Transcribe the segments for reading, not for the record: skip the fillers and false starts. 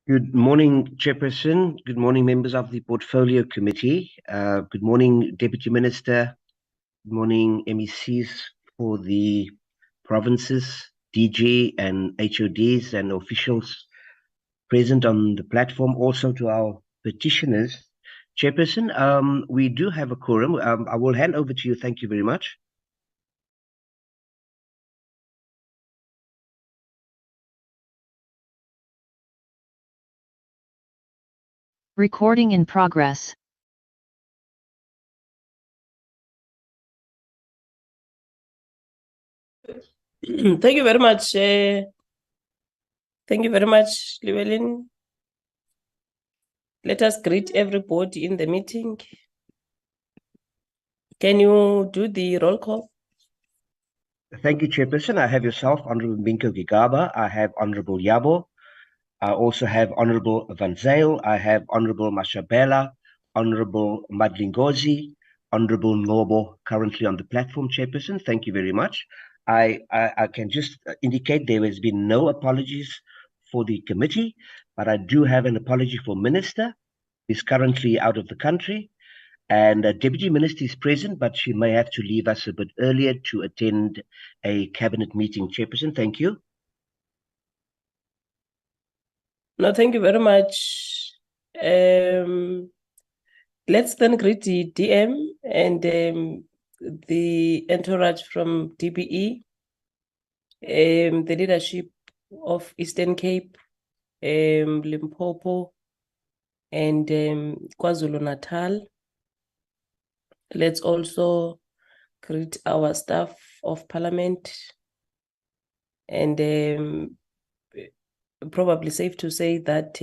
Good morning, Chairperson. Good morning, members of the Portfolio Committee. Good morning, Deputy Minister. Good morning, MECs for the provinces, DG and HODs and officials present on the platform. Also to our petitioners. Chairperson, we do have a quorum. I will hand over to you. Thank you very much. Recording in progress. Thank you very much. Thank you very much, Llewellyn. Let us greet everybody in the meeting. Can you do the roll call? Thank you, Chairperson. I have yourself, Honorable Minko Gigaba. I have Honorable Yabo. I also have Honorable Van Zyl. I have Honorable Mashabela, Honorable Madlingozi, Honorable Nobo, currently on the platform, Chairperson. Thank you very much. I can just indicate there has been no apologies for the committee, but I do have an apology for Minister, who is currently out of the country. And Deputy Minister is present, but she may have to leave us a bit earlier to attend a cabinet meeting, Chairperson. Thank you. No, thank you very much. Let's then greet the DM and the entourage from DBE, the leadership of Eastern Cape, Limpopo, and KwaZulu-Natal. Let's also greet our staff of Parliament, and probably safe to say that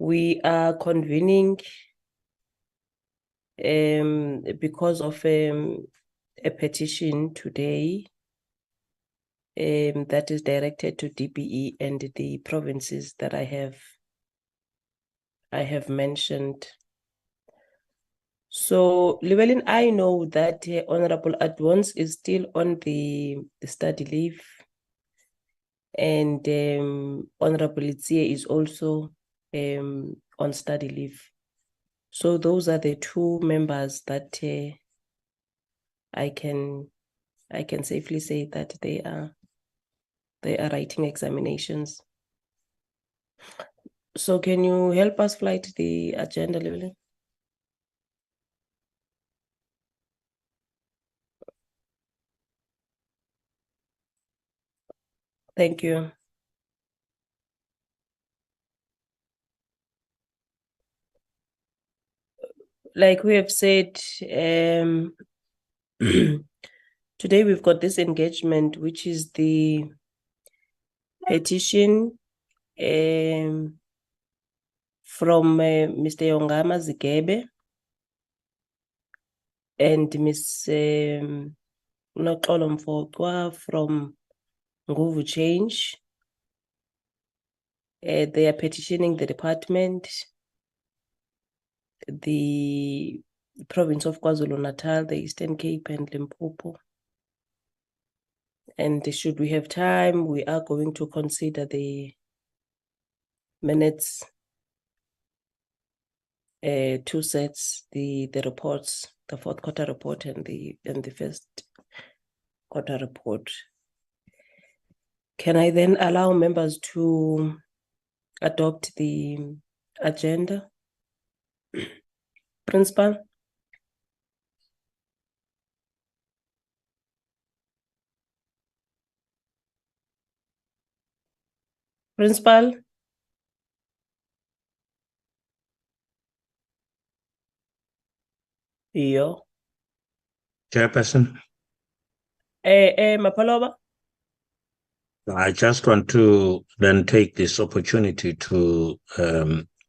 we are convening because of a petition today that is directed to DBE and the provinces that I have mentioned. So, Llewellyn, I know that Honorable Adwons is still on the study leave, and Honorable Itzie is also on study leave. So those are the two members that I can safely say that they are writing examinations. So can you help us flight the agenda, Llewellyn? Thank you. Like we have said, today we've got this engagement, which is the petition from Mr. Yongama Zigebe and Ms. Noxolo Mfocwa from Nguvu Change. They are petitioning the department, the province of KwaZulu-Natal, the Eastern Cape, and Limpopo. And should we have time, we are going to consider the minutes, two sets, the reports, the fourth quarter report and the first quarter report. Can I then allow members to adopt the agenda? Principal? Principal? Yo. Chairperson, Mapaloba? I just want to then take this opportunity to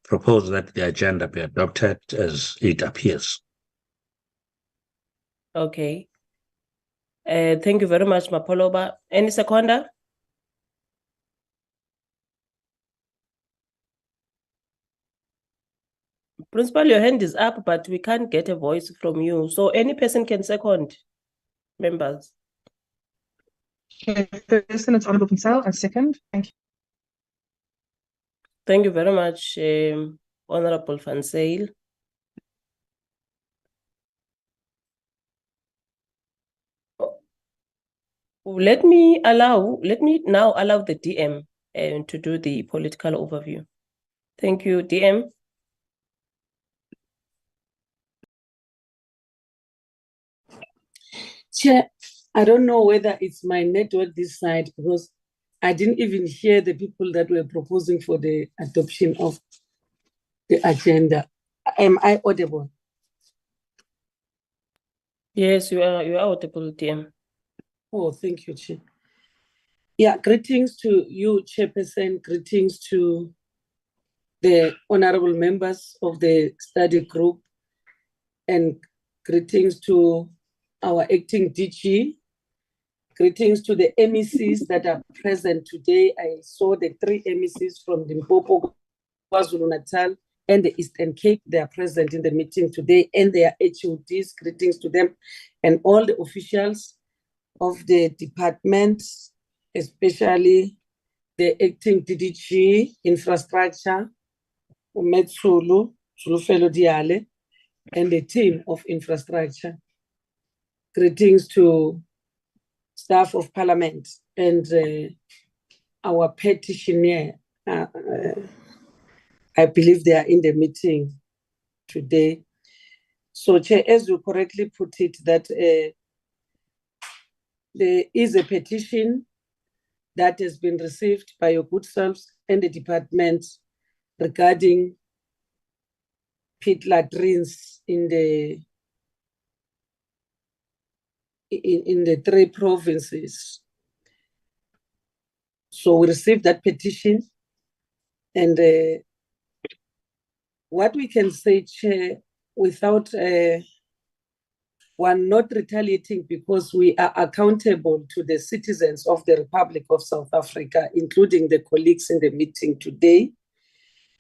propose that the agenda be adopted as it appears. Okay. Thank you very much, Mapaloba. Any seconder? Principal, your hand is up, but we can't get a voice from you. So any person can second, members. Chairperson, it's Honourable Van Zyl. I second. Thank you. Thank you very much, Honorable Van Zyl. Let me now allow the DM to do the political overview. Thank you, DM. Chair, I don't know whether it's my network this side, because I didn't even hear the people that were proposing for the adoption of the agenda. Am I audible? Yes, you are audible, DM. Oh, thank you, Chair. Yeah, greetings to you, Chairperson. Greetings to the honorable members of the study group, and greetings to our acting DG. Greetings to the MECs that are present today. I saw the 3 MECs from Limpopo, KwaZulu-Natal, and the Eastern Cape. They are present in the meeting today, and their HODs. Greetings to them and all the officials of the department, especially the acting DDG Infrastructure, Umetsulu, Zulufelo Diale, and the team of infrastructure. Greetings to staff of Parliament and our petitioner. I believe they are in the meeting today. So, Chair, as you correctly put it, that there is a petition that has been received by your good selves and the department regarding pit-latrines in the 3 provinces. So we received that petition, and what we can say, Chair, without one not retaliating, because we are accountable to the citizens of the Republic of South Africa, including the colleagues in the meeting today.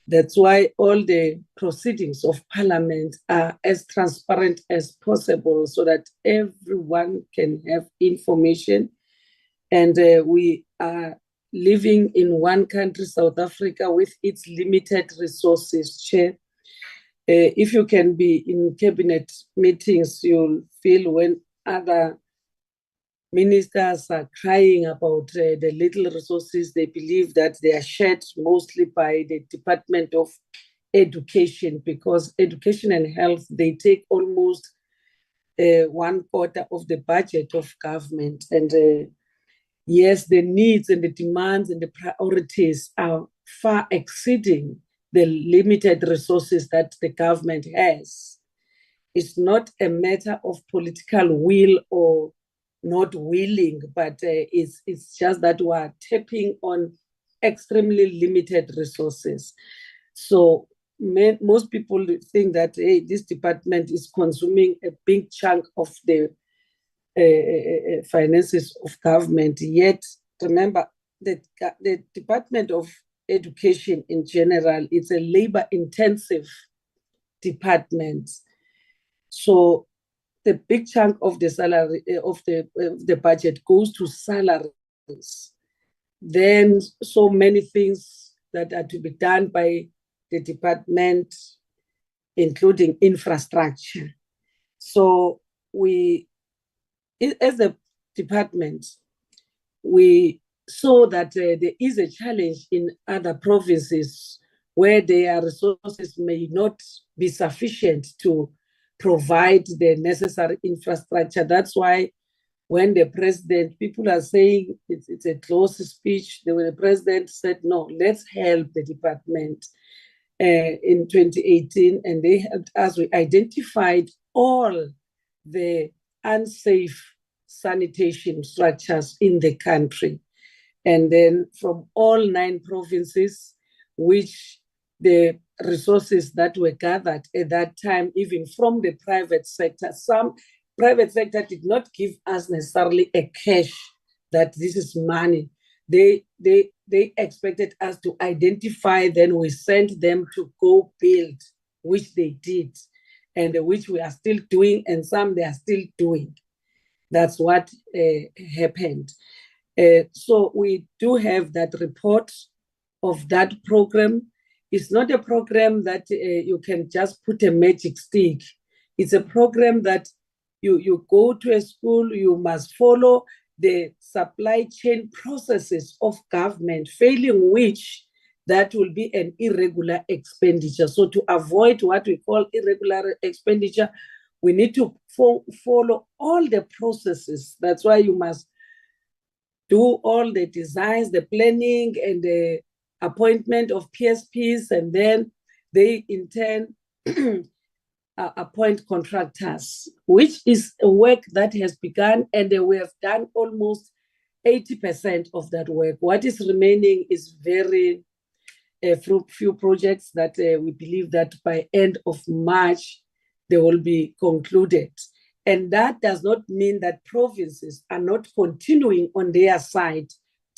That's why all the proceedings of Parliament are as transparent as possible, so that everyone can have information. And we are living in one country, South Africa, with its limited resources, Chair. If you can be in cabinet meetings, you'll feel when other ministers are crying about the little resources they believe that they are shared mostly by the Department of Education, because education and health, they take almost 1/4 of the budget of government. And yes, the needs and the demands and the priorities are far exceeding the limited resources that the government has. It's not a matter of political will or not willing, but it's just that we are tapping on extremely limited resources. So most people think that, hey, this department is consuming a big chunk of the finances of government. Yet, remember, the Department of Education in general, it's a labor-intensive department. So the big chunk of the salary of the budget goes to salaries. Then so many things that are to be done by the department, including infrastructure. So we, as a department, we saw that there is a challenge in other provinces where their resources may not be sufficient to provide the necessary infrastructure. That's why when the president, people are saying it's a close speech, the president said, no, let's help the department in 2018, and they helped us. We identified all the unsafe sanitation structures in the country. And then from all 9 provinces, which the resources that were gathered at that time, even from the private sector, some private sector did not give us necessarily a cash that this is money. They expected us to identify, then we sent them to go build, which they did, and which we are still doing, and some they are still doing. That's what happened. So we do have that report of that program, It's not a program that you can just put a magic stick. It's a program that you go to a school, you must follow the supply chain processes of government, failing which that will be an irregular expenditure. So to avoid what we call irregular expenditure, we need to follow all the processes. That's why you must do all the designs, the planning, and the appointment of PSPs, and then they in turn appoint contractors, which is a work that has begun, and we have done almost 80% of that work. What is remaining is very few projects that we believe that by end of March, they will be concluded. And that does not mean that provinces are not continuing on their side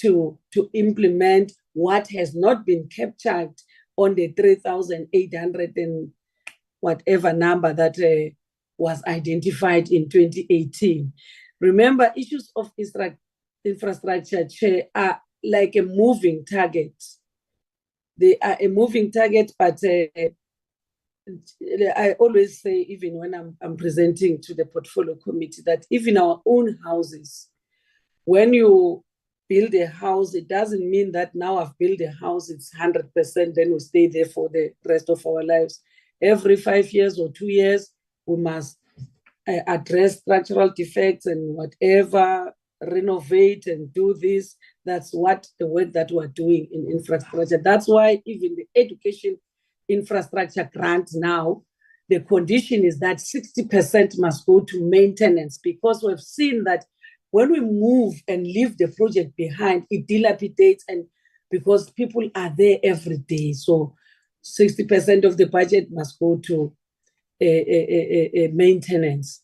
to implement what has not been captured on the 3,800 and whatever number that was identified in 2018. Remember, issues of infrastructure are like a moving target. They are a moving target, but I always say, even when I'm presenting to the portfolio committee, that even our own houses, when you build a house, it doesn't mean that now I've built a house, it's 100%, then we stay there for the rest of our lives. Every 5 years or 2 years, we must address structural defects and whatever, renovate and do this. That's what the work that we're doing in infrastructure. That's why even the education infrastructure grant now, the condition is that 60% must go to maintenance, because we've seen that when we move and leave the project behind, it dilapidates, and because people are there every day. So 60% of the budget must go to maintenance,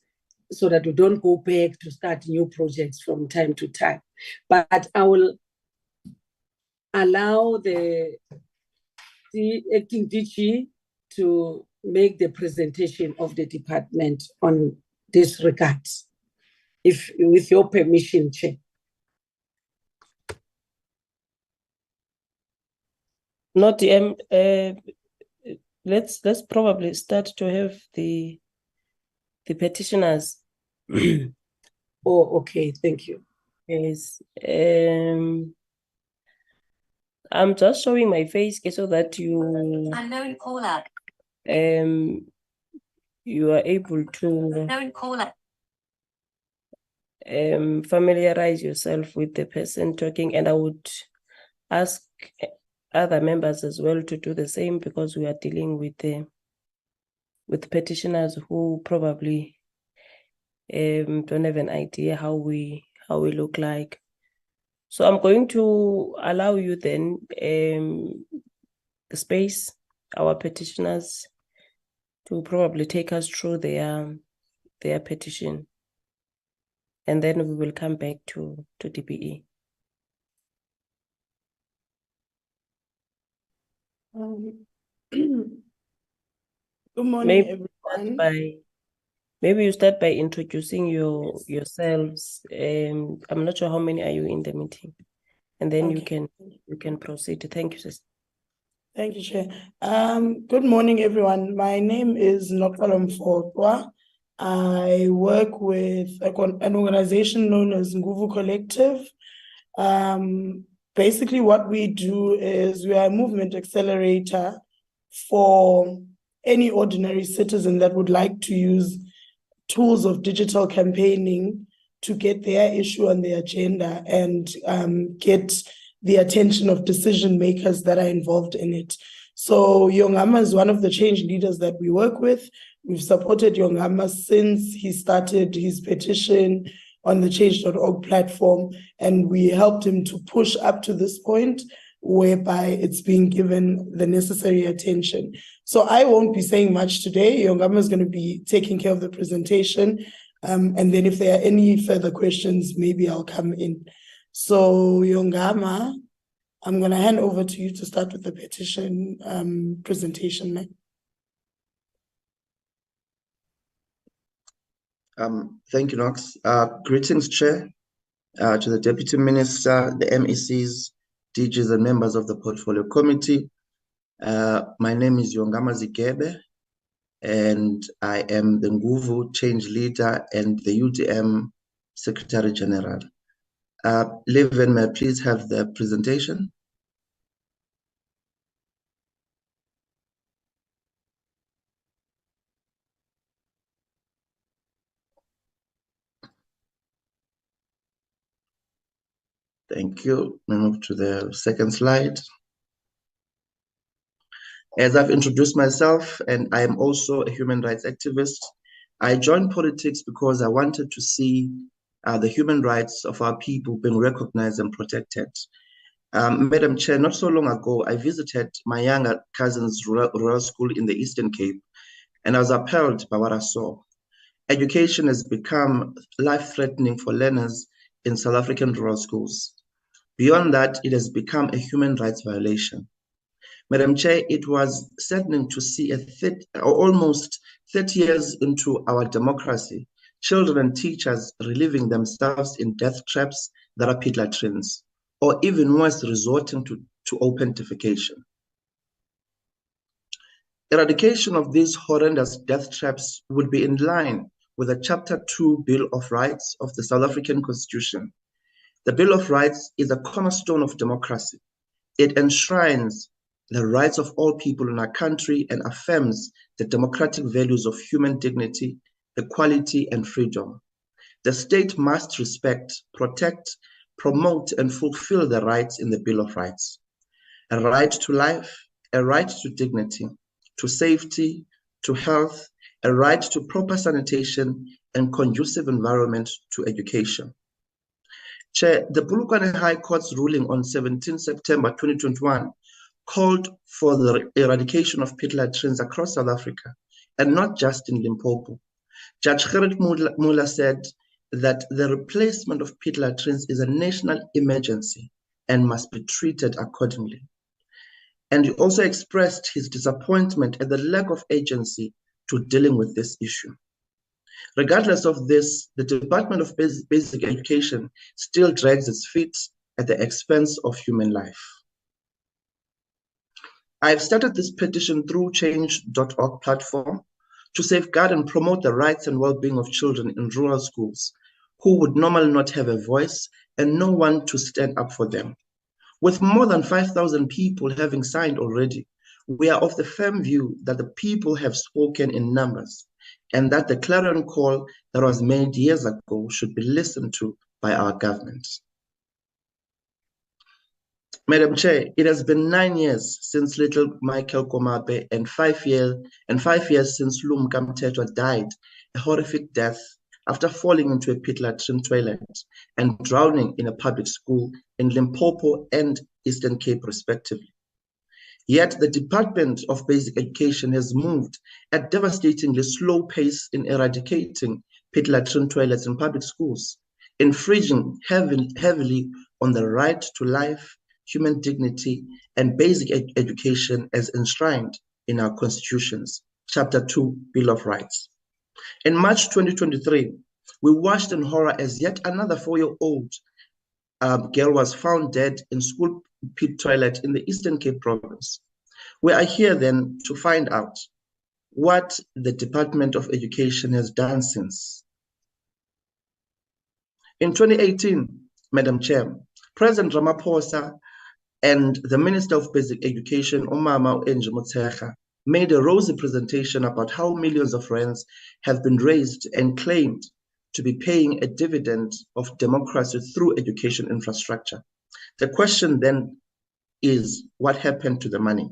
so that we don't go back to start new projects from time to time. But I will allow the acting DG to make the presentation of the department on this regard, if with your permission, Chair. Not let's probably start to have the petitioners. Oh, okay, thank you. Yes. I'm just showing my face so that you Unknown caller. You are able to Unknown caller. Familiarize yourself with the person talking, and I would ask other members as well to do the same, because we are dealing with petitioners who probably don't have an idea how we look like. So I'm going to allow you then the space, our petitioners, to probably take us through their petition, and then we will come back to DBE. Good morning, everyone. Maybe you start by introducing yourselves. I'm not sure how many are you in the meeting, and then Okay. you can proceed. Thank you, sister. Thank you, Chair. Good morning, everyone. My name is Noxolo Mfocwa. I work with an organization known as Nguvu Collective. Basically, what we do is we are a movement accelerator for any ordinary citizen that would like to use tools of digital campaigning to get their issue on the agenda and get the attention of decision makers that are involved in it. So Yongama is one of the change leaders that we work with. We've supported Yongama since he started his petition on the change.org platform, and we helped him to push up to this point whereby it's being given the necessary attention. So I won't be saying much today. Yongama is going to be taking care of the presentation. And then if there are any further questions, maybe I'll come in. So Yongama, I'm going to hand over to you to start with the petition presentation. Thank you, Nox. Greetings, Chair, to the Deputy Minister, the MECs, DGs, and members of the Portfolio Committee. My name is Yongama Zigebe, and I am the Nguvu Change Leader and the UDM Secretary General. Liven, may I please have the presentation? Thank you. We move to the second slide. As I've introduced myself, and I am also a human rights activist, I joined politics because I wanted to see the human rights of our people being recognized and protected. Madam Chair, not so long ago, I visited my younger cousin's rural school in the Eastern Cape, and I was appalled by what I saw. Education has become life-threatening for learners in South African rural schools. Beyond that, it has become a human rights violation. Madam Chair, it was saddening to see almost 30 years into our democracy, children and teachers relieving themselves in death traps that are pit-latrines, or even worse, resorting to open defecation. Eradication of these horrendous death traps would be in line with the Chapter 2 Bill of Rights of the South African Constitution. The Bill of Rights is a cornerstone of democracy. It enshrines the rights of all people in our country and affirms the democratic values of human dignity, equality, and freedom. The state must respect, protect, promote, and fulfill the rights in the Bill of Rights. A right to life, a right to dignity, to safety, to health, a right to proper sanitation, and conducive environment to education. Chair, the Polokwane High Court's ruling on 17 September 2021 called for the eradication of pit-latrines across South Africa, and not just in Limpopo. Judge Gerrit Muller said that the replacement of pit-latrines is a national emergency and must be treated accordingly. And he also expressed his disappointment at the lack of agency to dealing with this issue. Regardless of this, the Department of Basic Education still drags its feet at the expense of human life. I've started this petition through change.org platform to safeguard and promote the rights and well-being of children in rural schools who would normally not have a voice and no one to stand up for them. With more than 5,000 people having signed already, we are of the firm view that the people have spoken in numbers and that the clarion call that was made years ago should be listened to by our government. Madam Chair, it has been 9 years since little Michael Komape and 5 years since Lumka Mthethwa died a horrific death after falling into a pit-latrine toilet and drowning in a public school in Limpopo and Eastern Cape, respectively. Yet the Department of Basic Education has moved at devastatingly slow pace in eradicating pit-latrine toilets in public schools, infringing heavily on the right to life, human dignity, and basic education as enshrined in our constitutions, Chapter 2, Bill of Rights. In March 2023, we watched in horror as yet another 4-year-old girl was found dead in school pit toilet in the Eastern Cape province. We are here then to find out what the Department of Education has done since. In 2018, Madam Chair, President Ramaphosa and the Minister of Basic Education, Umama Enje Motshekga, made a rosy presentation about how millions of rands have been raised and claimed to be paying a dividend of democracy through education infrastructure. The question then is, what happened to the money?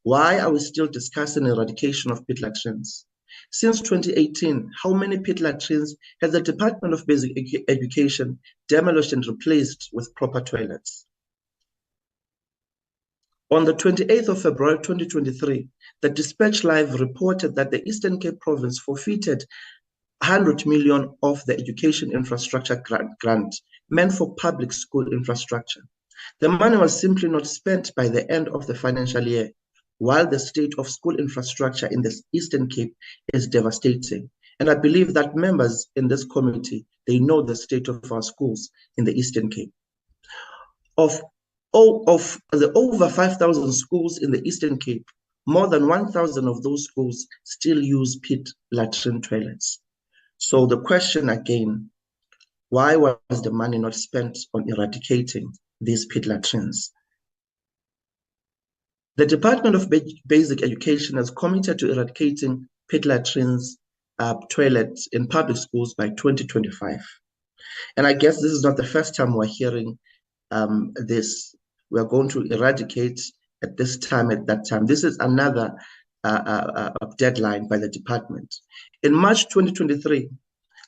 Why are we still discussing eradication of pit-latrines? Since 2018, how many pit-latrines has the Department of Basic Education demolished and replaced with proper toilets? On the 28th of February 2023, the Dispatch Live reported that the Eastern Cape province forfeited 100 million of the education infrastructure grant meant for public school infrastructure. The money was simply not spent by the end of the financial year, while the state of school infrastructure in the Eastern Cape is devastating. And I believe that members in this committee, they know the state of our schools in the Eastern Cape. Of Of the over 5,000 schools in the Eastern Cape, more than 1,000 of those schools still use pit latrine toilets. So the question again, why was the money not spent on eradicating these pit latrines? The Department of Basic Education has committed to eradicating pit latrines toilets in public schools by 2025. And I guess this is not the first time we're hearing this. We are going to eradicate at this time, at that time. This is another deadline by the department. In March 2023,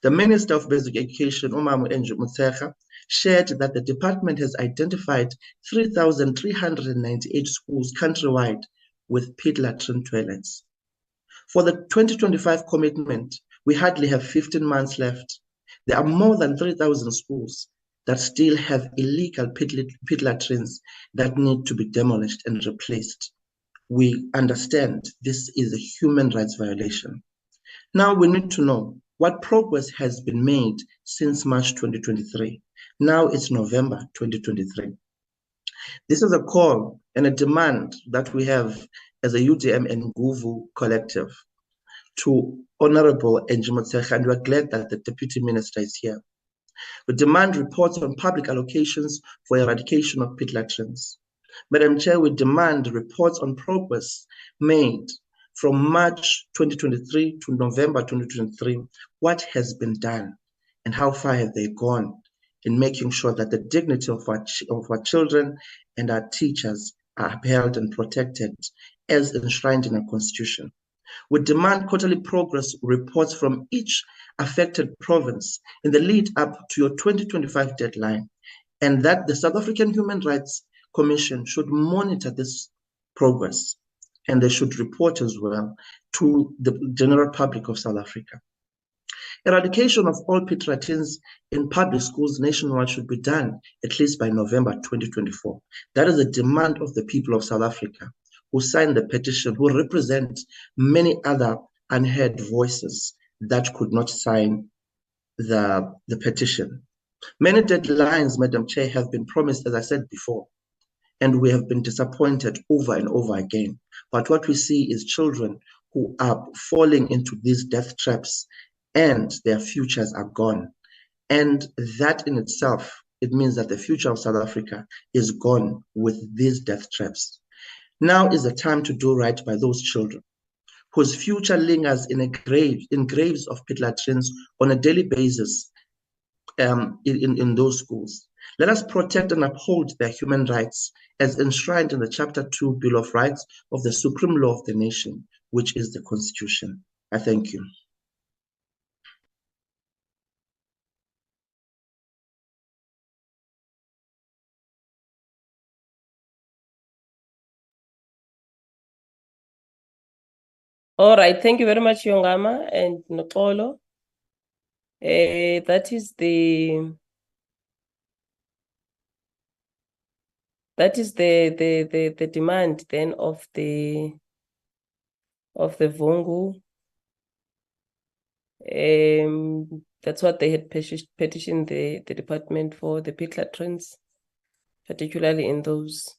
the Minister of Basic Education, Umamu Enju Mutsecha, shared that the department has identified 3,398 schools countrywide with pit latrine toilets. For the 2025 commitment, we hardly have 15 months left. There are more than 3,000 schools that still have illegal pit latrines that need to be demolished and replaced. We understand this is a human rights violation. Now we need to know what progress has been made since March 2023. Now it's November 2023. This is a call and a demand that we have as a UDM and Nguvu collective to Honorable Enju Mutsecha, and we're glad that the Deputy Minister is here. We demand reports on public allocations for eradication of pit latrines. Madam Chair, we demand reports on progress made from March 2023 to November 2023. What has been done and how far have they gone in making sure that the dignity of our children and our teachers are upheld and protected as enshrined in our Constitution. We demand quarterly progress reports from each affected province in the lead up to your 2025 deadline, and that the South African Human Rights Commission should monitor this progress, and they should report as well to the general public of South Africa. Eradication of all pit latrines in public schools nationwide should be done at least by November 2024. That is a demand of the people of South Africa who signed the petition, who represent many other unheard voices that could not sign the petition. Many deadlines, Madam Chair, have been promised, as I said before, and we have been disappointed over and over again. But what we see is children who are falling into these death traps and their futures are gone. And that in itself, it means that the future of South Africa is gone with these death traps. Now is the time to do right by those children whose future lingers in graves of pit latrines on a daily basis in those schools. Let us protect and uphold their human rights as enshrined in the Chapter 2 Bill of Rights of the Supreme Law of the Nation, which is the Constitution. I thank you. All right, thank you very much, Yongama and Noxolo. That is the demand then of the Vungu. That's what they had petitioned the department for, the pit latrines, particularly in those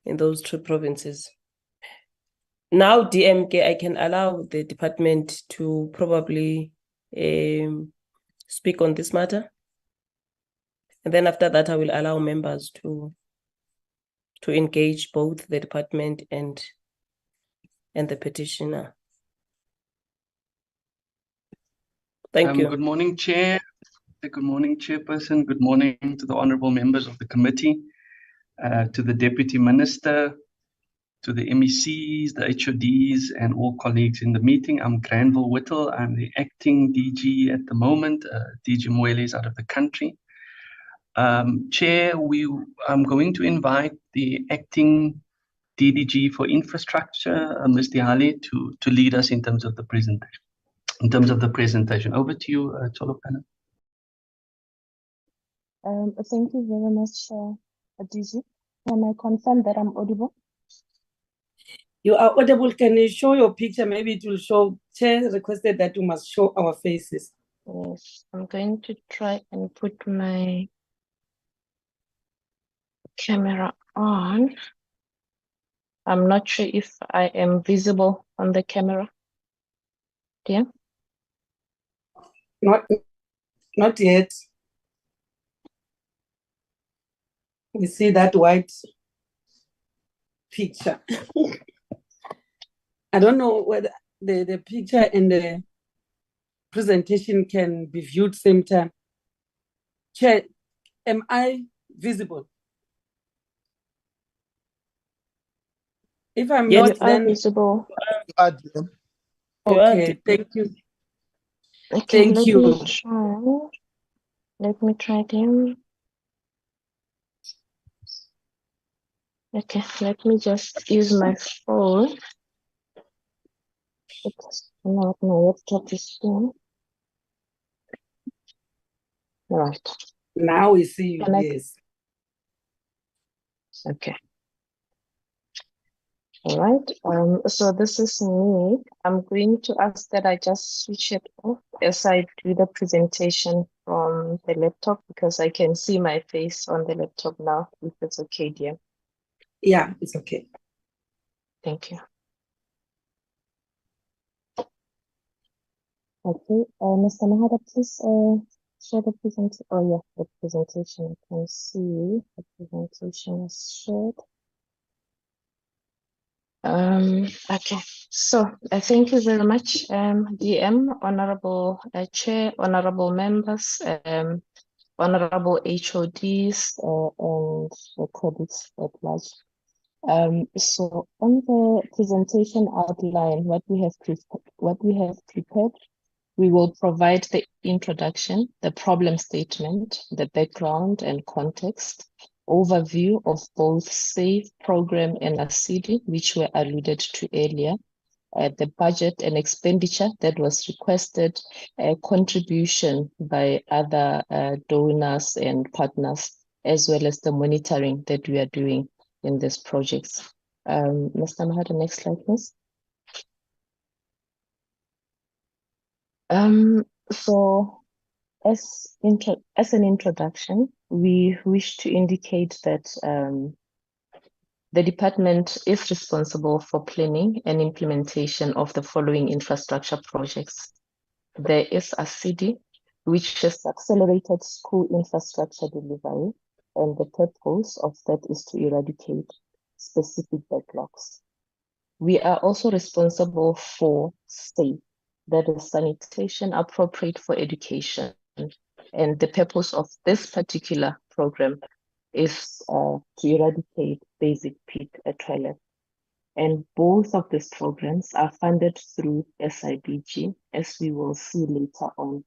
2 provinces. Now, DMK, I can allow the department to probably speak on this matter. And then after that, I will allow members to engage both the department and the petitioner. Thank you. Good morning, Chair. Good morning, Chairperson. Good morning to the honorable members of the committee, to the Deputy Minister, to the MECs, the HODs, and all colleagues in the meeting. I'm Granville Whittle. I'm the acting DG at the moment. DG Mwele is out of the country. Chair, I'm going to invite the acting DDG for infrastructure, Ms. Dihali, to lead us in terms of the presentation. Over to you, Tolopana. Thank you very much, DG. Can I confirm that I'm audible? You are audible. Can you show your picture? Maybe it will show. Chair requested that you must show our faces. Yes, I'm going to try and put my camera on. I'm not sure if I am visible on the camera. Yeah. Not yet. We see that white picture. I don't know whether the picture and the presentation can be viewed same time. Chair, am I visible? If I'm Yeah, not, you are then visible. okay, thank you. Okay, Thank let you. me try. Let me try again. Okay, let me just use my phone. It's not my laptop is here. Right. Now we see you, Can I? yes. Okay. All right. So this is me. I'm going to ask that I just switch it off as I do the presentation from the laptop because I can see my face on the laptop now, if it's okay, dear. Yeah, it's okay. Thank you. Okay, Mr. Mahara, please share the presentation. Oh yeah, the presentation. You can see the presentation is shared. Okay, so thank you very much, DM, Honorable Chair, Honorable Members, Honorable HODs, and the colleagues at large. So on the presentation outline, what we have prepared, we will provide the introduction, the problem statement, the background and context, overview of both SAFE program and ECDOE, which were alluded to earlier, the budget and expenditure that was requested, a contribution by other donors and partners, as well as the monitoring that we are doing in these projects. Mr. Mahara, next slide, please. So as an introduction, we wish to indicate that the department is responsible for planning and implementation of the following infrastructure projects. There is ECDOE, which is accelerated school infrastructure delivery, and the purpose of that is to eradicate specific backlogs. We are also responsible for SAFE, that is sanitation appropriate for education. And the purpose of this particular program is to eradicate basic pit toilets. And both of these programs are funded through SIBG, as we will see later on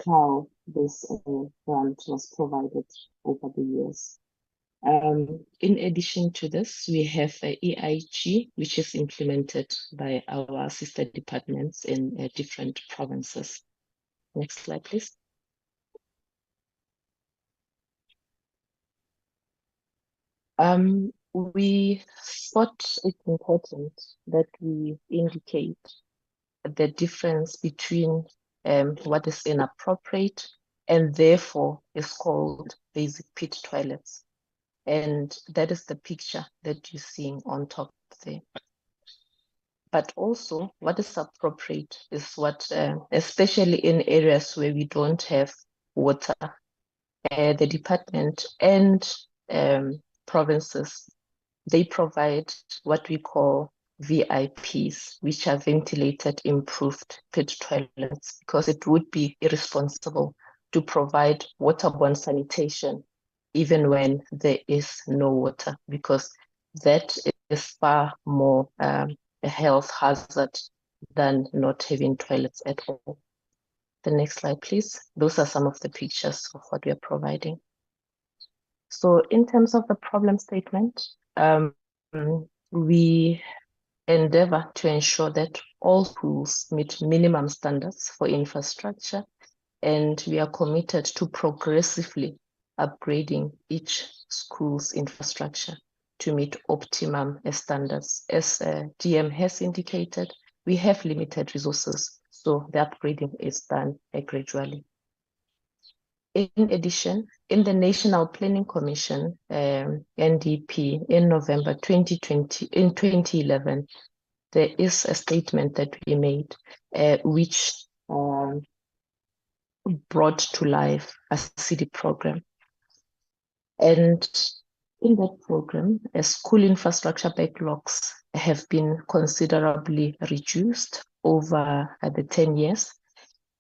how this grant was provided over the years. In addition to this, we have EIG, which is implemented by our sister departments in different provinces. Next slide, please. We thought it important that we indicate the difference between what is inappropriate and therefore is called basic pit toilets. And that is the picture that you're seeing on top there. But also what is appropriate is what, especially in areas where we don't have water, the department and provinces, they provide what we call VIPs, which are ventilated improved pit toilets, because it would be irresponsible to provide waterborne sanitation even when there is no water, because that is far more a health hazard than not having toilets at all. The next slide, please. Those are some of the pictures of what we are providing. So in terms of the problem statement, we endeavor to ensure that all schools meet minimum standards for infrastructure, and we are committed to progressively upgrading each school's infrastructure to meet optimum standards. As DM has indicated, we have limited resources, so the upgrading is done gradually. In addition, in the National Planning Commission, NDP, in November 2011, there is a statement that we made, which brought to life a city program. And in that program, school infrastructure backlogs have been considerably reduced over the 10 years,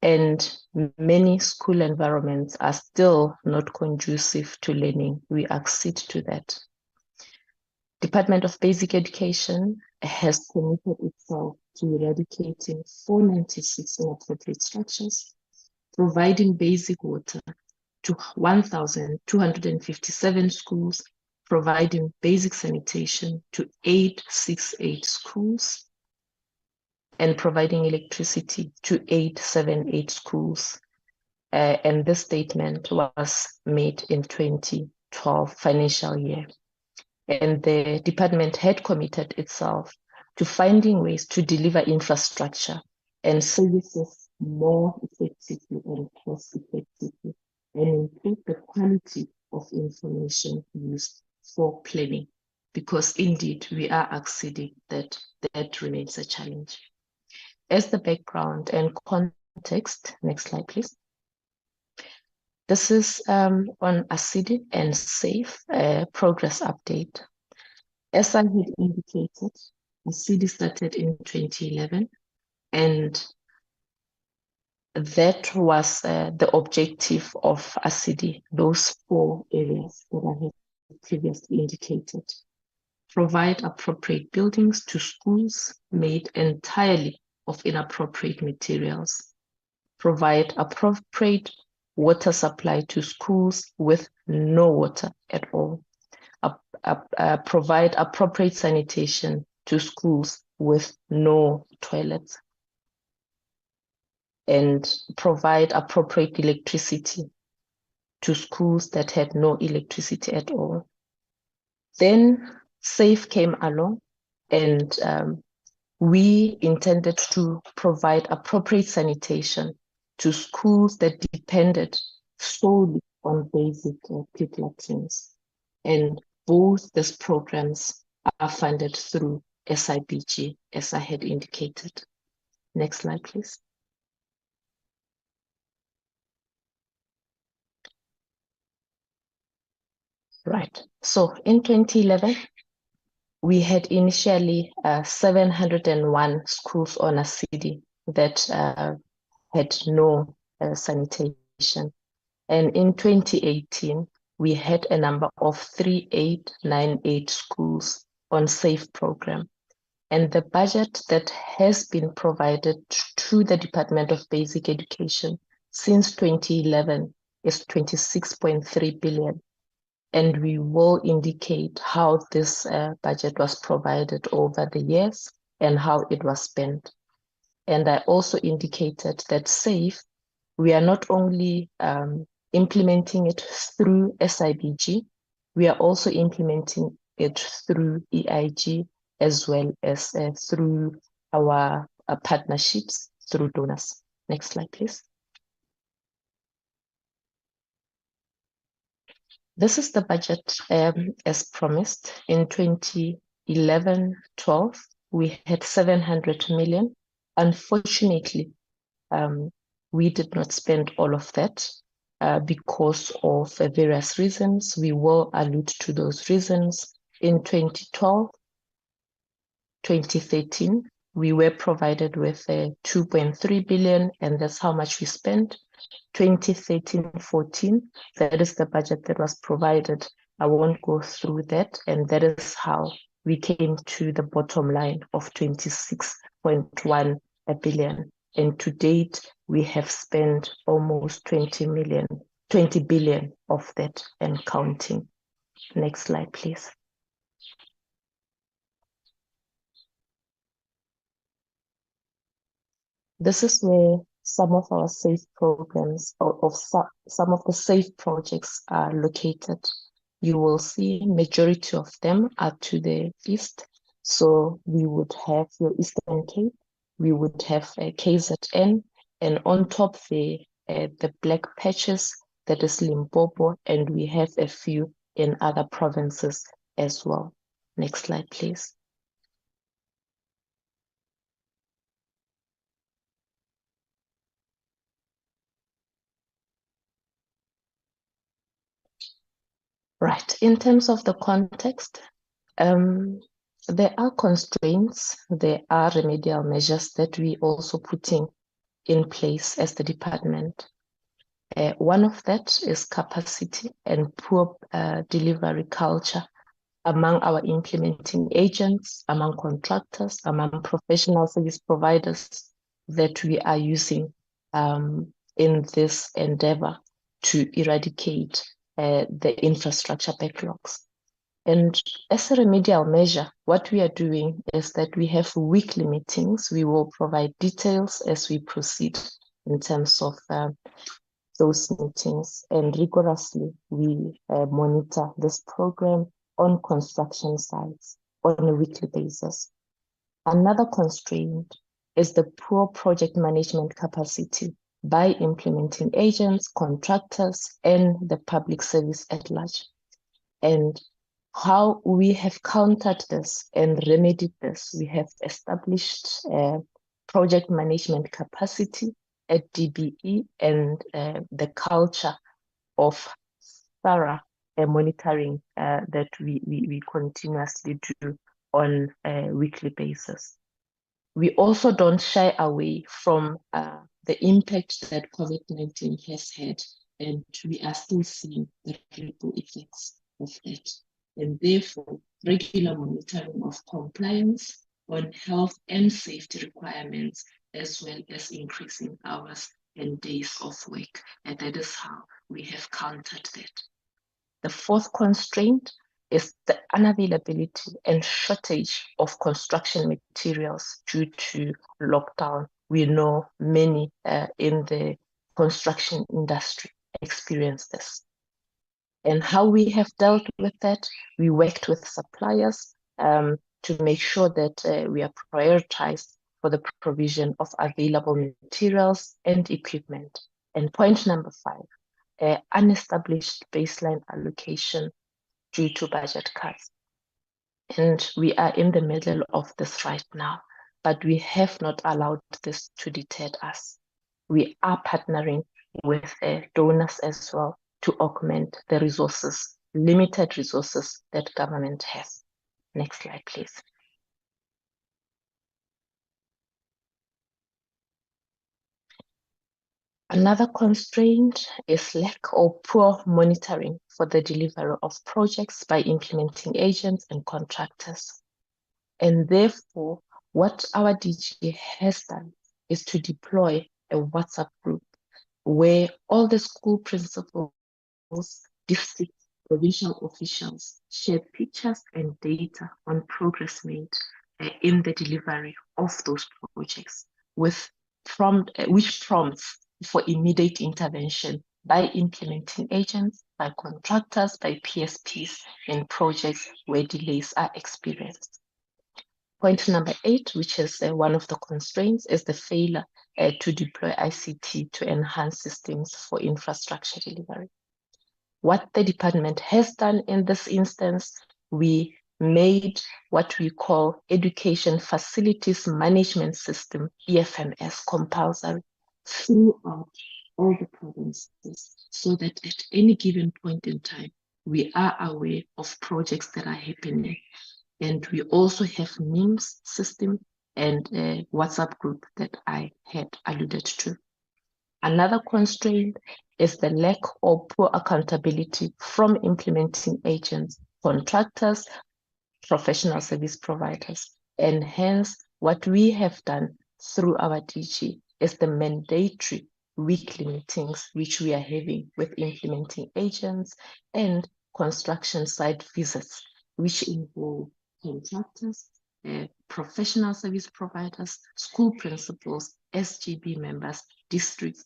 and many school environments are still not conducive to learning. We accede to that. Department of Basic Education has committed itself to eradicating 496 inappropriate structures, providing basic water to 1,257 schools, providing basic sanitation to 868 schools, and providing electricity to 878 schools. And this statement was made in 2012 financial year. And the department had committed itself to finding ways to deliver infrastructure and services more effectively and cost effectively, and improve the quality of information used for planning, because indeed we are acceding that remains a challenge. As the background and context, next slide, please. This is on ACIDI and SAFE progress update. As I had indicated, ACIDI started in 2011, and that was the objective of ACIDI, those 4 areas that I had previously indicated. Provide appropriate buildings to schools made entirely of inappropriate materials. Provide appropriate water supply to schools with no water at all. Provide appropriate sanitation to schools with no toilets. And provide appropriate electricity to schools that had no electricity at all. Then SAFE came along, and we intended to provide appropriate sanitation to schools that depended solely on basic pit-latrines. And both these programs are funded through SIBG, as I had indicated. Next slide, please. Right, so in 2011, we had initially 701 schools on ACIDI that had no sanitation. And in 2018, we had a number of 3898 schools on SAFE program. And the budget that has been provided to the Department of Basic Education since 2011 is 26.3 billion. And we will indicate how this budget was provided over the years and how it was spent. And I also indicated that SAFE, we are not only implementing it through SIBG, we are also implementing it through EIG, as well as through our partnerships through donors. Next slide, please. This is the budget as promised. In 2011-12, we had 700 million. Unfortunately, we did not spend all of that because of various reasons. We will allude to those reasons. In 2012, 2013, we were provided with 2.3 billion, and that's how much we spent. 2013-14, that is the budget that was provided. I won't go through that, and that is how we came to the bottom line of 26.1 billion. And to date, we have spent almost 20 billion of that and counting. Next slide, please. This is where some of our SAFE programs or some of the SAFE projects are located. You will see majority of them are to the east. So we would have your Eastern Cape, we would have KZN, and on top the black patches, that is Limpopo, and we have a few in other provinces as well. Next slide, please. Right, in terms of the context, there are constraints, there are remedial measures that we also putting in place as the department. One of that is capacity and poor delivery culture among our implementing agents, among contractors, among professional service providers that we are using in this endeavor to eradicate the infrastructure backlogs. And as a remedial measure, what we are doing is that we have weekly meetings. We will provide details as we proceed in terms of those meetings, and rigorously we monitor this program on construction sites on a weekly basis. Another constraint is the poor project management capacity by implementing agents, contractors, and the public service at large. And how we have countered this and remedied this, we have established project management capacity at DBE and the culture of thorough monitoring that we continuously do on a weekly basis. We also don't shy away from the impact that COVID-19 has had, and we are still seeing the ripple effects of it. And therefore, regular monitoring of compliance on health and safety requirements, as well as increasing hours and days of work. And that is how we have countered that. The fourth constraint is the unavailability and shortage of construction materials due to lockdown. We know many in the construction industry experience this. And how we have dealt with that, we worked with suppliers to make sure that we are prioritized for the provision of available materials and equipment. And point number 5, unestablished baseline allocation due to budget cuts. And we are in the middle of this right now, but we have not allowed this to deter us. We are partnering with donors as well to augment the resources, limited resources that government has. Next slide, please. Another constraint is lack or poor monitoring for the delivery of projects by implementing agents and contractors. And therefore, what our DG has done is to deploy a WhatsApp group where all the school principals, district, provincial officials share pictures and data on progress made in the delivery of those projects, which prompts for immediate intervention by implementing agents, by contractors, by PSPs in projects where delays are experienced. Point number 8, which is one of the constraints, is the failure to deploy ICT to enhance systems for infrastructure delivery. What the department has done in this instance, we made what we call Education Facilities Management System, EFMS, compulsory throughout all the provinces, so that at any given point in time, we are aware of projects that are happening. And we also have NIMS system and a WhatsApp group that I had alluded to. Another constraint is the lack or poor accountability from implementing agents, contractors, professional service providers. And hence, what we have done through our DG is the mandatory weekly meetings, which we are having with implementing agents and construction site visits, which involve contractors, professional service providers, school principals, SGB members, districts,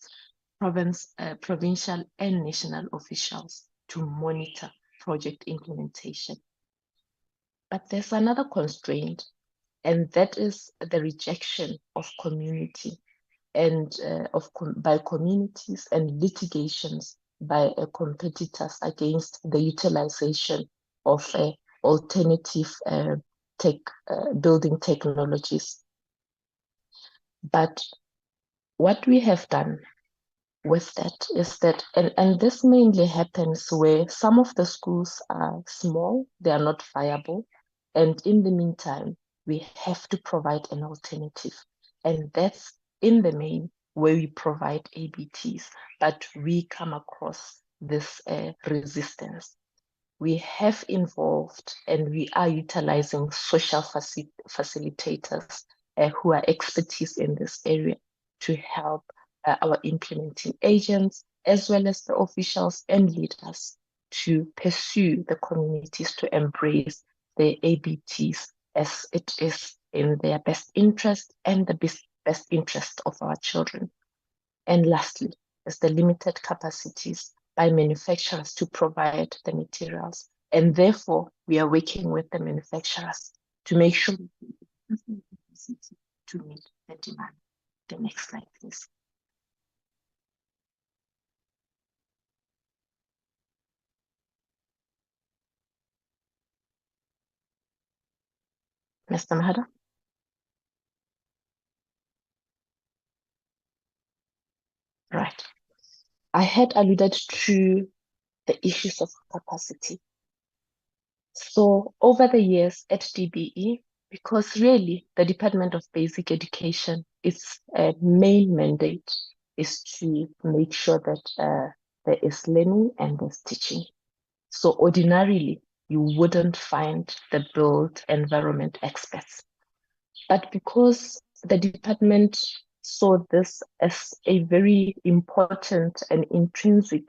provincial and national officials to monitor project implementation. But there's another constraint, and that is the rejection of community and by communities and litigations by competitors against the utilization of alternative building technologies. But what we have done with that is that, and this mainly happens where some of the schools are small, they are not viable, and in the meantime, we have to provide an alternative. And that's in the main where we provide ABTs, but we come across this resistance. We have involved and we are utilizing social facilitators who are expertise in this area to help our implementing agents, as well as the officials and leaders, to pursue the communities to embrace the ABTs as it is in their best interest and the best interest of our children. And lastly, is the limited capacities by manufacturers to provide the materials. And therefore, we are working with the manufacturers to make sure to meet the demand. The next slide, please. Mr. Mahada? Right. I had alluded to the issues of capacity. So over the years at DBE, because really the Department of Basic Education, its main mandate is to make sure that there is learning and there's teaching. So ordinarily, you wouldn't find the built environment experts. But because the department saw this as a very important and intrinsic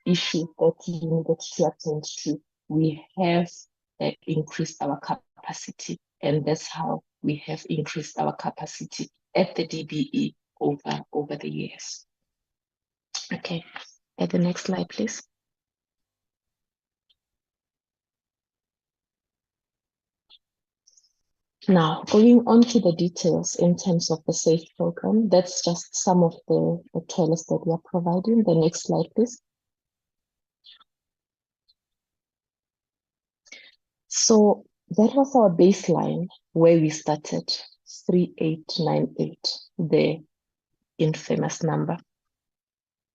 issue that we needed to attend to, we have increased our capacity. And that's how we have increased our capacity at the DBE over the years. Okay, at the next slide, please. Now, going on to the details in terms of the SAFE program, that's just some of the toilets that we are providing. The next slide, please. So that was our baseline where we started, 3898, the infamous number.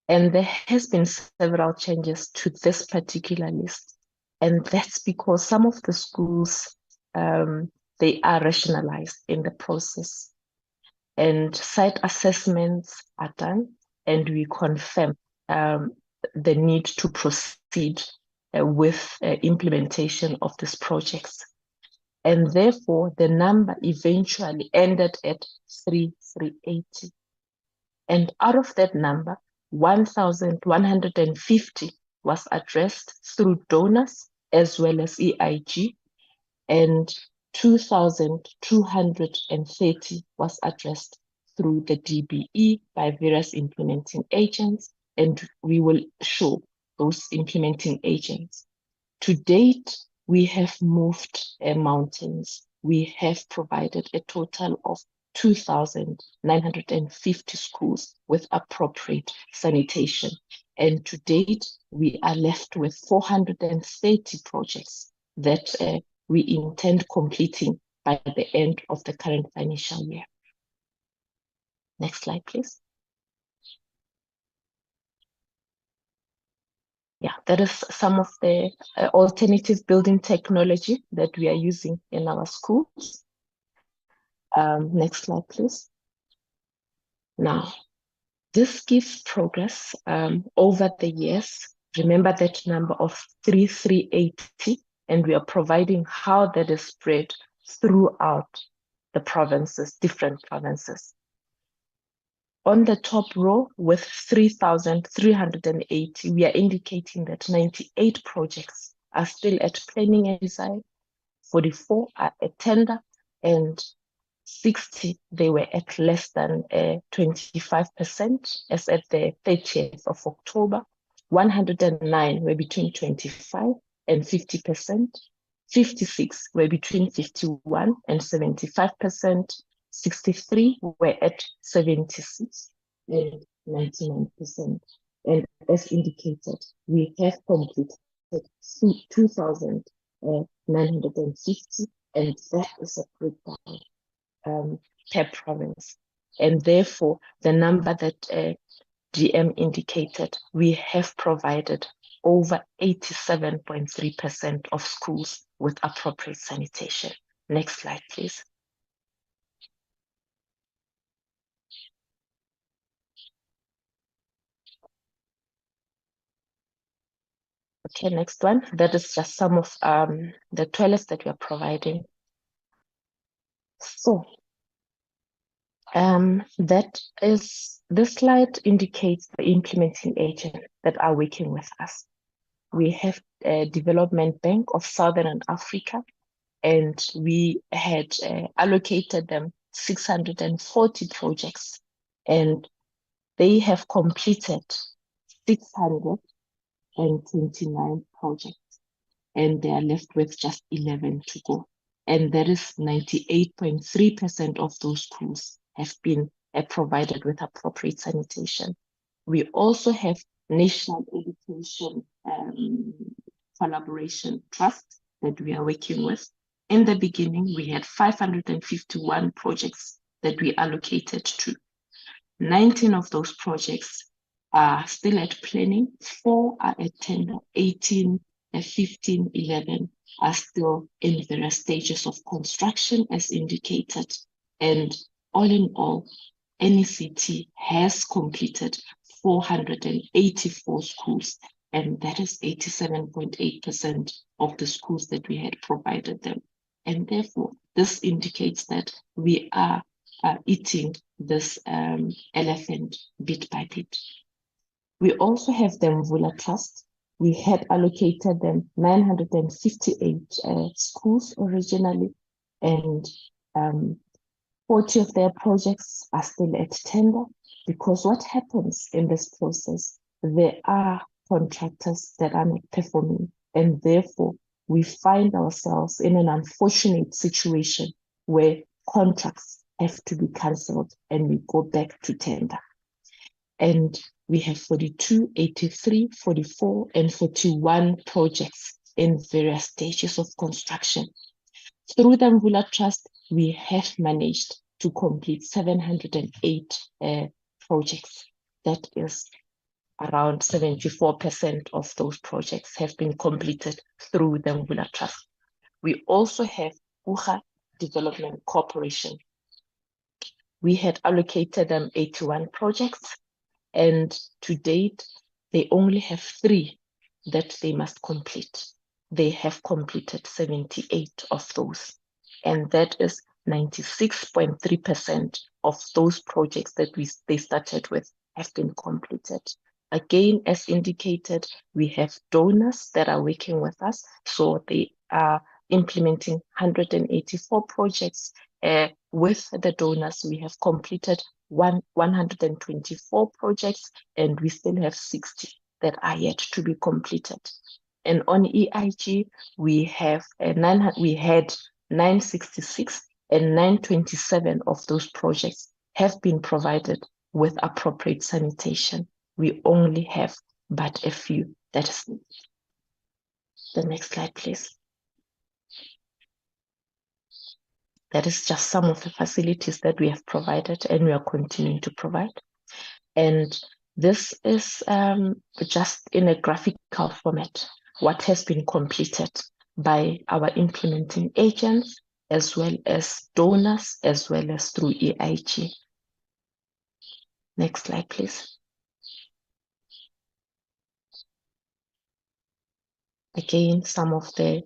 And there has been several changes to this particular list. And that's because some of the schools, they are rationalized in the process. And site assessments are done, and we confirm the need to proceed with implementation of these projects. And therefore, the number eventually ended at 3,380. And out of that number, 1,150 was addressed through donors as well as EIG, and 2,230 was addressed through the DBE by various implementing agents, and we will show those implementing agents. To date, we have moved mountains. We have provided a total of 2,950 schools with appropriate sanitation. And to date, we are left with 430 projects that we intend completing by the end of the current financial year. Next slide, please. Yeah, that is some of the alternative building technology that we are using in our schools. Next slide, please. Now, this gives progress over the years. Remember that number of 3,380, and we are providing how that is spread throughout the provinces, different provinces. On the top row with 3,380, we are indicating that 98 projects are still at planning and design, 44 are at tender, and 60, they were at less than 25% as at the 30th of October. 109 were between 25 and 50%. 56 were between 51 and 75%. 63 were at 76 and 99%. And as indicated, we have completed 2,950, and that is a breakdown per province. And therefore, the number that GM indicated, we have provided over 87.3% of schools with appropriate sanitation. Next slide, please. Okay, next one. That is just some of the toilets that we are providing. So, this slide indicates the implementing agent that are working with us. We have a development bank of Southern Africa, and we had allocated them 640 projects, and they have completed 629 projects, and they are left with just 11 to go. And that is 98.3% of those schools have been provided with appropriate sanitation. We also have National Education Collaboration Trust that we are working with. In the beginning, we had 551 projects that we allocated to. 19 of those projects are still at planning, 4 are at tender, 18, 15, 11 are still in various stages of construction as indicated. And all in all, NECT has completed 484 schools, and that is 87.8% of the schools that we had provided them. And therefore, this indicates that we are eating this elephant bit by bit. We also have the Nguvu Trust. We had allocated them 958 schools originally, and 40 of their projects are still at tender, because what happens in this process, there are contractors that are not performing, and therefore we find ourselves in an unfortunate situation where contracts have to be cancelled and we go back to tender. And we have 42, 83, 44, and 41 projects in various stages of construction. Through the Nguvu Trust, we have managed to complete 708 projects. That is around 74% of those projects have been completed through the Nguvu Trust. We also have Uha Development Corporation. We had allocated them 81 projects, and to date, they only have 3 that they must complete. They have completed 78 of those, and that is 96.3% of those projects that they started with have been completed. Again, as indicated, we have donors that are working with us, so they are implementing 184 projects. With the donors, we have completed 124 projects, and we still have 60 that are yet to be completed. And on EIG, we had 966, and 927 of those projects have been provided with appropriate sanitation. We only have but a few that is needed. The next slide, please. That is just some of the facilities that we have provided and we are continuing to provide. And this is just in a graphical format, what has been completed by our implementing agents, as well as donors, as well as through EIG. Next slide, please. Again, some of the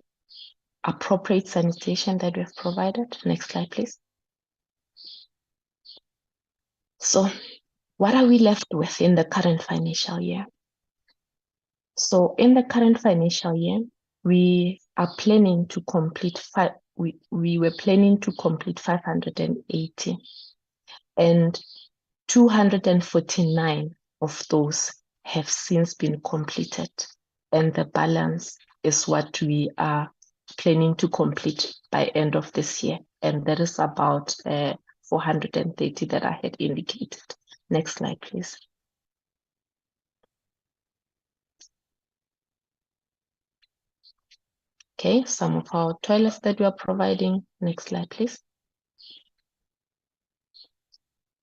appropriate sanitation that we have provided. Next slide, please. So what are we left with in the current financial year? So in the current financial year, we are planning to complete we were planning to complete 580, and 249 of those have since been completed, and the balance is what we are planning to complete by end of this year, and that is about 430 that I had indicated. Next slide, please. Okay, some of our toilets that we are providing. Next slide, please.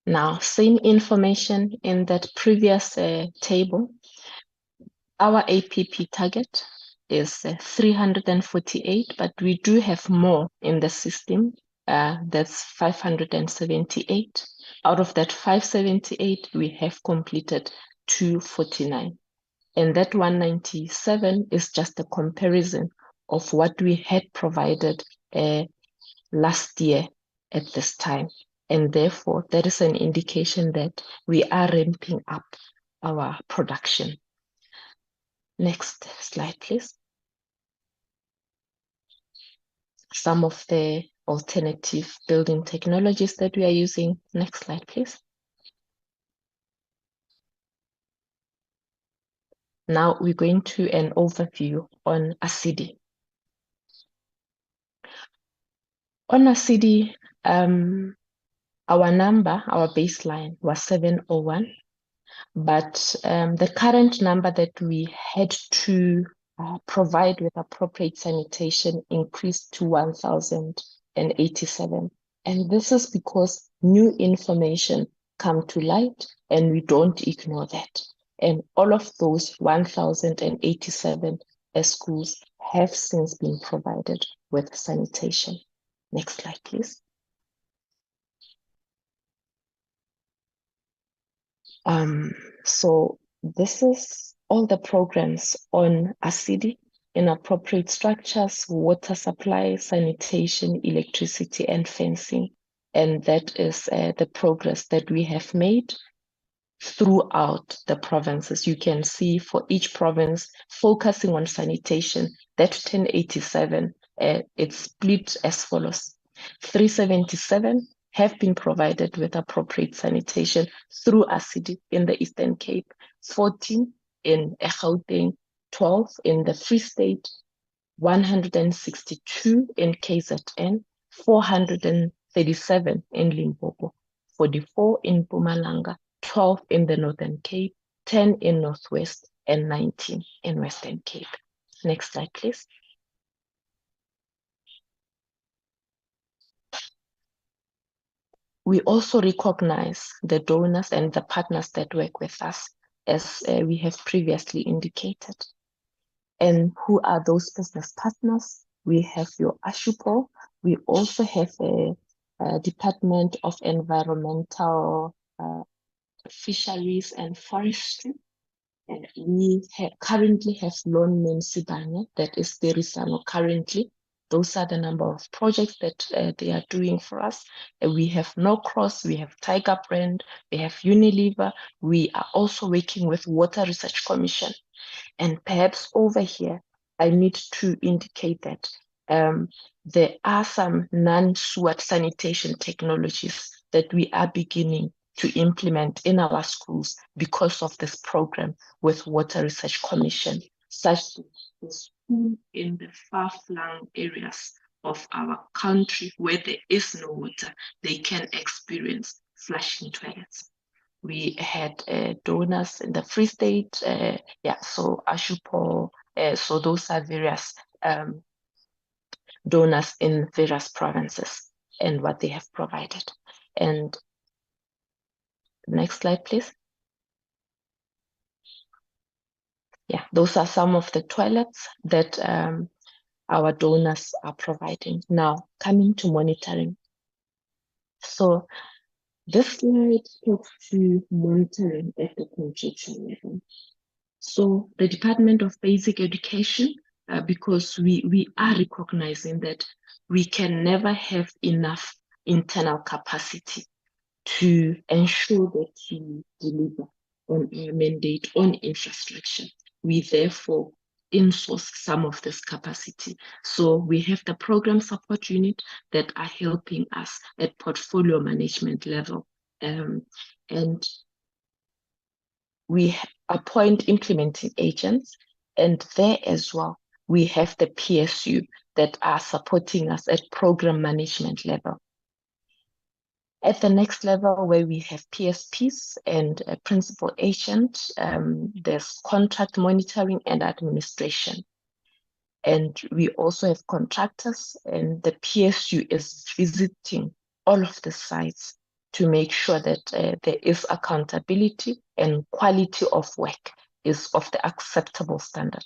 Now, same information in that previous table. Our APP target is 348, but we do have more in the system. That's 578. Out of that 578, we have completed 249. And that 197 is just a comparison of what we had provided last year at this time. And therefore, that is an indication that we are ramping up our production. Next slide, please. Some of the alternative building technologies that we are using. Next slide, please. Now we're going to an overview on ACIDI. On ACIDI, our baseline was 701, but the current number that we had to provide with appropriate sanitation increased to 1,087. And this is because new information come to light and we don't ignore that. And all of those 1,087 schools have since been provided with sanitation. Next slide, please. So this is all the programs on ACIDI in appropriate structures, water supply, sanitation, electricity, and fencing. And that is the progress that we have made throughout the provinces. You can see for each province focusing on sanitation, that 1087, it's split as follows. 377 have been provided with appropriate sanitation through ACIDI in the Eastern Cape, 14 in Gauteng, 12 in the Free State, 162 in KZN, 437 in Limpopo, 44 in Mpumalanga, 12 in the Northern Cape, 10 in Northwest, and 19 in Western Cape. Next slide, please. We also recognize the donors and the partners that work with us, as we have previously indicated. And who are those business partners? We have your ASHUPO. We also have a Department of Environmental Fisheries and Forestry. And we currently have Lone Sibanye, that is Derisano currently. Those are the number of projects that they are doing for us. We have Norcross, we have Tiger Brand, we have Unilever. We are also working with Water Research Commission. And perhaps over here, I need to indicate that there are some non-sewer sanitation technologies that we are beginning to implement in our schools because of this program with Water Research Commission, such that the school in the far-flung areas of our country where there is no water, they can experience flushing toilets. We had donors in the Free State, so ASHUPO, so those are various donors in various provinces and what they have provided. And next slide, please. Yeah, those are some of the toilets that our donors are providing. Now, coming to monitoring. So this slide talks to monitoring at the contractual level. So the Department of Basic Education, because we are recognizing that we can never have enough internal capacity to ensure that we deliver on our mandate on infrastructure. We therefore insource some of this capacity. So we have the program support unit that are helping us at portfolio management level. And we appoint implementing agents, and there as well, we have the PSU that are supporting us at program management level. At the next level, where we have PSPs and a principal agent, there's contract monitoring and administration. And we also have contractors, and the PSU is visiting all of the sites to make sure that there is accountability and quality of work is of the acceptable standard.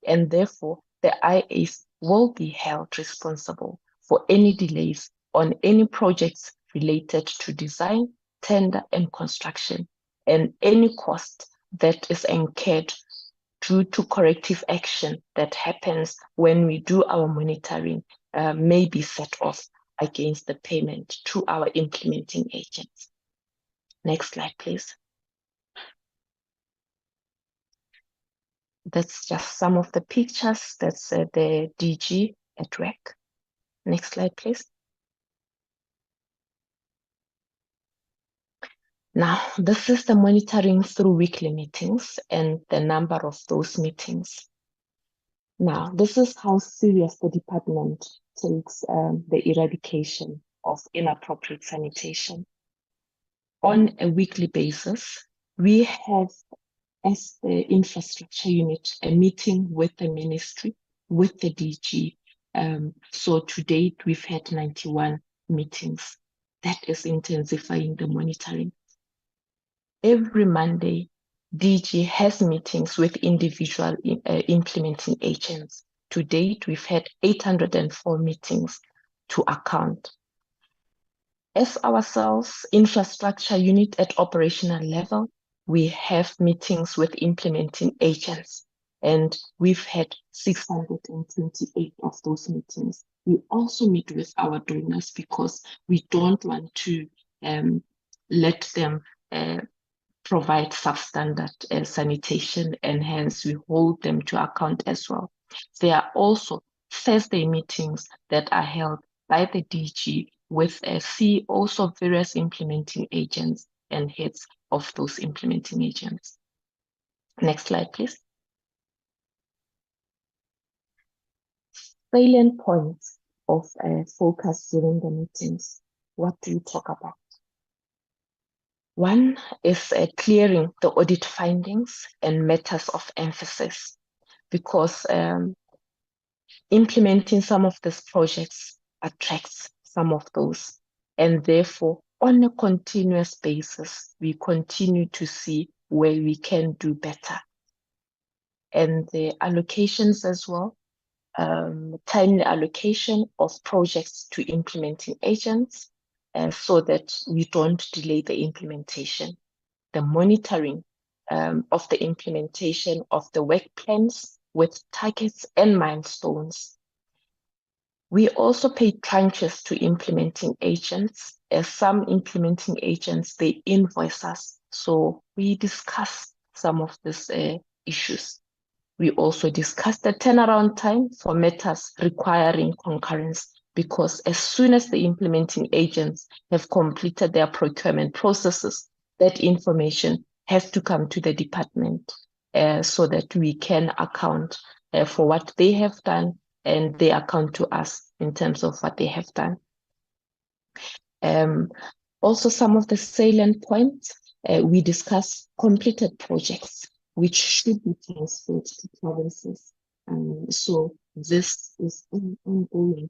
And therefore, the IAs will be held responsible for any delays on any projects related to design, tender, and construction, and any cost that is incurred due to corrective action that happens when we do our monitoring may be set off against the payment to our implementing agents. Next slide, please. That's just some of the pictures. That's the DG at work. Next slide, please. Now, this is the monitoring through weekly meetings and the number of those meetings. Now, this is how serious the department takes the eradication of inappropriate sanitation. On a weekly basis, we have, as the infrastructure unit, a meeting with the ministry, with the DG. So to date, we've had 91 meetings. That is intensifying the monitoring. Every Monday, DG has meetings with individual implementing agents. To date, we've had 804 meetings to account. As ourselves, infrastructure unit at operational level, we have meetings with implementing agents, and we've had 628 of those meetings. We also meet with our donors because we don't want to let them provide substandard sanitation, and hence we hold them to account as well. There are also Thursday meetings that are held by the DG with CEOs of various implementing agents and heads of those implementing agents. Next slide, please. Salient points of focus during the meetings. What do you talk about? One is clearing the audit findings and matters of emphasis, because implementing some of these projects attracts some of those. And therefore, on a continuous basis, we continue to see where we can do better. And the allocations as well, timely allocation of projects to implementing agents, so that we don't delay the implementation. The monitoring of the implementation of the work plans with targets and milestones. We also pay tranches to implementing agents, as some implementing agents, they invoice us. So we discuss some of these issues. We also discuss the turnaround time for matters requiring concurrence, because as soon as the implementing agents have completed their procurement processes, that information has to come to the department so that we can account for what they have done, and they account to us in terms of what they have done. Also, some of the salient points, we discuss completed projects which should be transferred to provinces. So this is an ongoing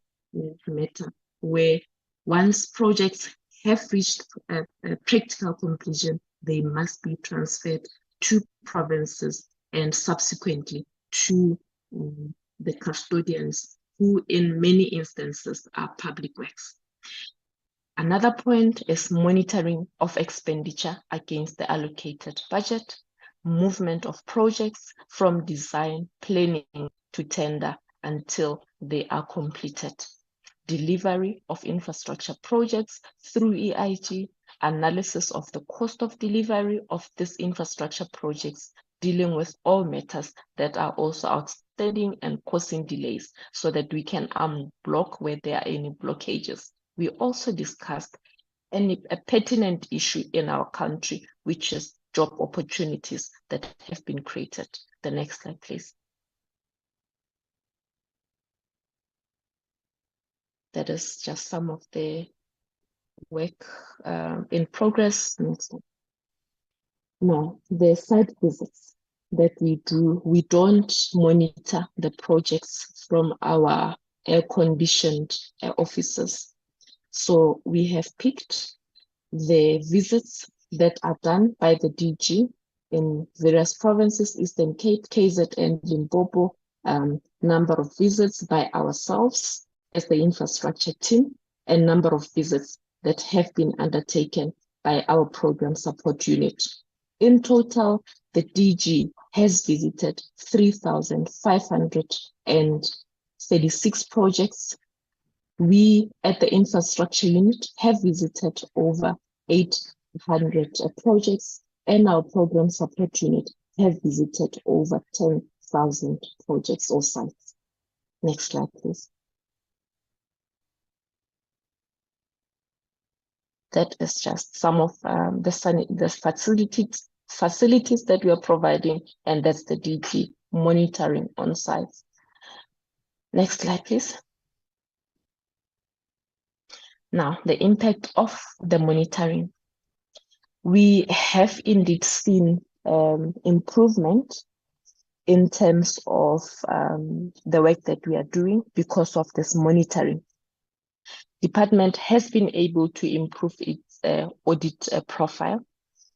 matter where once projects have reached a practical conclusion, they must be transferred to provinces and subsequently to the custodians, who in many instances are public works. Another point is monitoring of expenditure against the allocated budget, movement of projects from design, planning to tender until they are completed, delivery of infrastructure projects through EIG, analysis of the cost of delivery of these infrastructure projects, dealing with all matters that are also outstanding and causing delays, so that we can unblock where there are any blockages. We also discussed a pertinent issue in our country, which is job opportunities that have been created. The next slide, please. That is just some of the work in progress. Next slide. Now, the site visits. that we do, we don't monitor the projects from our air-conditioned offices. So we have picked the visits that are done by the DG in various provinces, Eastern Cape, KZN, Limpopo, number of visits by ourselves as the infrastructure team, and number of visits that have been undertaken by our program support unit. In total, the DG has visited 3,536 projects. We at the infrastructure unit have visited over 800 projects, and our program support unit have visited over 10,000 projects or sites. Next slide, please. That is just some of the facilities that we are providing, and that's the DG monitoring on sites. Next slide, please. Now, the impact of the monitoring. We have indeed seen improvement in terms of the work that we are doing because of this monitoring. Department has been able to improve its audit profile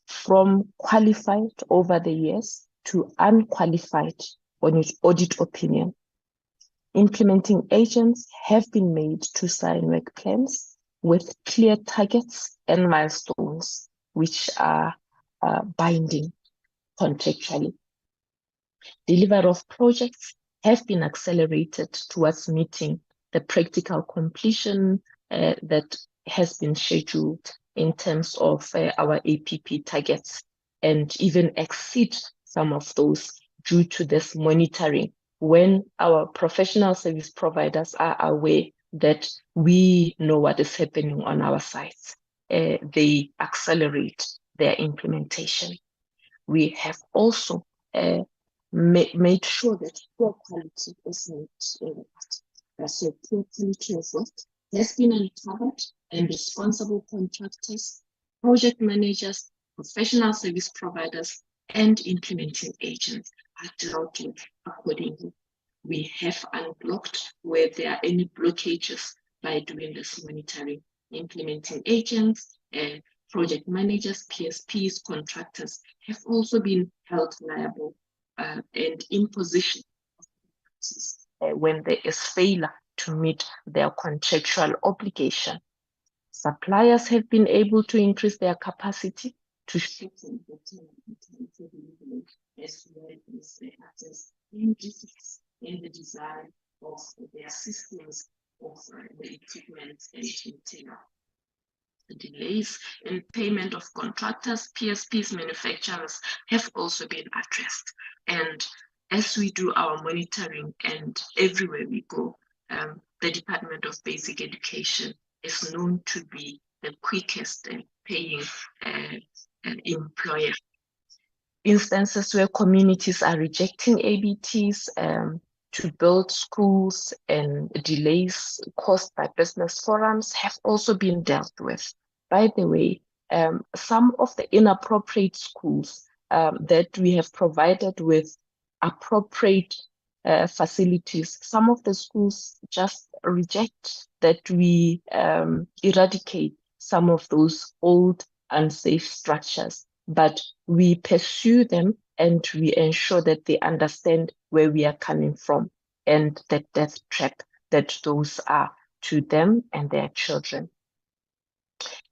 from qualified over the years to unqualified on its audit opinion. Implementing agents have been made to sign work plans with clear targets and milestones, which are binding contractually. Delivery of projects have been accelerated towards meeting the practical completion that has been scheduled in terms of our APP targets, and even exceed some of those due to this monitoring. When our professional service providers are aware that we know what is happening on our sites, they accelerate their implementation. We have also made sure that poor quality is not so poor quality of work has been uncovered, and responsible contractors, project managers, professional service providers, and implementing agents are dealt with accordingly. We have unblocked where there are any blockages by doing this monitoring. Implementing agents, project managers, PSPs, contractors have also been held liable and in position when there is failure to meet their contractual obligation. Suppliers have been able to increase their capacity to shorten the time for delivery, as well as the access in defects in the design of their systems of the equipment and material. The delays in payment of contractors, PSPs, manufacturers have also been addressed. And as we do our monitoring and everywhere we go, the Department of Basic Education is known to be the quickest paying employer. Instances where communities are rejecting ABTs to build schools and delays caused by business forums have also been dealt with. By the way, some of the inappropriate schools that we have provided with appropriate facilities, some of the schools just reject that we eradicate some of those old unsafe structures, but we pursue them and we ensure that they understand where we are coming from and the death trap that those are to them and their children.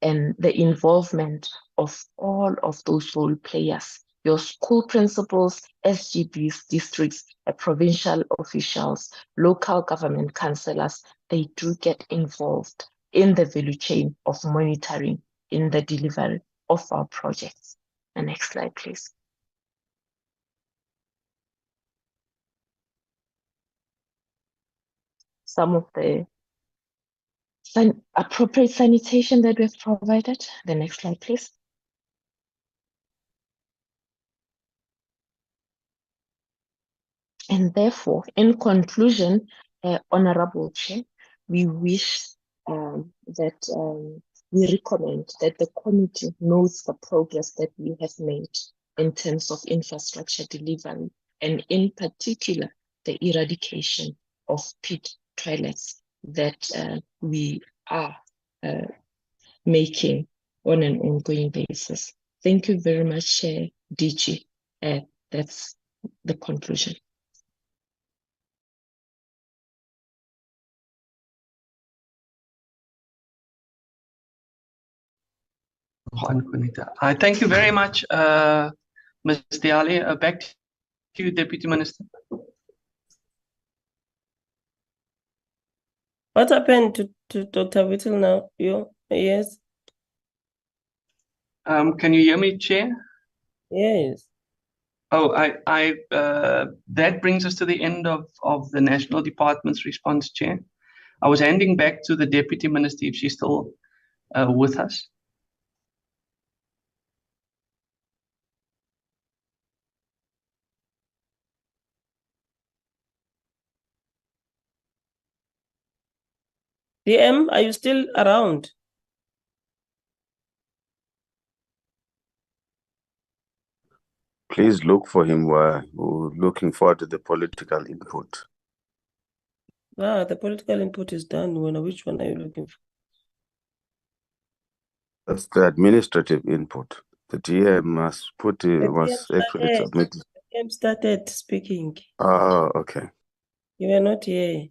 And the involvement of all of those role players, your school principals, SGBs, districts, provincial officials, local government councillors, they do get involved in the value chain of monitoring in the delivery of our projects. The next slide, please. Some of the appropriate sanitation that we've provided. The next slide, please. And therefore, in conclusion, Honorable Chair, we wish that we recommend that the committee knows the progress that we have made, in terms of infrastructure delivery, and in particular, the eradication of pit toilets that we are making on an ongoing basis. Thank you very much, DG. That's the conclusion. I thank you very much, Ms. Diale. Back to you, Deputy Minister. What happened to Dr. Whittle now? Yes. Can you hear me, Chair? Yes. Oh, that brings us to the end of the National Department's response, Chair. I was handing back to the Deputy Minister if she's still with us. DM, are you still around? Please look for him. We're looking forward to the political input. Ah, the political input is done. Which one are you looking for? That's the administrative input. The DM must put was actually submitted. The DM started speaking. Oh, okay. You were not here.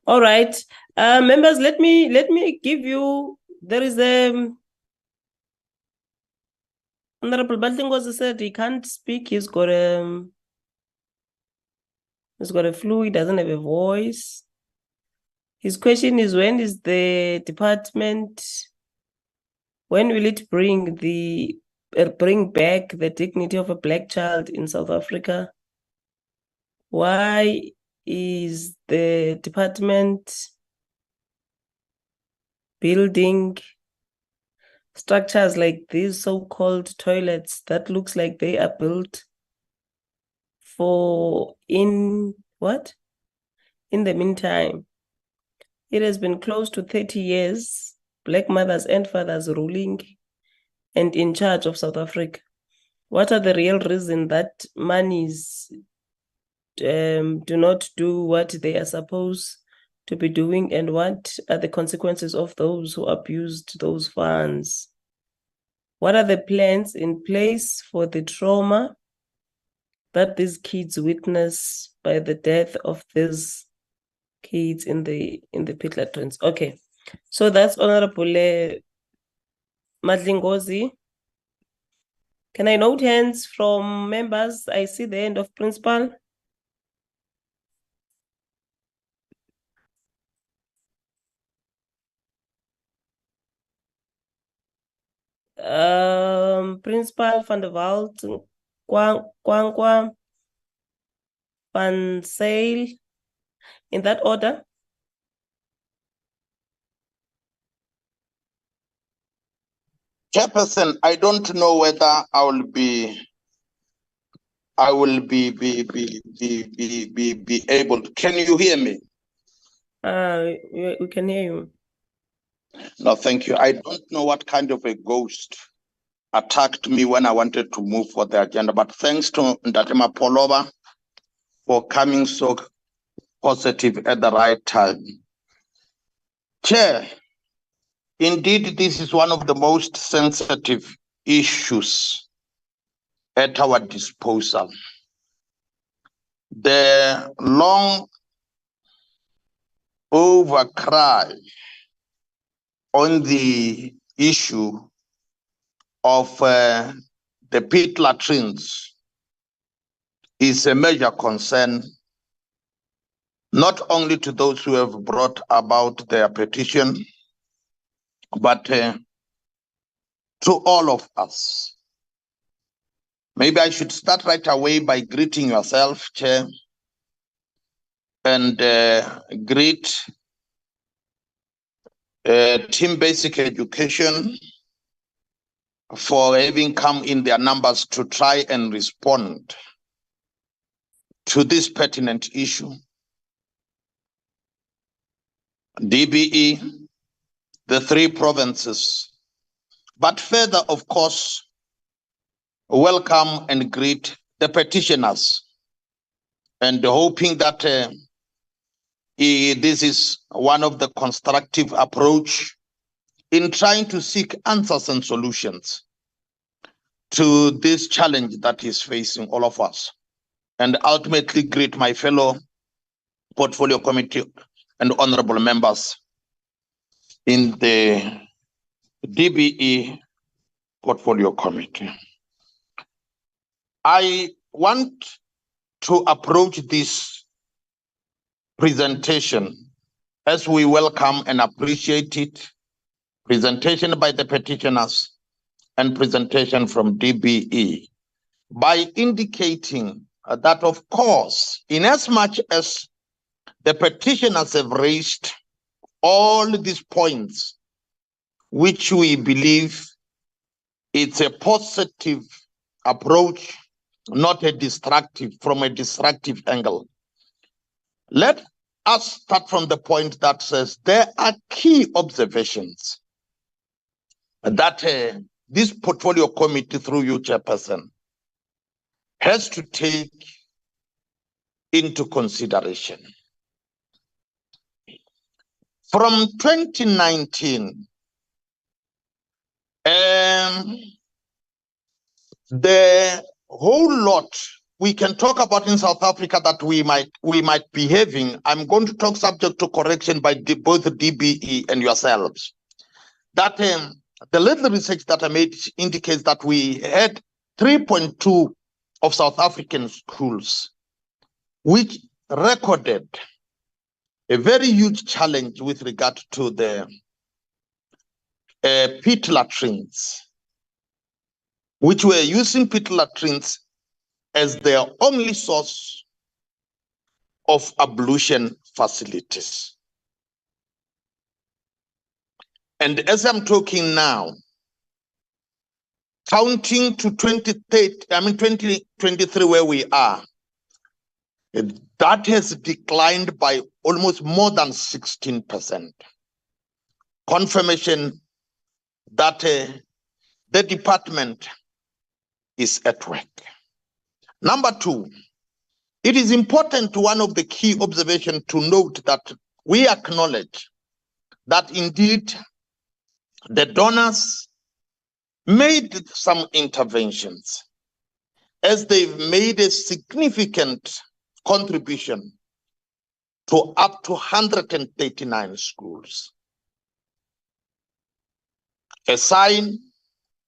All right, members. Let me give you. There is Honorable Baltingozi said he can't speak. He's got a flu. He doesn't have a voice. His question is, when is the department? When will it bring back the dignity of a black child in South Africa? Why is the department building structures like these so-called toilets that looks like they are built in the meantime? It has been close to 30 years, black mothers and fathers ruling and in charge of South Africa. What are the real reasons that monies do not do what they are supposed to be doing, and what are the consequences of those who abused those funds? What are the plans in place for the trauma that these kids witness by the death of these kids in the pit-latrines? Okay, so that's Honorable Madlingozi. Can I note hands from members? I see the end of Principal. Principal van der Walt, Kwankwa, Van Sail, in that order. Chairperson, I don't know whether I will be able to. Can you hear me? We can hear you. No, thank you. I don't know what kind of a ghost attacked me when I wanted to move for the agenda, but thanks to Ndatema Polova for coming so positive at the right time. Chair, indeed, this is one of the most sensitive issues at our disposal. The long overcry on the issue of the pit-latrines is a major concern, not only to those who have brought about their petition, but to all of us. Maybe I should start right away by greeting yourself, Chair, and greet Team Basic Education for having come in their numbers to try and respond to this pertinent issue. DBE, the 3 provinces, but further, of course, welcome and greet the petitioners, and hoping that this is one of the constructive approach in trying to seek answers and solutions to this challenge that is facing all of us, and ultimately greet my fellow portfolio committee and honorable members in the DBE portfolio committee. I want to approach this presentation as we welcome and appreciate it, presentation by the petitioners and presentation from DBE, by indicating that, of course, in as much as the petitioners have raised all these points, which we believe it's a positive approach, not a destructive, from a destructive angle. Let us start from the point that says there are key observations that this portfolio committee, through you, Chairperson, has to take into consideration. From 2019, the whole lot we can talk about in South Africa that we might be having, I'm going to talk subject to correction by both the DBE and yourselves, that the little research that I made indicates that we had 3.2 of South African schools which recorded a very huge challenge with regard to the pit-latrines, which were using pit-latrines as their only source of ablution facilities. And as I'm talking now, counting to 2023 where we are, that has declined by almost more than 16%. Confirmation that the department is at work. Number two, it is important, one of the key observations to note that we acknowledge that indeed the donors made some interventions as they've made a significant contribution to up to 139 schools. A sign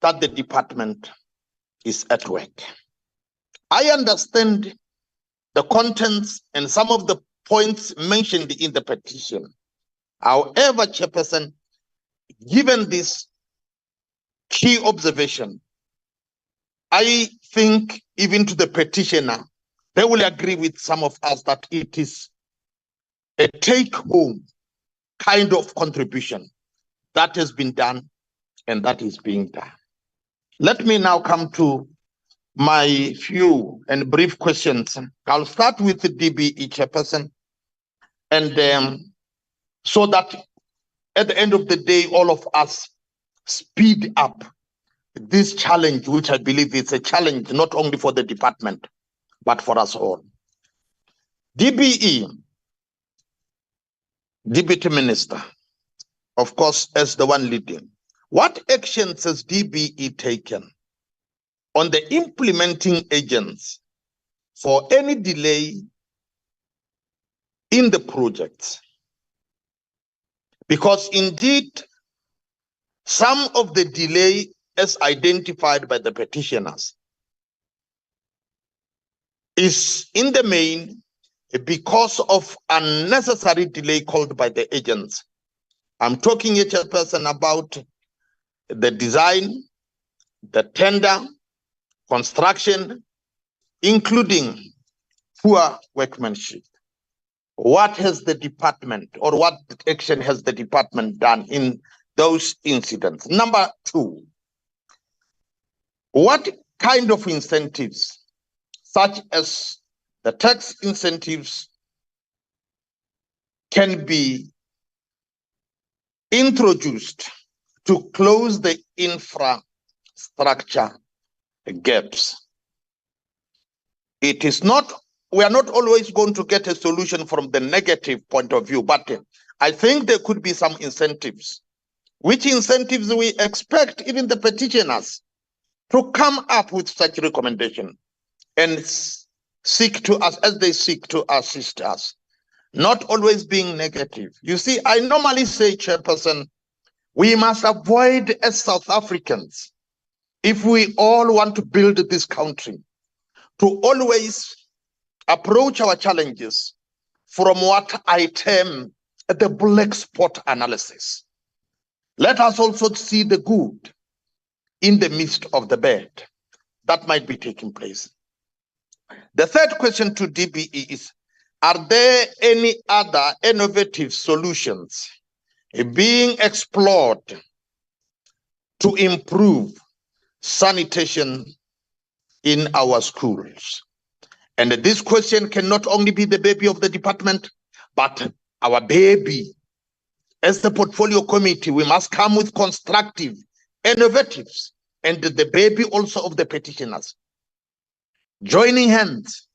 that the department is at work. I understand the contents and some of the points mentioned in the petition. However, Chairperson, given this key observation, I think even to the petitioner, they will agree with some of us that it is a take-home kind of contribution that has been done and that is being done. Let me now come to my few and brief questions. I'll start with the DBE Chairperson, and so that at the end of the day, all of us speed up this challenge, which I believe is a challenge not only for the department, but for us all. DBE, Deputy Minister, of course, as the one leading, what actions has DBE taken on the implementing agents for any delay in the projects? Because indeed, some of the delay as identified by the petitioners is in the main because of unnecessary delay called by the agents. I'm talking here, Chairperson, about the design, the tender, construction, including poor workmanship. What has the department, or what action has the department done in those incidents? Number two, what kind of incentives, such as the tax incentives, can be introduced to close the infrastructure gaps. It is not, we are not always going to get a solution from the negative point of view, but I think there could be some incentives. Which incentives we expect even the petitioners to come up with such recommendation and seek to us as they seek to assist us, not always being negative. You see, I normally say, Chairperson, we must avoid as South Africans, if we all want to build this country, to always approach our challenges from what I term the black spot analysis. Let us also see the good in the midst of the bad that might be taking place. The third question to DBE is, are there any other innovative solutions being explored to improve sanitation in our schools? And this question can not only be the baby of the department, but our baby. As the portfolio committee, we must come with constructive innovatives, and the baby also of the petitioners. Joining hands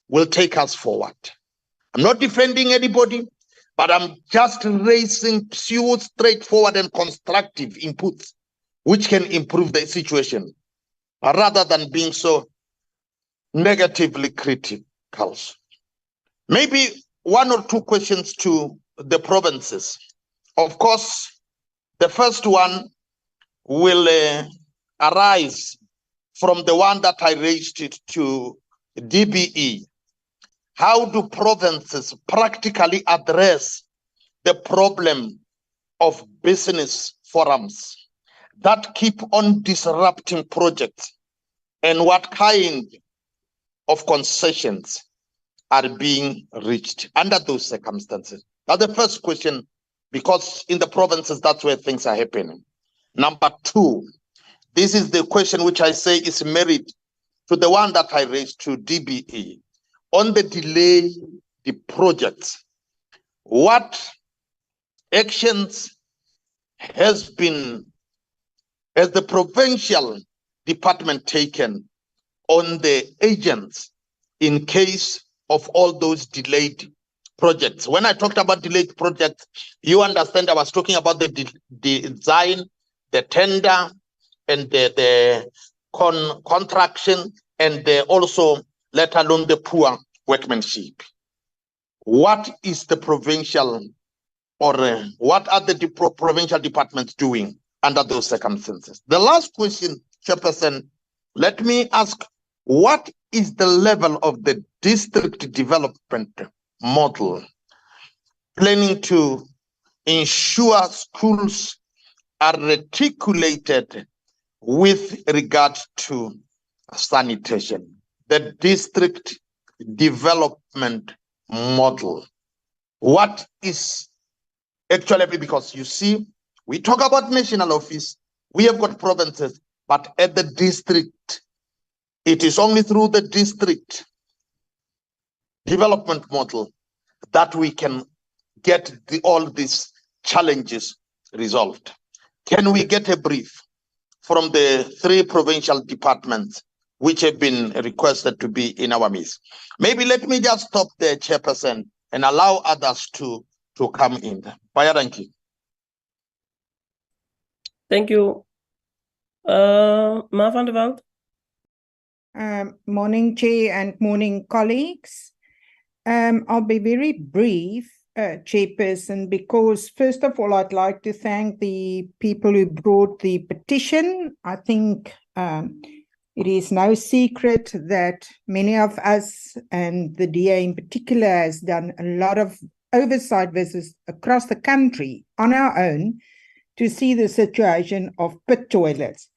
will take us forward. I'm not defending anybody, but I'm just raising pure, straightforward and constructive inputs which can improve the situation rather than being so negatively critical. Maybe one or two questions to the provinces. Of course, the first one will arise from the one that I raised it to DBE. How do provinces practically address the problem of business forums that keep on disrupting projects, and what kind of concessions are being reached under those circumstances? That's the first question, because in the provinces, that's where things are happening. Number two, this is the question which I say is married to the one that I raised to DBE. On the delay, the projects, what actions has the provincial department taken on the agents in case of all those delayed projects? When I talked about delayed projects, you understand I was talking about the design, the tender, and the contraction, and also, let alone the poor workmanship. What is the provincial, or what are the provincial departments doing under those circumstances? The last question, Chairperson, let me ask, what is the level of the district development model planning to ensure schools are reticulated with regard to sanitation? The district development model. What is actually, because you see, we talk about national office, we have got provinces, but at the district, it is only through the district development model that we can get all these challenges resolved. Can we get a brief from the three provincial departments which have been requested to be in our midst? Maybe let me just stop there, Chairperson, and allow others to come in. Bayaranki. Thank you. Ma van der Walt. Morning, Chair, and morning, colleagues. I'll be very brief, Chairperson, because first of all, I'd like to thank the people who brought the petition. I think it is no secret that many of us, and the DA in particular, has done a lot of oversight visits across the country on our own to see the situation of pit toilets.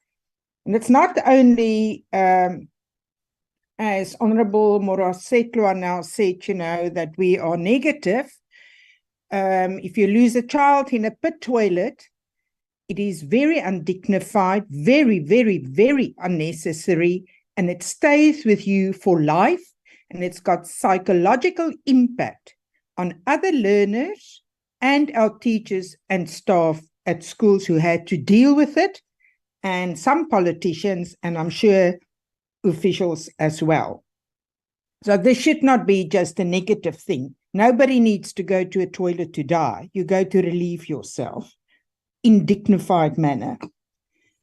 And it's not only, as Honorable Morasetlwa now said, that we are negative. If you lose a child in a pit toilet, it is very undignified, very, very, very unnecessary, and it stays with you for life, and it's got psychological impact on other learners and our teachers and staff at schools who had to deal with it, and some politicians, and I'm sure officials as well. So this should not be just a negative thing. Nobody needs to go to a toilet to die. You go to relieve yourself in dignified manner.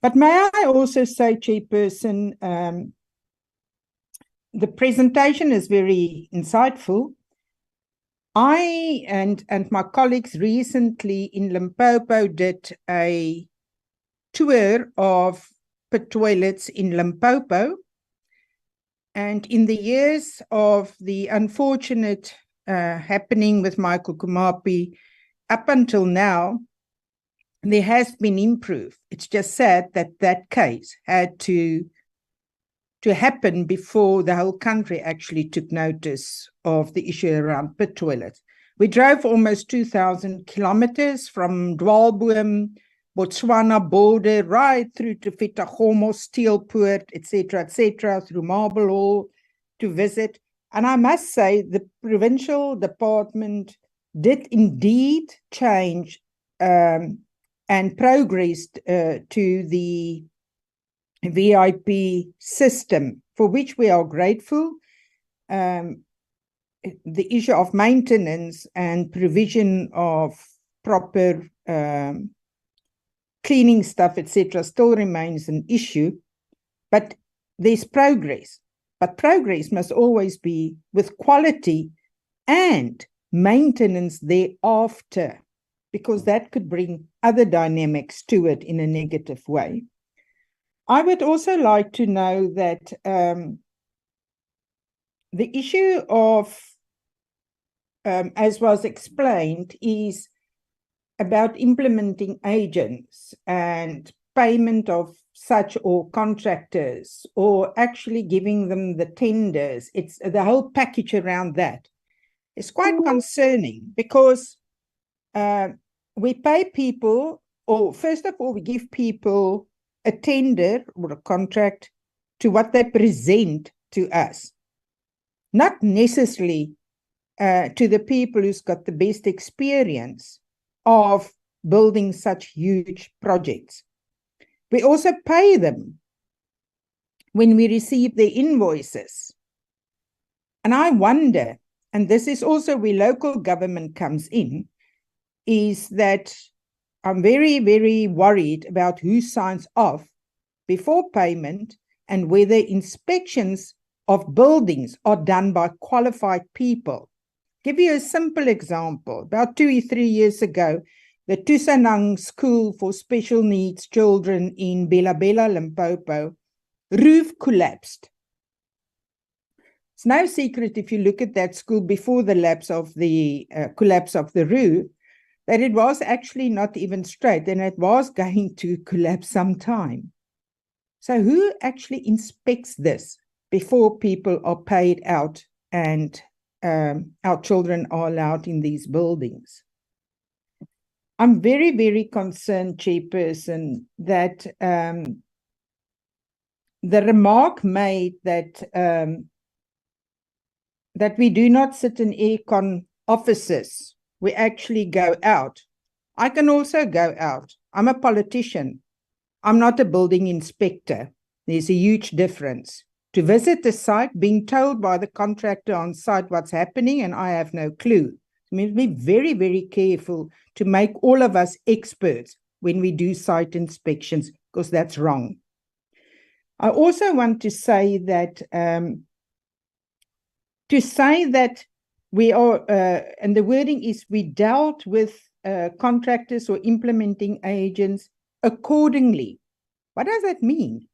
But may I also say, Chairperson, the presentation is very insightful. I and my colleagues recently in Limpopo did a tour of pit toilets in Limpopo. And in the years of the unfortunate happening with Michael Kumapi, up until now, there has been improved. It's just sad that that case had to happen before the whole country actually took notice of the issue around pit toilets. We drove almost 2,000 kilometers from Dwaalboom, Botswana border, right through to Fitagomo, Steelpoort, etc., through Marble Hall to visit. And I must say, the provincial department did indeed change and progressed to the VIP system, for which we are grateful. The issue of maintenance and provision of proper cleaning stuff, etc., still remains an issue, but there's progress. But progress must always be with quality and maintenance thereafter, because that could bring other dynamics to it in a negative way. I would also like to know that the issue of, as was explained, is about implementing agents and payment of such or contractors, or actually giving them the tenders. It's the whole package around that. It's quite concerning because we pay people, or first of all, we give people a tender or a contract to what they present to us, not necessarily to the people who's got the best experience of building such huge projects. We also pay them when we receive their invoices. And I wonder, and this is also where local government comes in, is that I'm very, very worried about who signs off before payment and whether inspections of buildings are done by qualified people. Give you a simple example. About 2 or 3 years ago, the Tusanang School for Special Needs Children in Bela Bela, Limpopo, roof collapsed. It's no secret if you look at that school before the collapse of the roof, that it was actually not even straight and it was going to collapse sometime. So who actually inspects this before people are paid out and our children are allowed in these buildings? I'm very, very concerned, Chairperson, that the remark made that that we do not sit in aircon offices, we actually go out. I can also go out. I'm a politician. I'm not a building inspector. There's a huge difference. To visit the site, being told by the contractor on site what's happening, and I have no clue. It means be very, very careful to make all of us experts when we do site inspections, because that's wrong. I also want to say that we are, and the wording is, we dealt with contractors or implementing agents accordingly. What does that mean?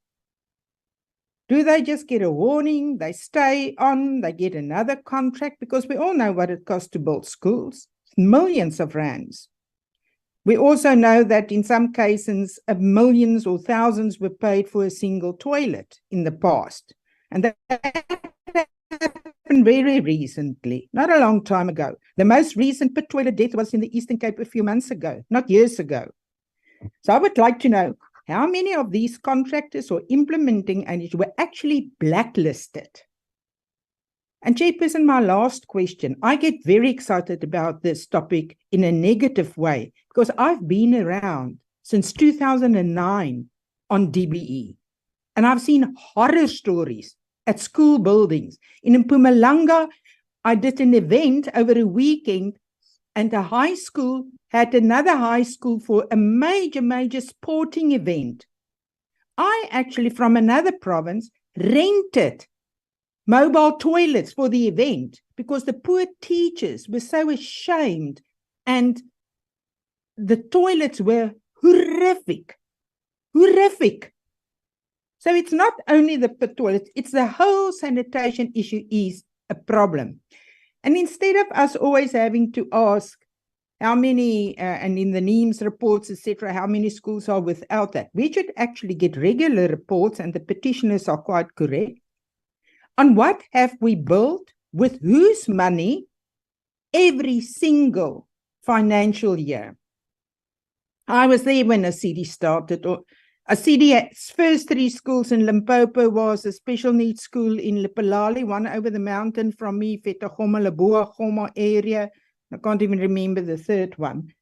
Do they just get a warning, they stay on, they get another contract? Because we all know what it costs to build schools, millions of rands. We also know that in some cases, millions or thousands were paid for a single toilet in the past. And that happened very recently, not a long time ago. The most recent pit toilet death was in the Eastern Cape a few months ago, not years ago. So I would like to know how many of these contractors or implementing agents were actually blacklisted. And Chairperson, my last question. I get very excited about this topic in a negative way, because I've been around since 2009 on DBE, and I've seen horror stories at school buildings. In Mpumalanga, I did an event over a weekend, and a high school had another high school for a major sporting event. I actually, from another province, rented mobile toilets for the event because the poor teachers were so ashamed, and the toilets were horrific. So it's not only the toilets, it's the whole sanitation issue is a problem. And instead of us always having to ask how many, and in the NEEMS reports, etc., how many schools are without that, we should actually get regular reports, and the petitioners are quite correct, on what have we built, with whose money, every single financial year. I was there when ECDOE started. ECDOE's first 3 schools in Limpopo was a special needs school in Lepalale, one over the mountain from me, Fetagoma, Leboa area. I can't even remember the third one.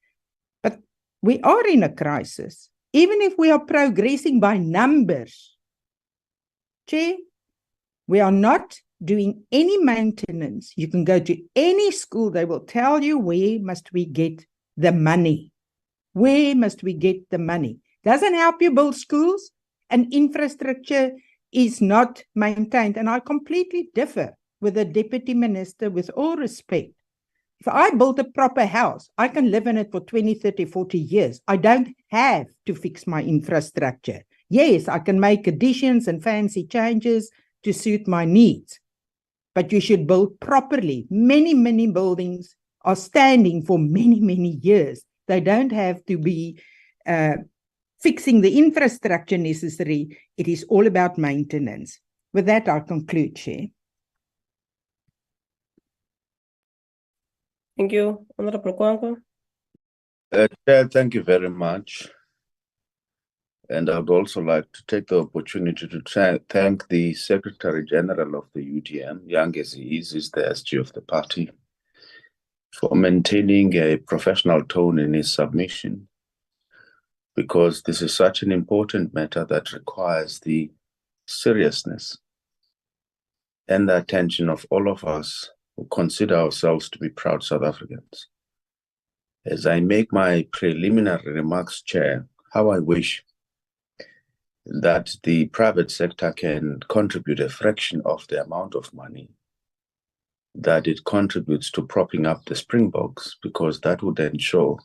But we are in a crisis. Even if we are progressing by numbers, Chair, we are not doing any maintenance. You can go to any school, they will tell you, where must we get the money? Where must we get the money? Doesn't help you build schools, and infrastructure is not maintained. And I completely differ with the Deputy Minister, with all respect. If I build a proper house, I can live in it for 20, 30, 40 years. I don't have to fix my infrastructure. Yes, I can make additions and fancy changes to suit my needs, but you should build properly. Many buildings are standing for many years. They don't have to be fixing the infrastructure necessary. It is all about maintenance. With that, I'll conclude, Chair. Thank you. Honorable Kwankwa. Chair, thank you very much. And I would also like to take the opportunity to thank the Secretary General of the UDM, young as he is the SG of the party, for maintaining a professional tone in his submission, because this is such an important matter that requires the seriousness and the attention of all of us who consider ourselves to be proud South Africans. As I make my preliminary remarks, Chair, how I wish that the private sector can contribute a fraction of the amount of money that it contributes to propping up the Springboks, because that would ensure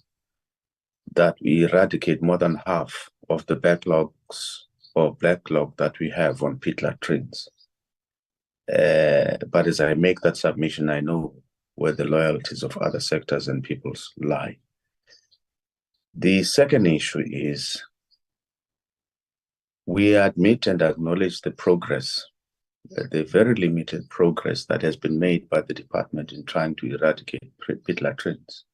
that we eradicate more than half of the backlogs or backlog that we have on pit-latrines. But as I make that submission, I know where the loyalties of other sectors and peoples lie. The second issue is we admit and acknowledge the progress, the very limited progress that has been made by the department in trying to eradicate pit-latrines.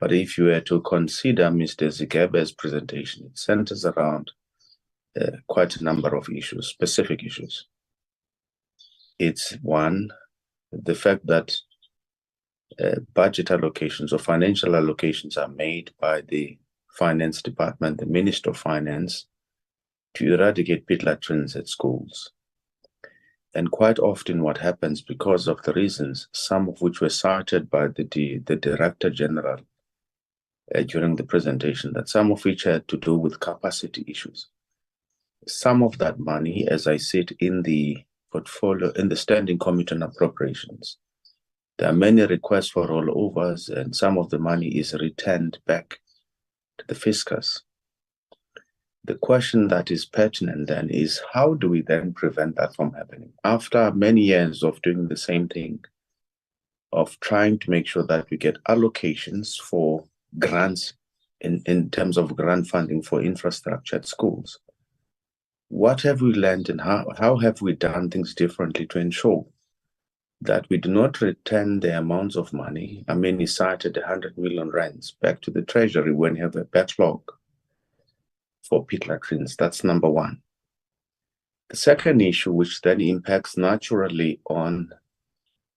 But if you were to consider Mr. Zigebe's presentation, it centers around quite a number of issues, specific issues. It's one, the fact that budget allocations or financial allocations are made by the Finance Department, the Minister of Finance, to eradicate pit-latrines at schools. And quite often what happens, because of the reasons, some of which were cited by the Director General during the presentation, that some of which had to do with capacity issues. Some of that money, as I said in the portfolio, in the Standing Committee on Appropriations, there are many requests for rollovers, and some of the money is returned back to the fiscus. The question that is pertinent then is, how do we then prevent that from happening? After many years of doing the same thing, of trying to make sure that we get allocations for grants in terms of grant funding for infrastructure at schools, what have we learned, and how have we done things differently to ensure that we do not return the amounts of money? I mean, he cited 100 million rands back to the Treasury when you have a backlog for pit-latrines. That's number one. The second issue, which then impacts naturally on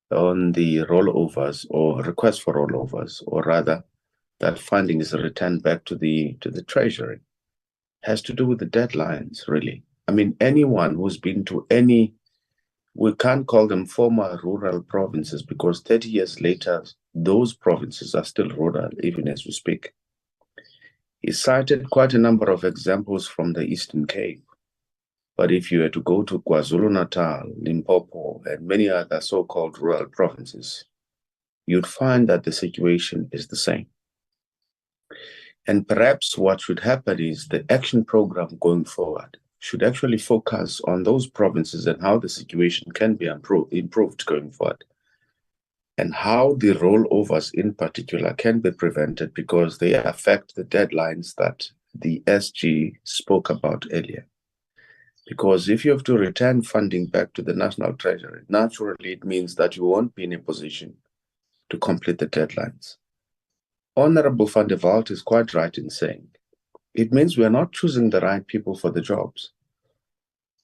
the rollovers or requests for rollovers, or rather that funding is returned back to the treasury has to do with the deadlines, really. I mean, anyone who's been to any, we can't call them former rural provinces because 30 years later, those provinces are still rural, even as we speak. He cited quite a number of examples from the Eastern Cape. But if you were to go to KwaZulu-Natal, Limpopo, and many other so-called rural provinces, you'd find that the situation is the same. And perhaps what should happen is the action program going forward should actually focus on those provinces and how the situation can be improved going forward, and how the rollovers in particular can be prevented because they affect the deadlines that the SG spoke about earlier. Because if you have to return funding back to the National Treasury, naturally it means that you won't be in a position to complete the deadlines. Honorable Van der Walt is quite right in saying it means we are not choosing the right people for the jobs.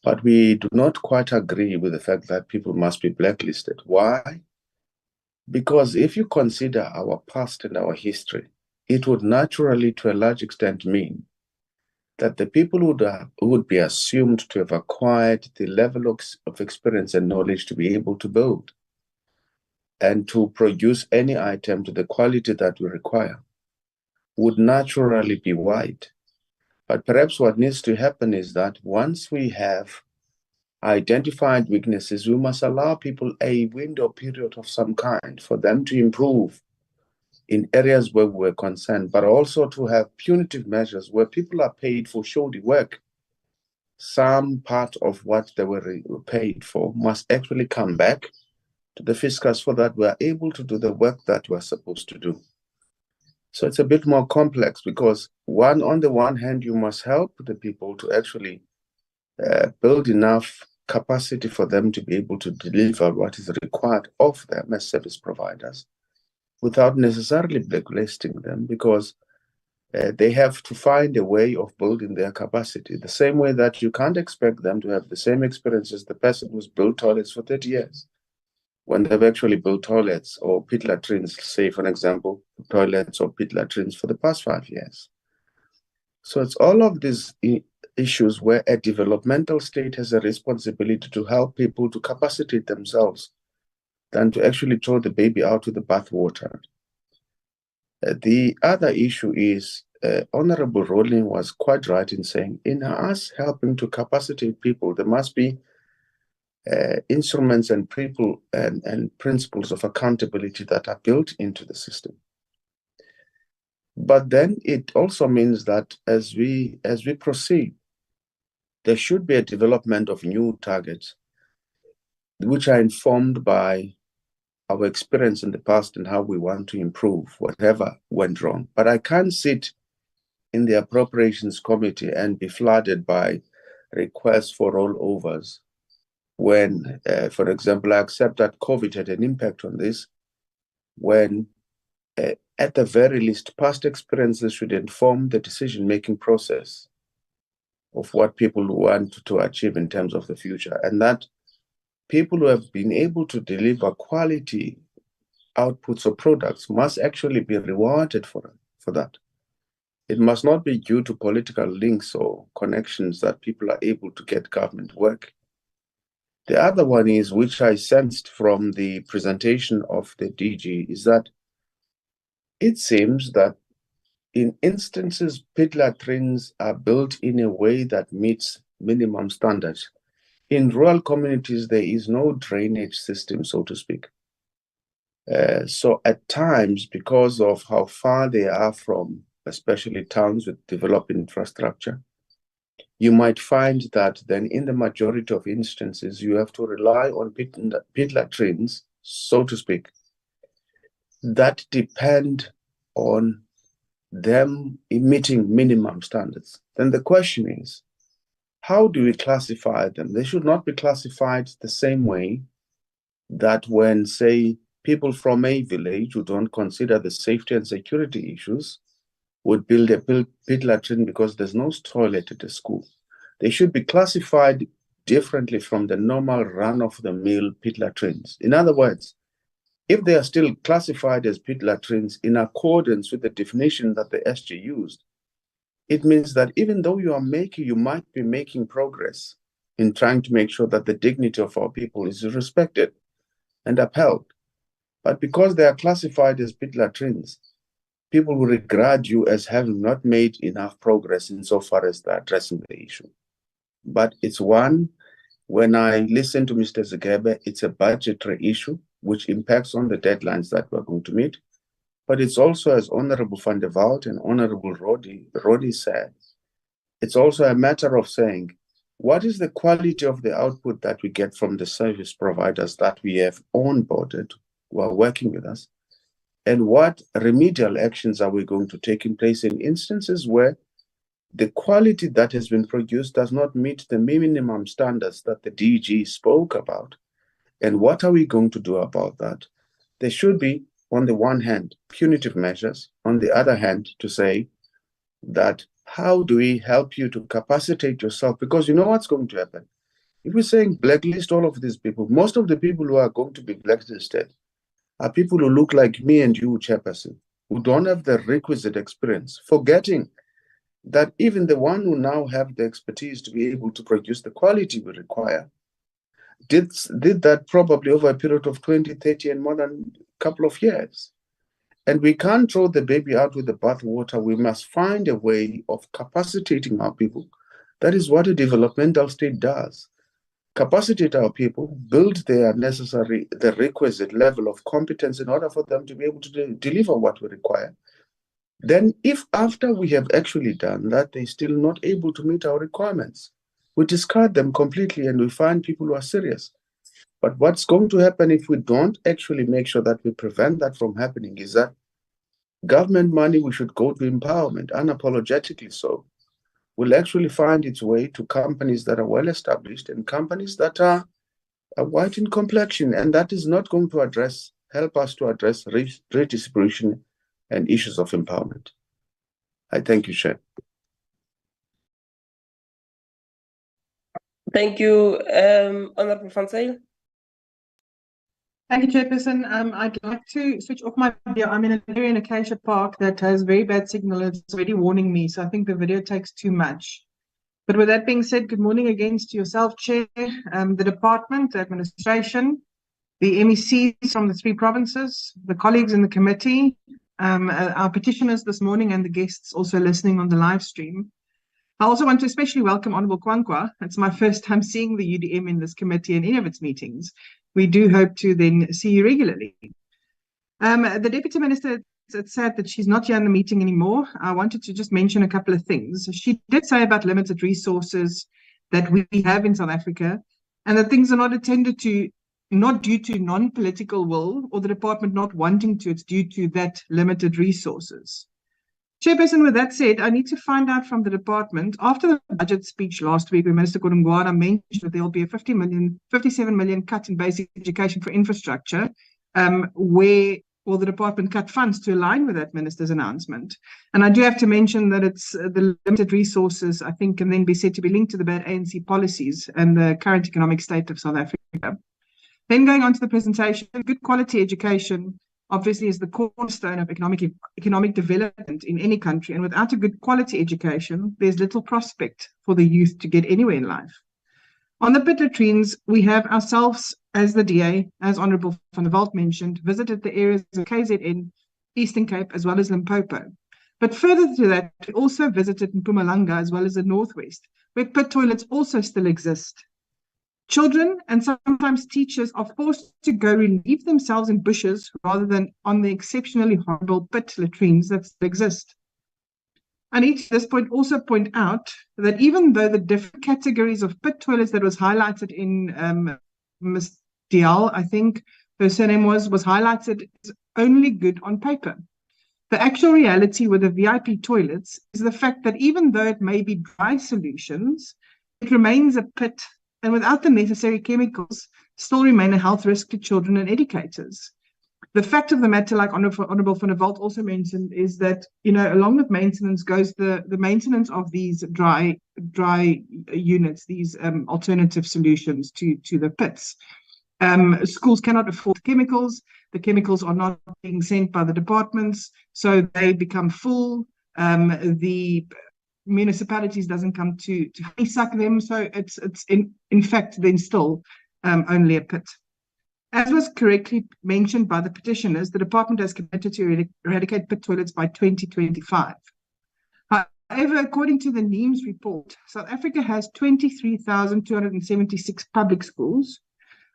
But we do not quite agree with the fact that people must be blacklisted. Why? Because if you consider our past and our history, it would naturally, to a large extent, mean that the people would be assumed to have acquired the level of experience and knowledge to be able to build and to produce any item to the quality that we require would naturally be wide. But perhaps what needs to happen is that once we have identified weaknesses, we must allow people a window period of some kind for them to improve in areas where we're concerned, but also to have punitive measures where people are paid for shoddy work. Some part of what they were paid for must actually come back to the fiscus so that we're able to do the work that we're supposed to do. So it's a bit more complex because on the one hand, you must help the people to actually build enough capacity for them to be able to deliver what is required of them as service providers without necessarily blacklisting them, because they have to find a way of building their capacity, the same way that you can't expect them to have the same experience as the person who's built toilets for 30 years. When they've actually built toilets or pit latrines, say, for example, toilets or pit latrines for the past 5 years. So it's all of these issues where a developmental state has a responsibility to help people to capacitate themselves than to actually throw the baby out with the bathwater. The other issue is, Honorable Rowling was quite right in saying, in us helping to capacitate people, there must be instruments and people and principles of accountability that are built into the system. But then it also means that as we proceed, there should be a development of new targets which are informed by our experience in the past and how we want to improve whatever went wrong. But I can't sit in the appropriations committee and be flooded by requests for rollovers when, for example, I accept that COVID had an impact on this, when at the very least, past experiences should inform the decision-making process of what people want to achieve in terms of the future, and that people who have been able to deliver quality outputs or products must actually be rewarded for that. It must not be due to political links or connections that people are able to get government work. The other one is, which I sensed from the presentation of the DG, is that it seems that in instances, pit latrines are built in a way that meets minimum standards. In rural communities, there is no drainage system, so to speak. So at times, because of how far they are from, especially towns with developed infrastructure, you might find that then in the majority of instances, you have to rely on pit latrines, so to speak, that depend on them meeting minimum standards. Then the question is, how do we classify them? They should not be classified the same way that when, say, people from a village who don't consider the safety and security issues would build a pit latrine because there's no toilet at the school. They should be classified differently from the normal run-of-the-mill pit latrines. In other words, if they are still classified as pit latrines in accordance with the definition that the SG used, it means that even though you might be making progress in trying to make sure that the dignity of our people is respected and upheld. But because they are classified as pit latrines, people will regard you as having not made enough progress insofar as they're addressing the issue. But it's one, when I listen to Mr. Zigebe, it's a budgetary issue which impacts on the deadlines that we're going to meet. But it's also, as Honorable van der Walt and Honorable Roddy said, it's also a matter of saying, what is the quality of the output that we get from the service providers that we have onboarded who are working with us? And what remedial actions are we going to take in place in instances where the quality that has been produced does not meet the minimum standards that the DG spoke about? And what are we going to do about that? There should be, on the one hand, punitive measures, on the other hand, to say that how do we help you to capacitate yourself? Because you know what's going to happen. If we're saying blacklist all of these people, most of the people who are going to be blacklisted are people who look like me and you, Chairperson, who don't have the requisite experience, forgetting that even the one who now have the expertise to be able to produce the quality we require did that probably over a period of 20, 30, and more than a couple of years. And we can't throw the baby out with the bathwater. We must find a way of capacitating our people. That is what a developmental state does. Capacitate our people, build the requisite level of competence in order for them to be able to deliver what we require. Then if after we have actually done that, they're still not able to meet our requirements, we discard them completely and we find people who are serious. But what's going to happen if we don't actually make sure that we prevent that from happening is that government money, we should go to empowerment, unapologetically so, will actually find its way to companies that are well established and companies that are white in complexion, and that is not going to help us to address redistribution and issues of empowerment. I thank you, Chair. Thank you, Honorable Van Zyl. Thank you, Chairperson. I'd like to switch off my video. I'm in an area in Acacia Park that has very bad signal. It's already warning me, so I think the video takes too much. But with that being said, good morning again to yourself, Chair, the Department, the Administration, the MECs from the 3 provinces, the colleagues in the committee, our petitioners this morning, and the guests also listening on the live stream. I also want to especially welcome Honourable Kwankwa. It's my first time seeing the UDM in this committee and any of its meetings. We do hope to then see you regularly. The Deputy Minister, it's sad that she's not here in the meeting anymore. I wanted to just mention a couple of things. She did say about limited resources that we have in South Africa, and that things are not attended to, not due to non-political will or the department not wanting to, it's due to that limited resources. Chairperson, with that said, I need to find out from the department, after the budget speech last week, where Minister Kodongwana mentioned that there will be a 57 million cut in basic education for infrastructure, where will the department cut funds to align with that minister's announcement? And I do have to mention that it's the limited resources, I think, can then be said to be linked to the bad ANC policies and the current economic state of South Africa. Then going on to the presentation, good quality education obviously is the cornerstone of economic development in any country. And without a good quality education, there's little prospect for the youth to get anywhere in life. On the pit-latrines, we have ourselves, as the DA, as Honourable van der Walt mentioned, visited the areas of KZN, Eastern Cape, as well as Limpopo. But further to that, we also visited Mpumalanga, as well as the Northwest, where pit toilets also still exist. Children and sometimes teachers are forced to go relieve themselves in bushes rather than on the exceptionally horrible pit latrines that exist. I need to at this point also point out that even though the different categories of pit toilets that was highlighted in Ms. Dial, I think her surname was highlighted, is only good on paper. The actual reality with the VIP toilets is the fact that even though it may be dry solutions, it remains a pit, and without the necessary chemicals, still remain a health risk to children and educators. The fact of the matter, like Honourable van der Walt also mentioned, is that, along with maintenance goes the maintenance of these dry units, these alternative solutions to the pits. Schools cannot afford chemicals. The chemicals are not being sent by the departments, so they become full. The municipalities doesn't come to honeysuck them, so it's in fact then still only a pit. As was correctly mentioned by the petitioners, the department has committed to eradicate pit toilets by 2025. However, according to the NEEMS report, South Africa has 23,276 public schools,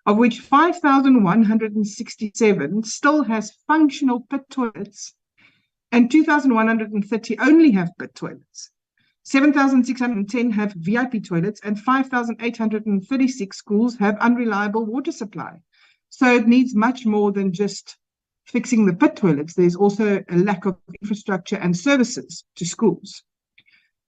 of which 5,167 still has functional pit toilets, and 2,130 only have pit toilets. 7,610 have VIP toilets, and 5,836 schools have unreliable water supply. So it needs much more than just fixing the pit toilets. There's also a lack of infrastructure and services to schools.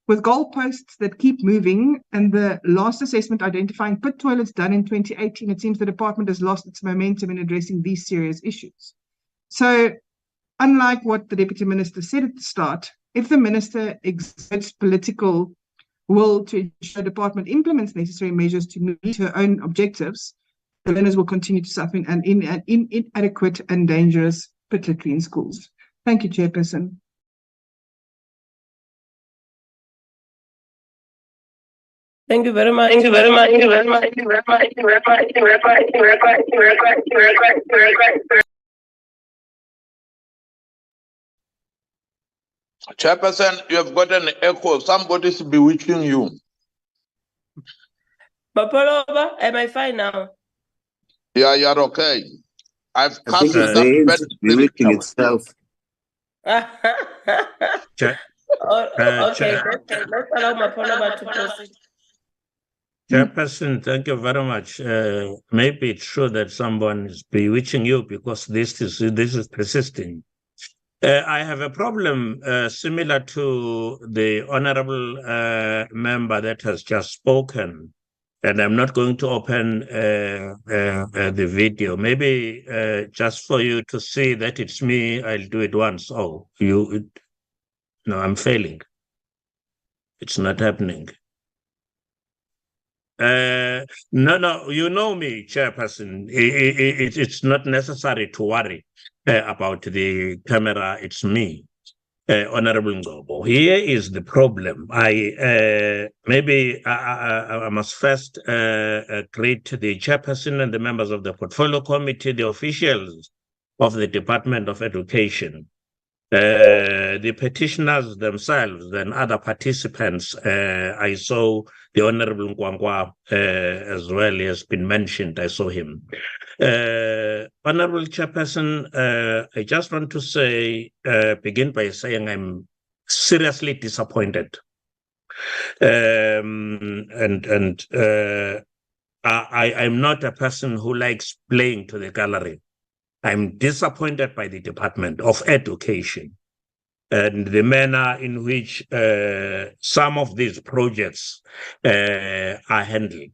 With goalposts that keep moving and the last assessment identifying pit toilets done in 2018, it seems the department has lost its momentum in addressing these serious issues. So, unlike what the Deputy Minister said at the start, if the Minister exerts political will to ensure the department implements necessary measures to meet her own objectives, the learners will continue to suffer in inadequate and dangerous pit-latrine schools. Thank you, Chairperson. Thank you very much. Chairperson, you have got an echo. Somebody's bewitching you. Papalova, am I fine now? Yeah, you're okay. I think the hand is bewitching itself. Okay, let's allow Papalova to proceed. Chairperson, thank you very much. Maybe it's true that someone is bewitching you because this is persisting. I have a problem similar to the honorable member that has just spoken, and I'm not going to open the video. Maybe just for you to see that it's me, I'll do it once. Oh, no, I'm failing. It's not happening. No, you know me, Chairperson. It's not necessary to worry about the camera. It's me, Honorable Nguvu. Here is the problem. I must first greet the Chairperson and the members of the Portfolio Committee, the officials of the Department of Education, the petitioners themselves and other participants. I saw the Honorable Nguvu as well. He has been mentioned. I saw him. Honorable Chairperson, I just want to say, begin by saying I'm seriously disappointed. I'm not a person who likes playing to the gallery. I'm disappointed by the Department of Education and the manner in which some of these projects are handled.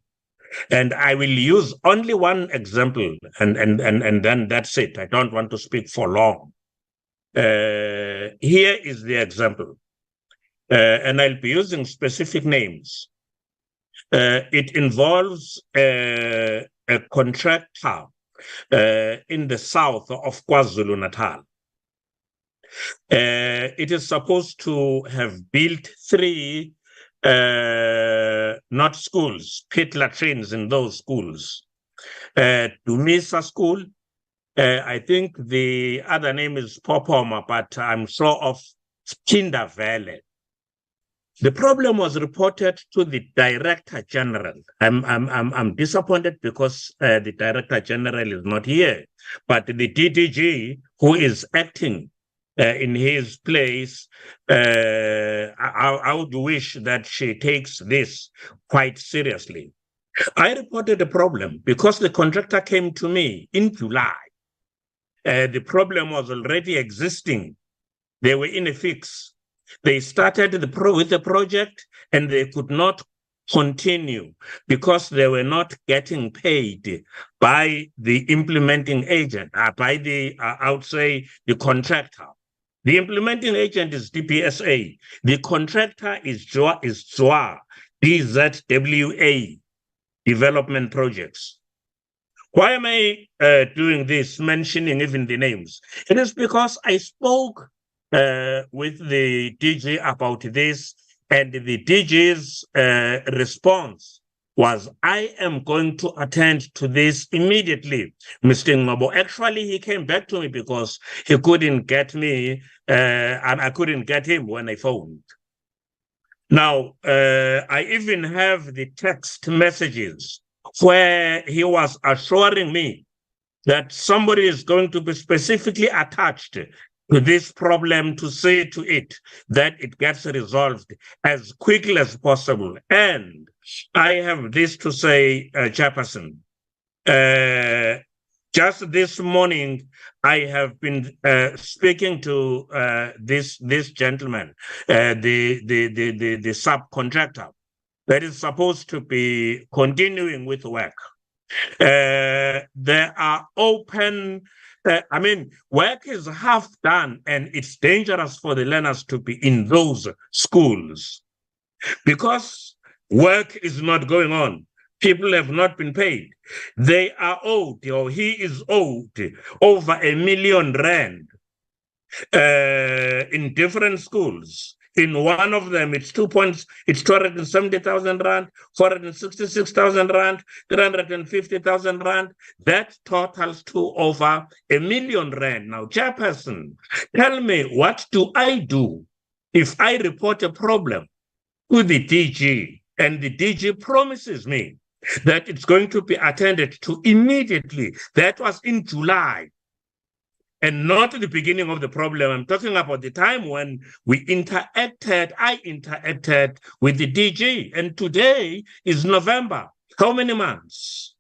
And I will use only one example, and then that's it. I don't want to speak for long. Here is the example, and I'll be using specific names. It involves a contractor in the south of KwaZulu-Natal. It is supposed to have built 3 not schools, pit-latrines in those schools. Dumisa School, I think the other name is Popoma, but I'm sure of Kinder Valley. The problem was reported to the Director General. I'm disappointed because the Director General is not here, but the DDG, who is acting in his place, I would wish that she takes this quite seriously. I reported the problem because the contractor came to me in July. The problem was already existing. They were in a fix. They started with the project and they could not continue because they were not getting paid by the implementing agent, by the, I would say, the contractor. The implementing agent is DPSA. The contractor is DZWA, Development Projects. Why am I doing this, mentioning even the names? It is because I spoke with the DG about this, and the DG's response was, I am going to attend to this immediately, Mr. Ngabo. Actually, he came back to me because he couldn't get me, and I couldn't get him when I phoned. Now, I even have the text messages where he was assuring me that somebody is going to be specifically attached to this problem to see to it that it gets resolved as quickly as possible. And I have this to say, Chairperson. Just this morning, I have been speaking to this gentleman, the subcontractor that is supposed to be continuing with work. There are open, I mean, work is half done, and it's dangerous for the learners to be in those schools because work is not going on. People have not been paid. They are owed, or he is owed, over R1 million in different schools. In one of them, it's 270,000 rand, 466,000 rand, 350,000 rand. That totals to over R1 million. Now, Chairperson, tell me, what do I do if I report a problem to the DG and the DG promises me that it's going to be attended to immediately? That was in July. And not the beginning of the problem. I'm talking about the time when I interacted with the DG. And today is November. How many months?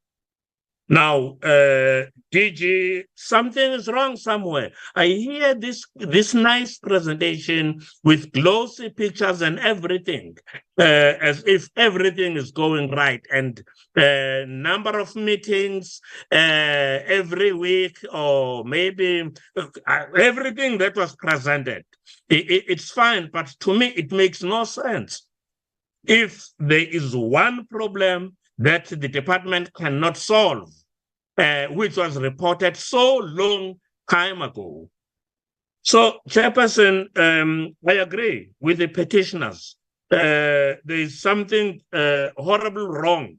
Now, DG, something is wrong somewhere. I hear this nice presentation with glossy pictures and everything, as if everything is going right, and number of meetings every week, or maybe everything that was presented. It's fine, but to me, it makes no sense. If there is one problem that the department cannot solve, which was reported so long time ago. So, Chairperson, I agree with the petitioners. There is something horrible wrong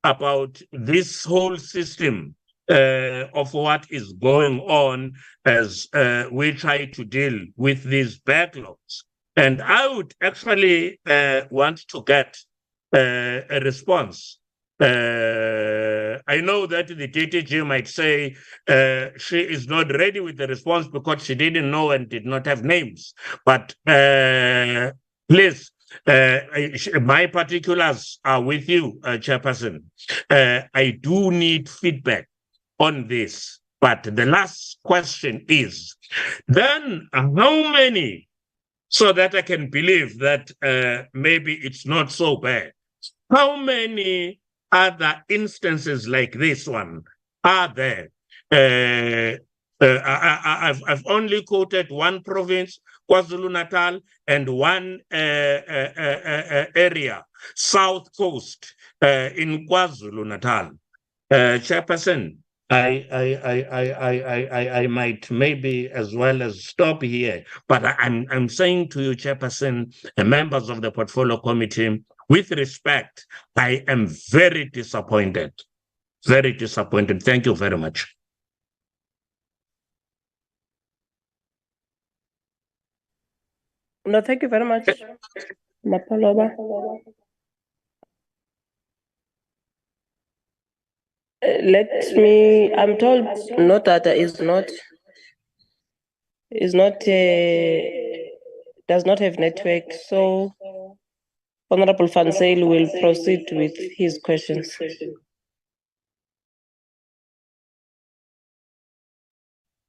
about this whole system of what is going on as we try to deal with these backlogs. And I would actually want to get a response. I know that the DTG might say she is not ready with the response because she didn't know and did not have names. But please, my particulars are with you, Chairperson. I do need feedback on this. But the last question is, then how many, so that I can believe that maybe it's not so bad, how many other instances like this one are there? I've only quoted one province, KwaZulu-Natal, and one area, South Coast in KwaZulu-Natal. Chairperson, I might maybe as well as stop here, but I'm saying to you, Chairperson, and members of the Portfolio Committee, with respect, I am very disappointed. Very disappointed. Thank you very much. No, thank you very much, Mapaloba. I'm told Notata does not have network, so Honorable Van Zyl will proceed with his questions.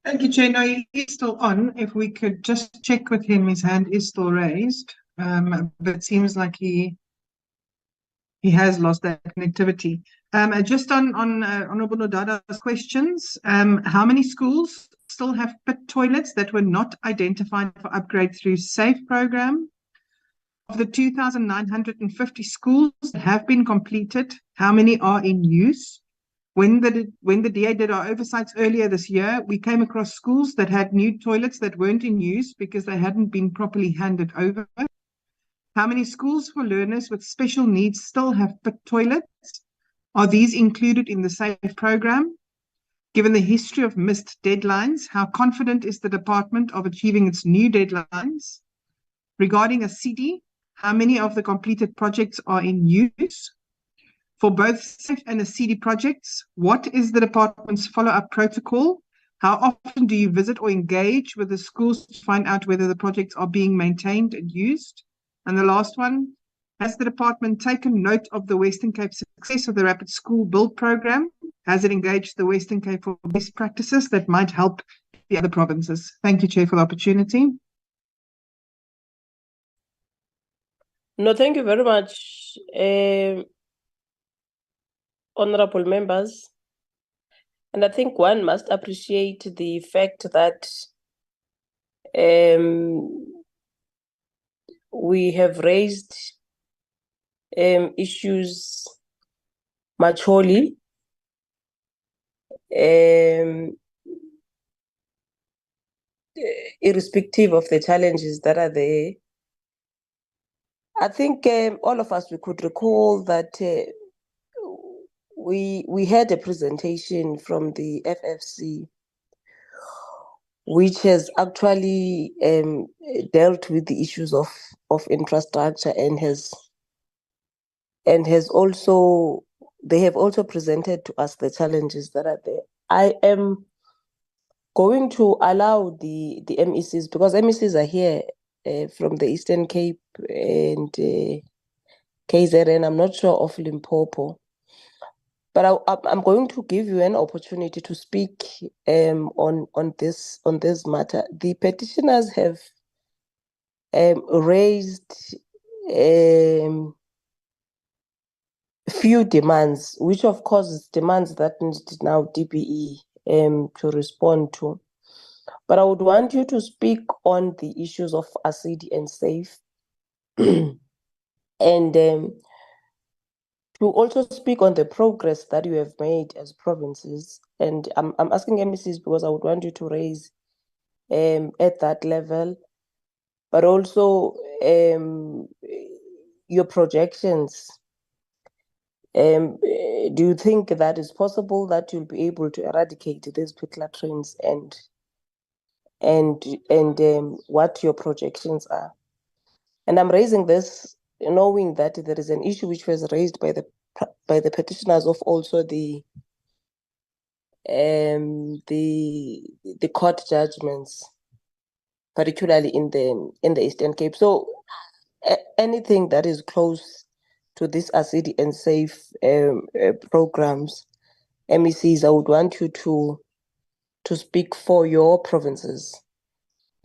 Thank you, Chair. No, he is still on. If we could just check with him, his hand is still raised. But it seems like he has lost that connectivity. Just on Honorable Nodada's questions, how many schools still have pit toilets that were not identified for upgrade through SAFE program? Of the 2,950 schools that have been completed, how many are in use? When the DA did our oversights earlier this year, we came across schools that had new toilets that weren't in use because they hadn't been properly handed over. How many schools for learners with special needs still have pit toilets? Are these included in the SAFE program? Given the history of missed deadlines, how confident is the department of achieving its new deadlines? Regarding a CD, how many of the completed projects are in use? For both SAFE and a CD projects, what is the department's follow-up protocol? How often do you visit or engage with the schools to find out whether the projects are being maintained and used? And the last one, has the department taken note of the Western Cape success of the Rapid School Build program? Has it engaged the Western Cape for best practices that might help the other provinces? Thank you, Chair, for the opportunity. No, thank you very much, honorable members. And I think one must appreciate the fact that we have raised issues maturely, irrespective of the challenges that are there. I think all of us, we could recall that we had a presentation from the FFC, which has actually dealt with the issues of infrastructure and has also, they have also presented to us the challenges that are there. I am going to allow the MECs, because MECs are here from the Eastern Cape and KZN, I'm not sure of Limpopo. But I'm going to give you an opportunity to speak on this matter. The petitioners have raised few demands, which of course is demands that need now DBE to respond to. But I would want you to speak on the issues of ACID and SAFE, and to also speak on the progress that you have made as provinces. And I'm asking MECs because I would want you to raise at that level, but also your projections. Do you think that is possible that you'll be able to eradicate these pit-latrines, and what your projections are? And I'm raising this knowing that there is an issue which was raised by the petitioners of also the court judgments, particularly in the Eastern Cape. So anything that is close to this ACID and SAFE programs, MECs, I would want you to speak for your provinces,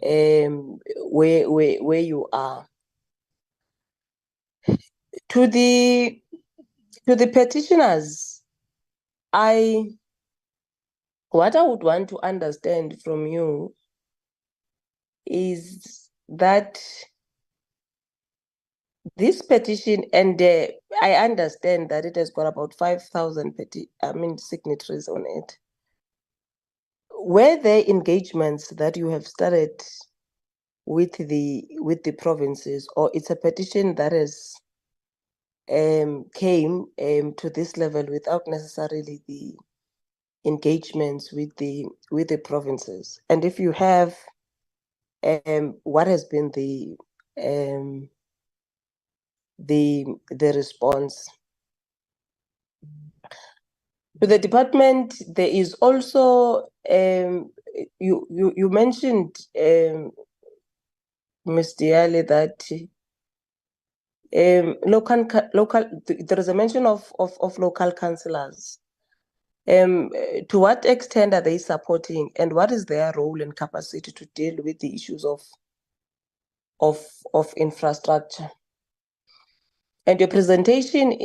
where you are. To the petitioners, what I would want to understand from you is that this petition, and I understand that it has got about 5,000 signatories on it. Were there engagements that you have started with the provinces, or it's a petition that has came to this level without necessarily the engagements with the provinces? And if you have, what has been the response? To the department, there is also you mentioned, Ms. Diale, that local there is a mention of local councillors. To what extent are they supporting, and what is their role and capacity to deal with the issues of infrastructure? And your presentation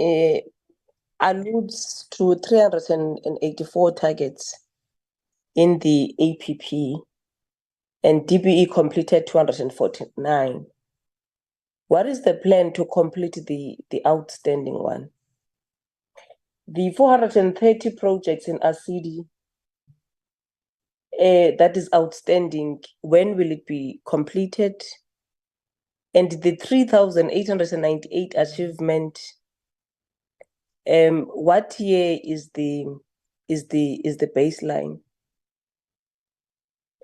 alludes to 384 targets in the APP, and DBE completed 249. What is the plan to complete the outstanding one? the 430 projects in ACD that is outstanding, when will it be completed? And the 3,898 achievement, what year is the baseline?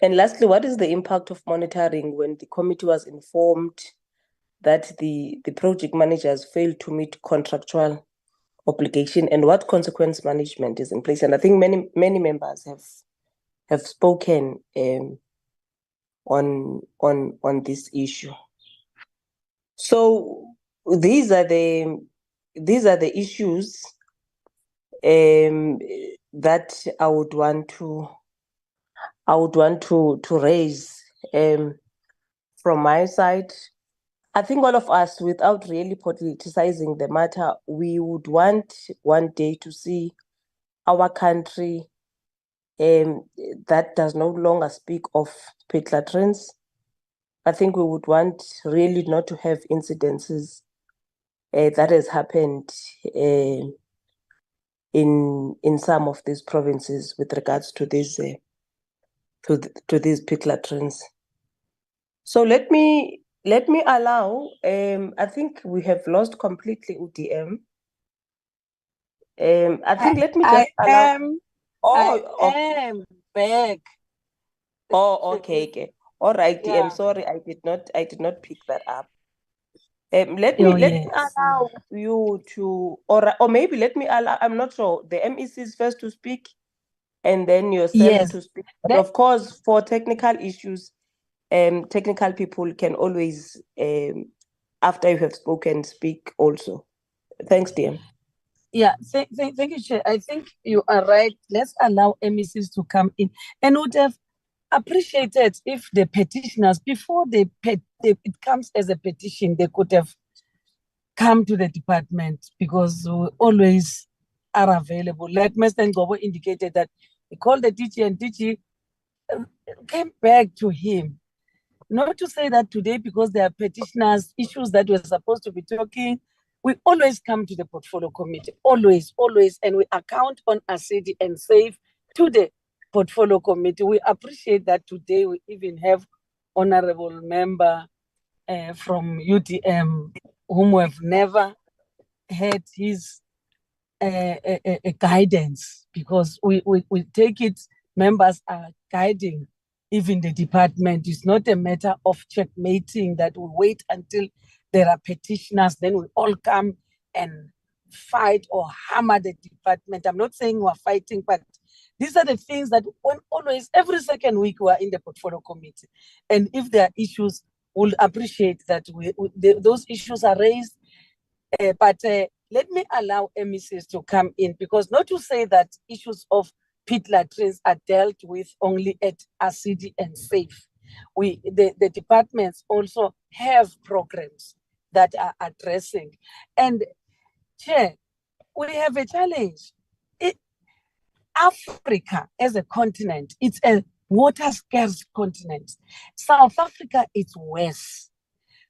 And lastly, what is the impact of monitoring when the committee was informed that the project managers failed to meet contractual obligation, and what consequence management is in place? And I think many members have spoken on this issue. So these are the issues that I would want to raise from my side. I think all of us, without really politicizing the matter, we would want one day to see our country that does no longer speak of pit-latrines. I think we would want really not to have incidences that has happened in some of these provinces with regards to these pit-latrines. So let me allow. I think we have lost completely UDM. I think let me just allow. I am back. Oh, okay. All right, Yeah. DM. Sorry, I did not pick that up. Let me allow you to, or maybe let me allow. I'm not sure. The MECs first to speak, and then yourself to speak. But of course, for technical issues, technical people can always, after you have spoken, speak also. Thanks, DM. Yeah, thank you, Chair. I think you are right. Let's allow MECs to come in, and would have appreciated if the petitioners, before it comes as a petition, they could have come to the department, because we always are available. Like Mr. Nguvu indicated that he called the DG, and DG came back to him. Not to say that today, because there are petitioners, issues that we're supposed to be talking, we always come to the portfolio committee, always, and we account on ACD and SAFE to the portfolio committee. We appreciate that today we even have honorable member from UDM, whom we have never had his guidance, because we take it, members are guiding even the department. It's not a matter of checkmating that we wait until there are petitioners, then we all come and fight or hammer the department. I'm not saying we're fighting, but these are the things that always, every second week, we are in the portfolio committee. And if there are issues, we'll appreciate that those issues are raised. But let me allow MECs to come in, because not to say that issues of pit-latrines are dealt with only at ACD and SAFE. The departments also have programs that are addressing. And Chair, we have a challenge. Africa as a continent, it's a water-scarce continent. South Africa is worse.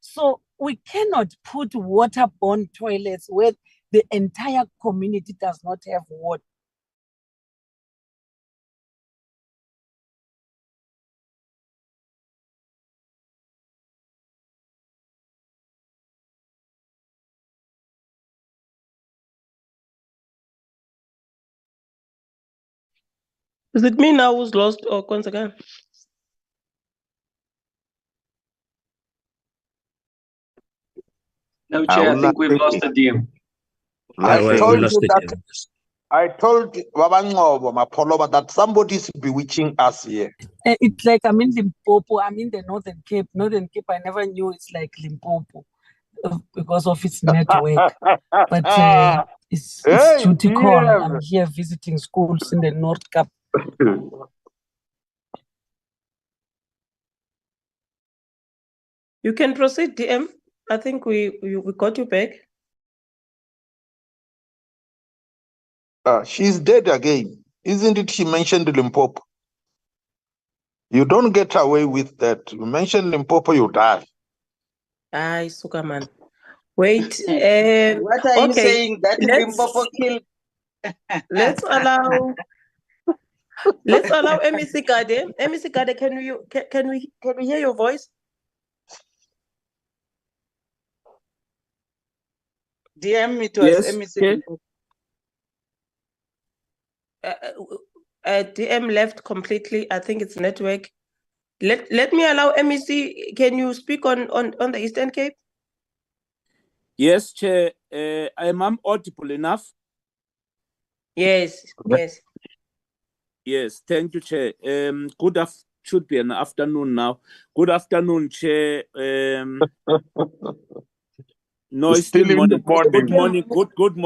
So we cannot put waterborne toilets where the entire community does not have water. Is it me now who's lost, or once again? No, Chair, I think we've lost the DM. I told Babangobo Mapoloba that somebody is bewitching us here. It's like I'm in Limpopo, I'm in the Northern Cape. Northern Cape, I never knew it's like Limpopo because of its network. But it's duty call. I'm here visiting schools in the North Cape. You can proceed, DM. I think we got you back. She's dead again. Isn't it? She mentioned Limpopo. You don't get away with that. You mention Limpopo, you die. Aye, Sukaman. Wait. What are you saying? That Limpopo killed? Let's allow MEC Gade. MEC Gade, can we hear your voice? DM, it was Yes, MEC. okay. DM left completely. I think it's network. Let me allow MEC. Can you speak on the Eastern Cape? Yes, Chair. Am I audible enough? Yes, yes. Yes, thank you, Chair. Should be an afternoon now. Good afternoon, Chair. No, it's still morning. Good morning, good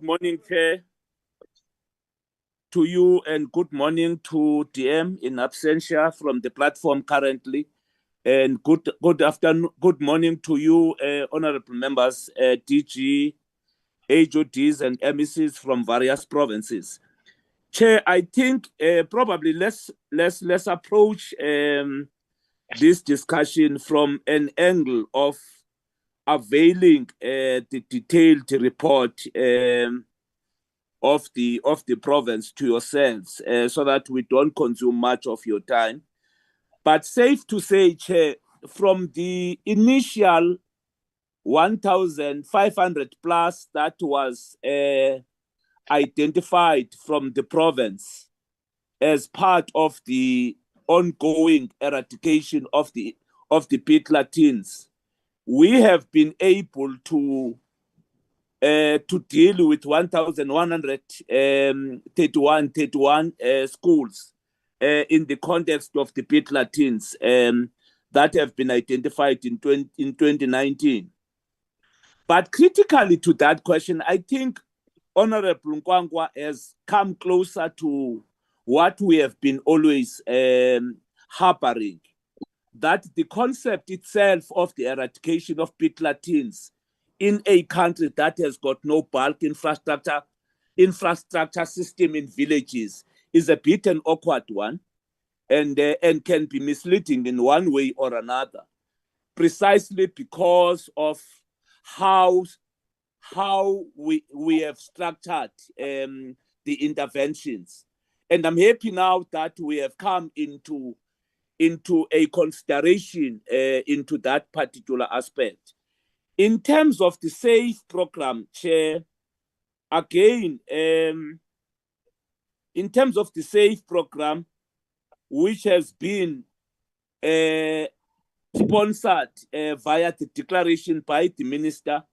morning, Chair. To you and good morning to DM in absentia from the platform currently. And good afternoon, good morning to you, honorable members, DG, HODs and MECs from various provinces. Chair, I think probably let's approach this discussion from an angle of availing the detailed report of the province to yourselves, so that we don't consume much of your time. But safe to say, Chair, from the initial 1,500 plus that was identified from the province as part of the ongoing eradication of the pit-latrines, we have been able to deal with 1,131 schools in the context of the pit-latrines that have been identified in 2019. But critically to that question, I think Honorable Nkwangwa has come closer to what we have been always harboring, that the concept itself of the eradication of pit-latrines in a country that has got no bulk infrastructure system in villages is a bit an awkward one, and can be misleading in one way or another, precisely because of how we have structured the interventions. And I'm happy now that we have come into a consideration into that particular aspect. In terms of the SAFE program, Chair, again, in terms of the SAFE program, which has been sponsored via the declaration by the minister,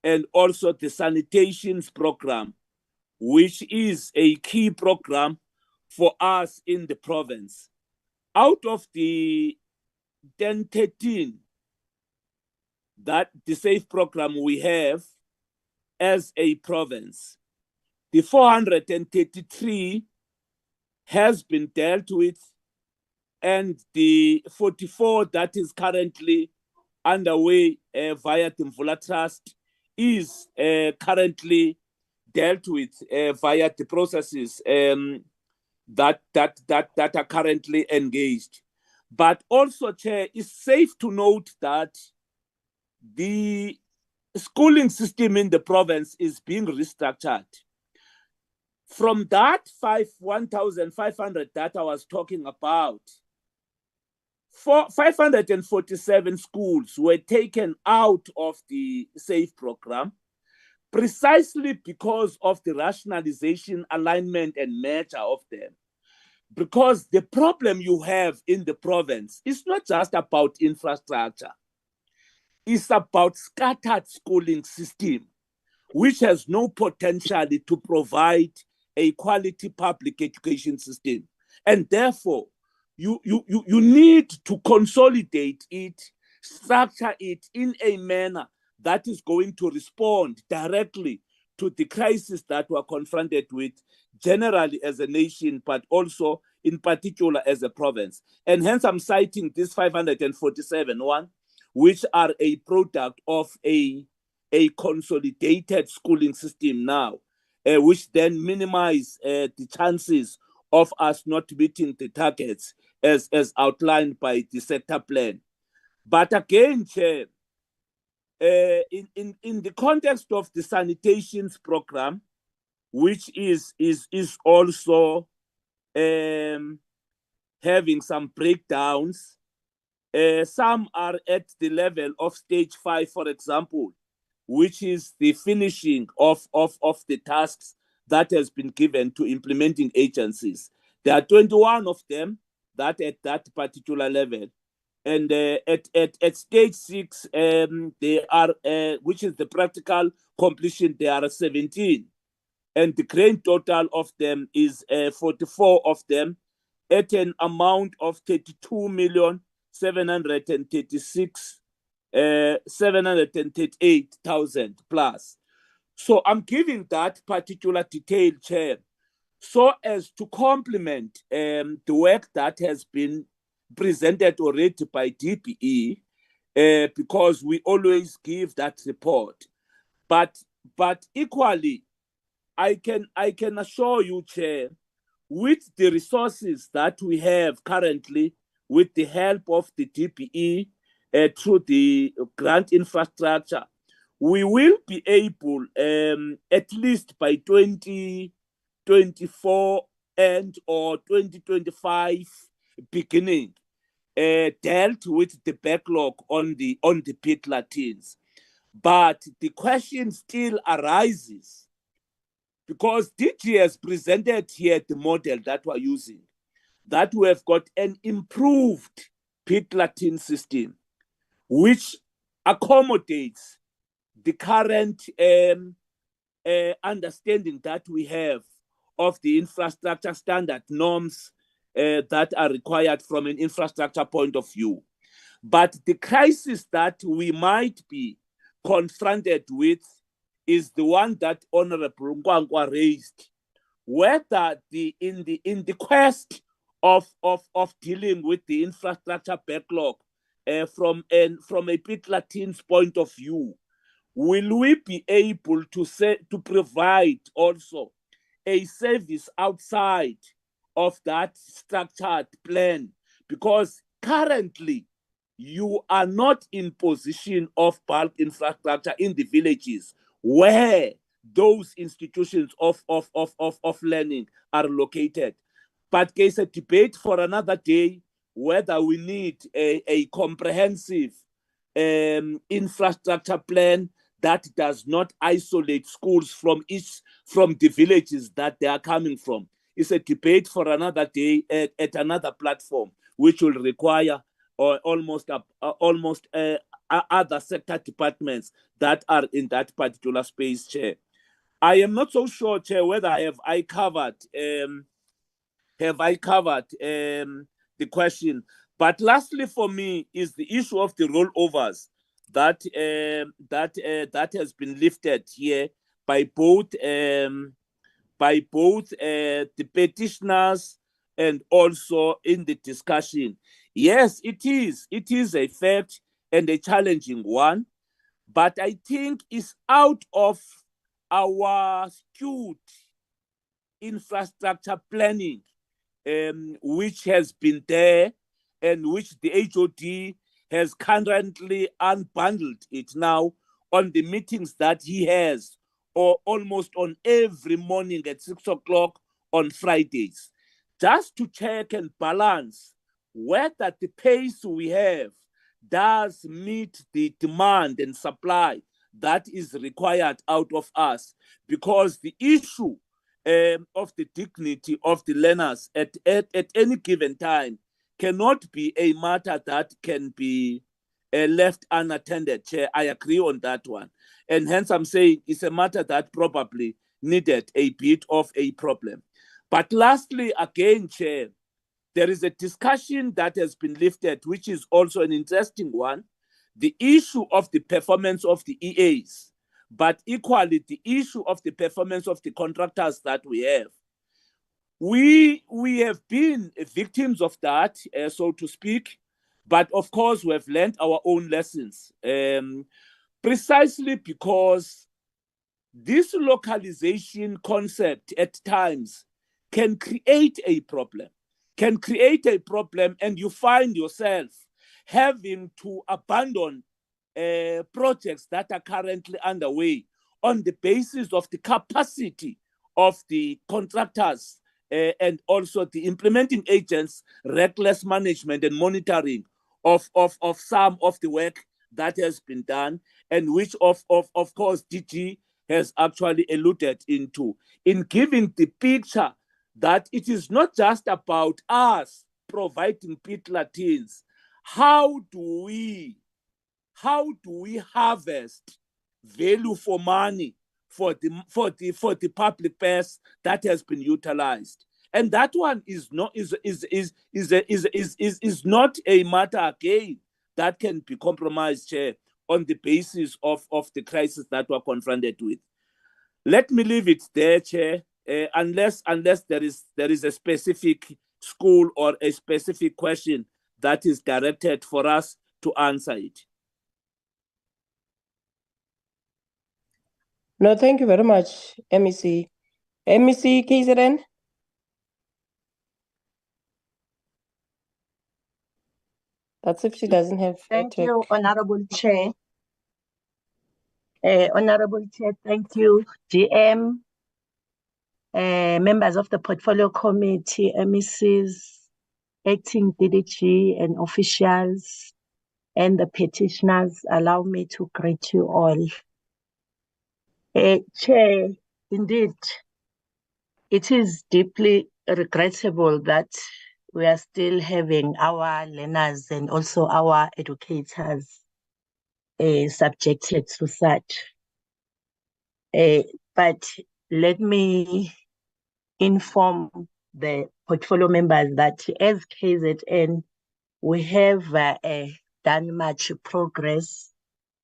and also the sanitations program, which is a key program for us in the province. Out of the 1013 that the SAFE program we have as a province, the 433 has been dealt with, and the 44 that is currently underway via the Mvula Trust is currently dealt with via the processes that are currently engaged. But also, Chair, it's safe to note that the schooling system in the province is being restructured. From that 1,500 that I was talking about, 547 schools were taken out of the SAFE program precisely because of the rationalization, alignment, and merger of them. Because the problem you have in the province is not just about infrastructure. It's about scattered schooling system, which has no potential to provide a quality public education system. And therefore, you need to consolidate it, structure it in a manner that is going to respond directly to the crisis that we're confronted with generally as a nation, but also in particular as a province. And hence I'm citing this 547 one, which are a product of a consolidated schooling system now, which then minimize the chances of us not meeting the targets as outlined by the sector plan. But again, Chair, in the context of the sanitations program, which is also having some breakdowns. Some are at the level of stage 5, for example, which is the finishing of the tasks that has been given to implementing agencies. There are 21 of them that at that particular level. And at stage 6, they are, which is the practical completion, there are 17. And the grand total of them is 44 of them at an amount of 32,738,000 plus. So I'm giving that particular detail, Chair, so as to complement the work that has been presented already by DPE, because we always give that report. But equally, I can assure you, Chair, with the resources that we have currently, with the help of the DPE through the grant infrastructure, we will be able, at least by 2024 and or 2025 beginning, dealt with the backlog on the pit-latrines. But the question still arises, because DG has presented here the model that we're using, that we have got an improved pit-latrine system, which accommodates the current understanding that we have of the infrastructure standard norms that are required from an infrastructure point of view. But the crisis that we might be confronted with is the one that Honorable Ngwangwa raised, whether in the quest of dealing with the infrastructure backlog from a pit-latrines point of view, will we be able to provide also a service outside of that structured plan? Because currently you are not in position of bulk infrastructure in the villages where those institutions of learning are located. But there's a debate for another day whether we need a comprehensive infrastructure plan that does not isolate schools from the villages that they are coming from. It's a debate for another day at another platform, which will require almost other sector departments that are in that particular space, Chair. I am not so sure, Chair, whether have I covered the question. But lastly, for me, is the issue of the rollovers that has been lifted here by both the petitioners and also in the discussion. Yes, it is a fact and a challenging one, but I think it's out of our skewed infrastructure planning, which has been there and which the HOD has currently unbundled it now on the meetings that he has, or almost on every morning at 6 o'clock on Fridays, just to check and balance whether the pace we have does meet the demand and supply that is required out of us. Because the issue of the dignity of the learners at any given time cannot be a matter that can be left unattended, Chair. I agree on that one. And hence I'm saying it's a matter that probably needed a bit of a problem. But lastly, again, Chair, there is a discussion that has been lifted, which is also an interesting one, the issue of the performance of the EAs, but equally the issue of the performance of the contractors that we have. We have been victims of that, so to speak, but of course we have learned our own lessons, precisely because this localization concept at times can create a problem, and you find yourself having to abandon projects that are currently underway on the basis of the capacity of the contractors and also the implementing agents' reckless management and monitoring of some of the work that has been done, and which of course DG has actually alluded into, in giving the picture that it is not just about us providing pit-latrines. How do we harvest value for money for the public purse that has been utilized? And that one is not a matter again that can be compromised, Chair, on the basis of the crisis that we're confronted with. Let me leave it there, Chair, unless there is a specific school or a specific question that is directed for us to answer it. No, thank you very much, MEC. MEC KZN? That's if she doesn't have. Thank you, Honorable Chair. Honorable Chair, thank you, GM, members of the Portfolio Committee, MECs, acting DDG and officials, and the petitioners. Allow me to greet you all. Chair, indeed, it is deeply regrettable that we are still having our learners and also our educators subjected to such. But let me inform the portfolio members that as KZN, we have done much progress.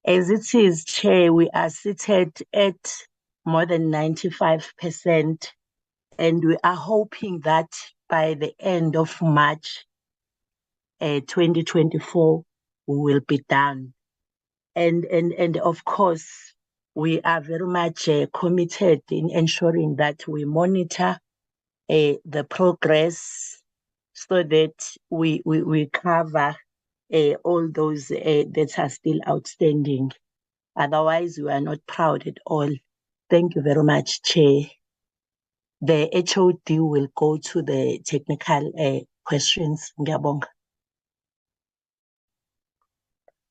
As it is, Chair, we are seated at more than 95%, and we are hoping that by the end of March 2024, we will be done. And of course, we are very much committed in ensuring that we monitor the progress so that we cover all those that are still outstanding. Otherwise, we are not proud at all. Thank you very much, Chair. The HOD will go to the technical questions. Ngiyabonga.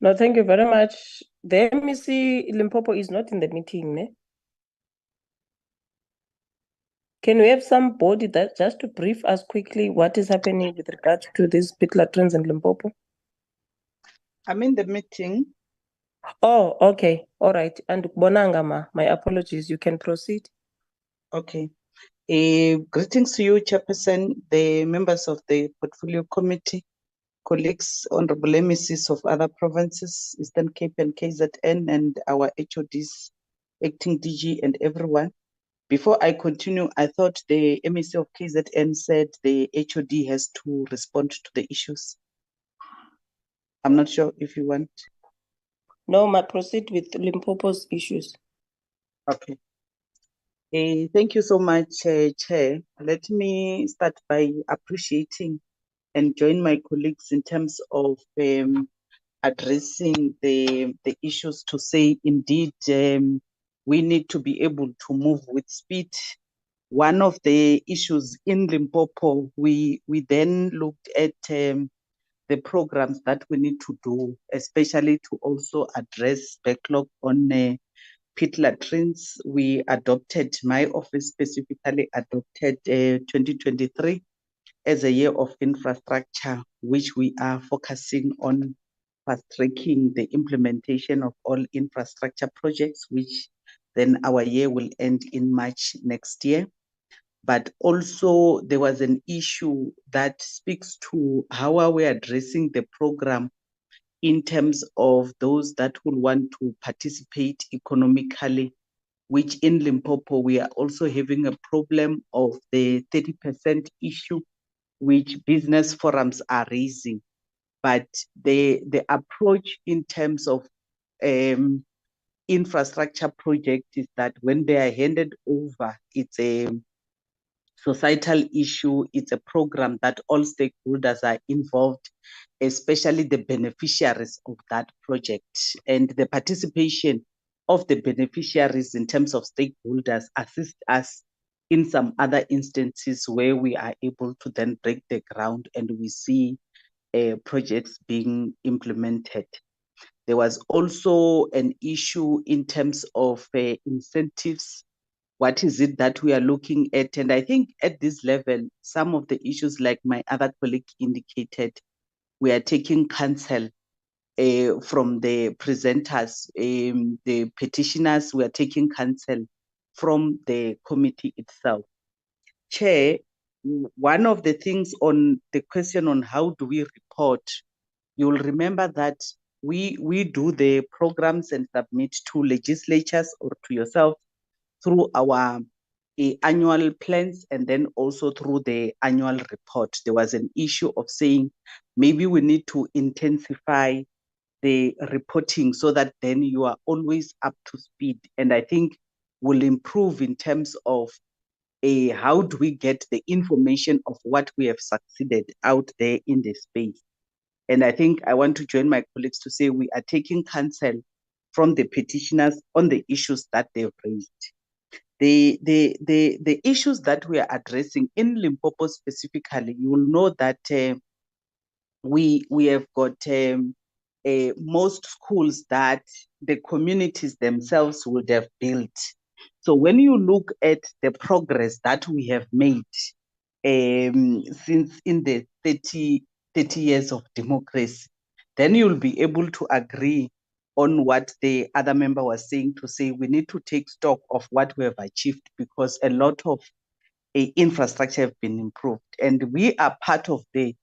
No, thank you very much. The MEC Limpopo is not in the meeting, ne? Can we have somebody that just to brief us quickly what is happening with regard to these pit-latrines in Limpopo? I'm in the meeting. Oh, okay. All right. And Bonangama, my apologies. You can proceed. Okay. Greetings to you, Chairperson, the members of the Portfolio Committee, colleagues, honorable MECs of other provinces, Eastern Cape and KZN, and our HODs, acting DG, and everyone. Before I continue, I thought the MEC of KZN said the HOD has to respond to the issues. I'm not sure if you want. No, proceed with Limpopo's issues. Okay. Thank you so much, Chair. Let me start by appreciating and join my colleagues in terms of addressing the issues to say, indeed, we need to be able to move with speed. One of the issues in Limpopo, we then looked at the programs that we need to do, especially to also address backlog on pit-latrines. We adopted, my office specifically adopted 2023 as a year of infrastructure, which we are focusing on fast-tracking the implementation of all infrastructure projects, which then our year will end in March next year. But also there was an issue that speaks to how are we addressing the program in terms of those that will want to participate economically, which in Limpopo, we are also having a problem of the 30% issue, which business forums are raising. But the approach in terms of infrastructure project is that when they are handed over, it's a societal issue, it's a program that all stakeholders are involved, especially the beneficiaries of that project. And the participation of the beneficiaries in terms of stakeholders assist us in some other instances where we are able to then break the ground and we see projects being implemented. There was also an issue in terms of incentives. What is it that we are looking at? And I think at this level, some of the issues, like my other colleague indicated, we are taking counsel from the presenters, the petitioners. We are taking counsel from the committee itself. Chair, one of the things on the question on how do we report, you'll remember that we do the programs and submit to legislatures or to yourself through our annual plans and then also through the annual report. There was an issue of saying maybe we need to intensify the reporting so that then you are always up to speed. And I think will improve in terms of how do we get the information of what we have succeeded out there in the space. And I think I want to join my colleagues to say we are taking counsel from the petitioners on the issues that they've raised. The issues that we are addressing in Limpopo specifically, you will know that we have got most schools that the communities themselves would have built. So when you look at the progress that we have made since in the 30 years of democracy, then you'll be able to agree on what the other member was saying, to say we need to take stock of what we have achieved, because a lot of infrastructure have been improved. And we are part of the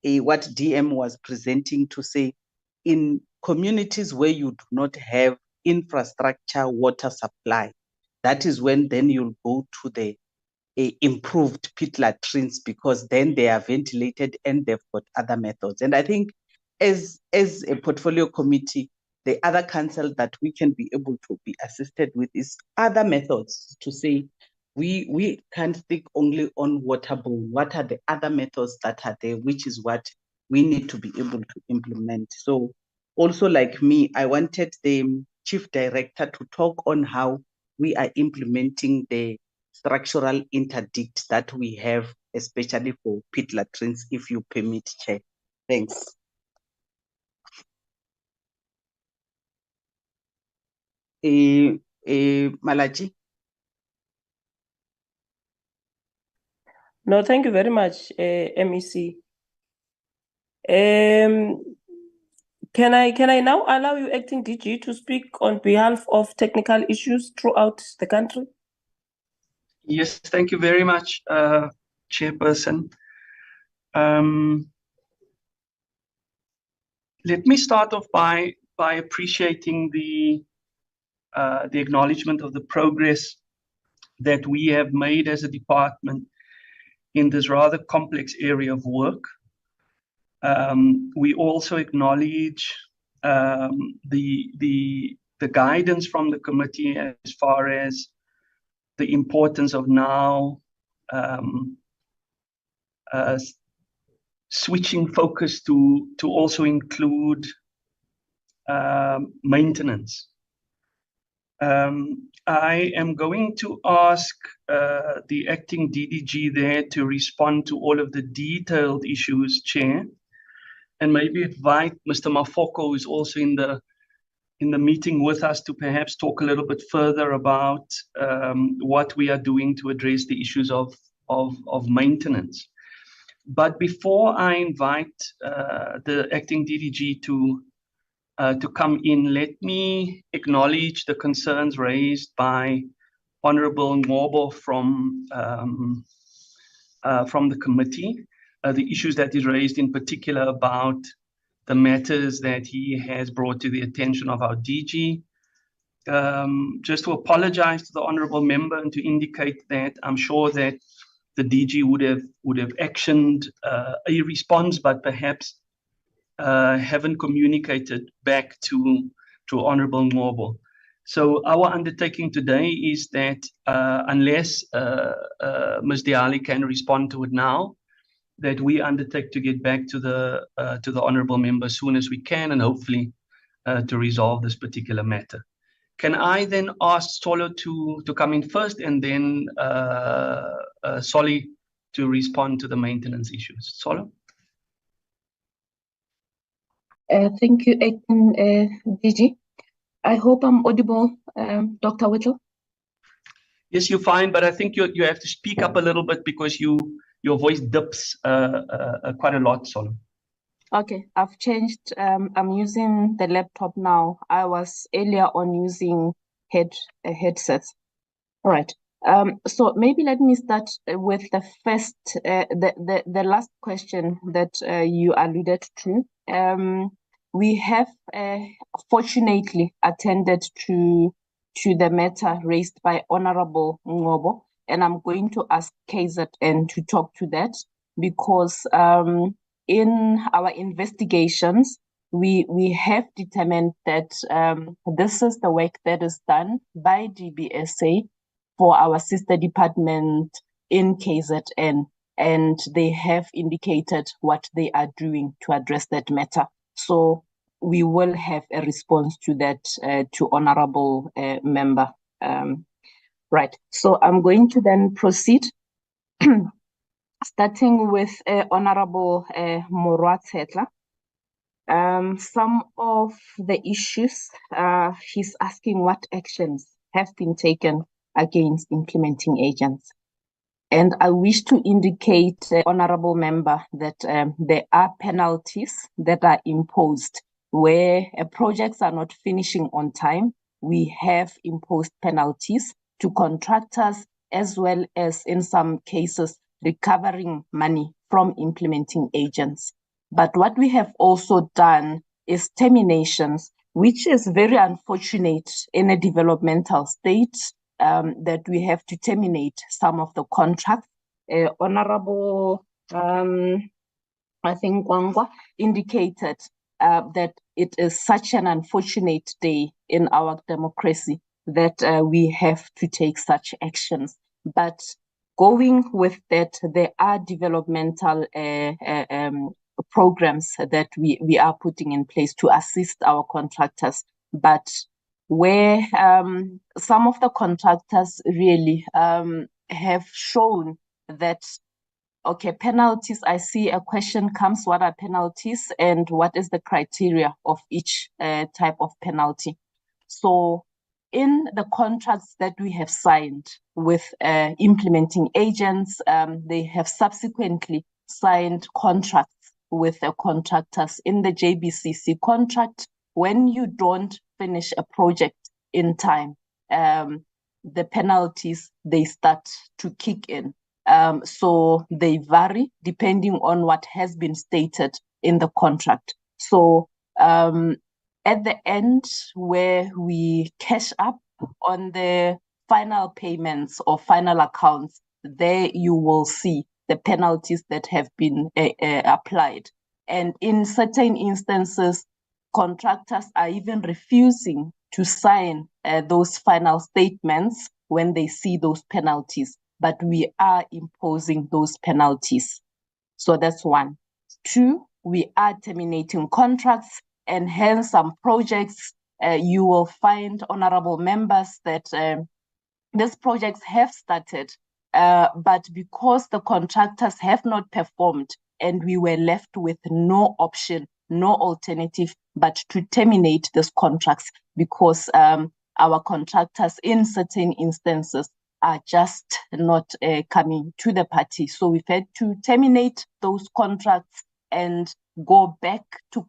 what DM was presenting, to say in communities where you do not have infrastructure, water supply, that is when then you'll go to the improved pit-latrines, because then they are ventilated and they've got other methods. And I think as a portfolio committee, the other council that we can be able to be assisted with is other methods, to say we can't stick only on waterborne. What are the other methods that are there, which is what we need to be able to implement. So also, like me, I wanted the chief director to talk on how we are implementing the structural interdict that we have, especially for pit latrines, if you permit, Chair. Thanks. Malachi? No, thank you very much, MEC. Can I now allow you, Acting DG, to speak on behalf of technical issues throughout the country? Yes, thank you very much, Chairperson. Let me start off by appreciating the acknowledgement of the progress that we have made as a department in this rather complex area of work. We also acknowledge the guidance from the committee as far as the importance of now switching focus to also include maintenance. I am going to ask the acting DDG there to respond to all of the detailed issues, Chair, and maybe invite Mr. Mfocwa, who is also in the meeting with us, to perhaps talk a little bit further about what we are doing to address the issues of maintenance. But before I invite the acting DDG to come in, let me acknowledge the concerns raised by Honorable Nguvu from the committee, the issues that is raised in particular about the matters that he has brought to the attention of our DG. Just to apologize to the honorable member and to indicate that I'm sure that the DG would have actioned a response, but perhaps haven't communicated back to Honorable Nguvu. So our undertaking today is that unless Ms. Diali can respond to it now, that we undertake to get back to the honorable member as soon as we can, and hopefully to resolve this particular matter. Can I then ask Solo to come in first and then Solly to respond to the maintenance issues? Solo? Thank you, DG. I hope I'm audible, Dr. Whittle. Yes, you're fine, but I think you have to speak up a little bit because your voice dips quite a lot, Solo. Okay, I've changed. I'm using the laptop now. I was earlier on using headsets. All right. So maybe let me start with the first, the last question that you alluded to. We have fortunately attended to the matter raised by Honorable Ngobo, and I'm going to ask KZN to talk to that because in our investigations, we have determined that this is the work that is done by DBSA for our sister department in KZN, and they have indicated what they are doing to address that matter. So we will have a response to that to Honorable Member. Right, so I'm going to then proceed. Starting with Honorable Morwa-Tsetla. Some of the issues, he's asking what actions have been taken against implementing agents. And I wish to indicate, Honorable Member, that there are penalties that are imposed where projects are not finishing on time. We have imposed penalties to contractors as well as, in some cases, recovering money from implementing agents. But what we have also done is terminations, which is very unfortunate in a developmental state, that we have to terminate some of the contracts. Honorable, I think Wangwa indicated that it is such an unfortunate day in our democracy that we have to take such actions. But going with that, there are developmental programs that we are putting in place to assist our contractors. But where some of the contractors really have shown that, okay, penalties, I see a question comes, what are penalties and what is the criteria of each type of penalty? So in the contracts that we have signed with implementing agents, they have subsequently signed contracts with the contractors. In the JBCC contract, when you don't finish a project in time, the penalties, they start to kick in. So they vary depending on what has been stated in the contract. So at the end, where we cash up on the final payments or final accounts, there you will see the penalties that have been applied. And in certain instances, contractors are even refusing to sign those final statements when they see those penalties, but we are imposing those penalties. So that's one. Two, we are terminating contracts, and hence some projects you will find, honorable members, that these projects have started, but because the contractors have not performed and we were left with no option, no alternative but to terminate these contracts because our contractors in certain instances are just not coming to the party. So we've had to terminate those contracts and go back to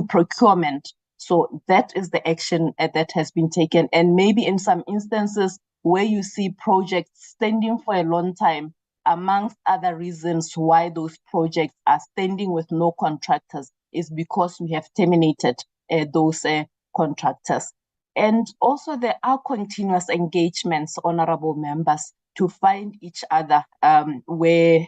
procurement. So that is the action that has been taken. And maybe in some instances where you see projects standing for a long time, amongst other reasons why those projects are standing with no contractors is because we have terminated those contractors. And also there are continuous engagements, honorable members, to find each other where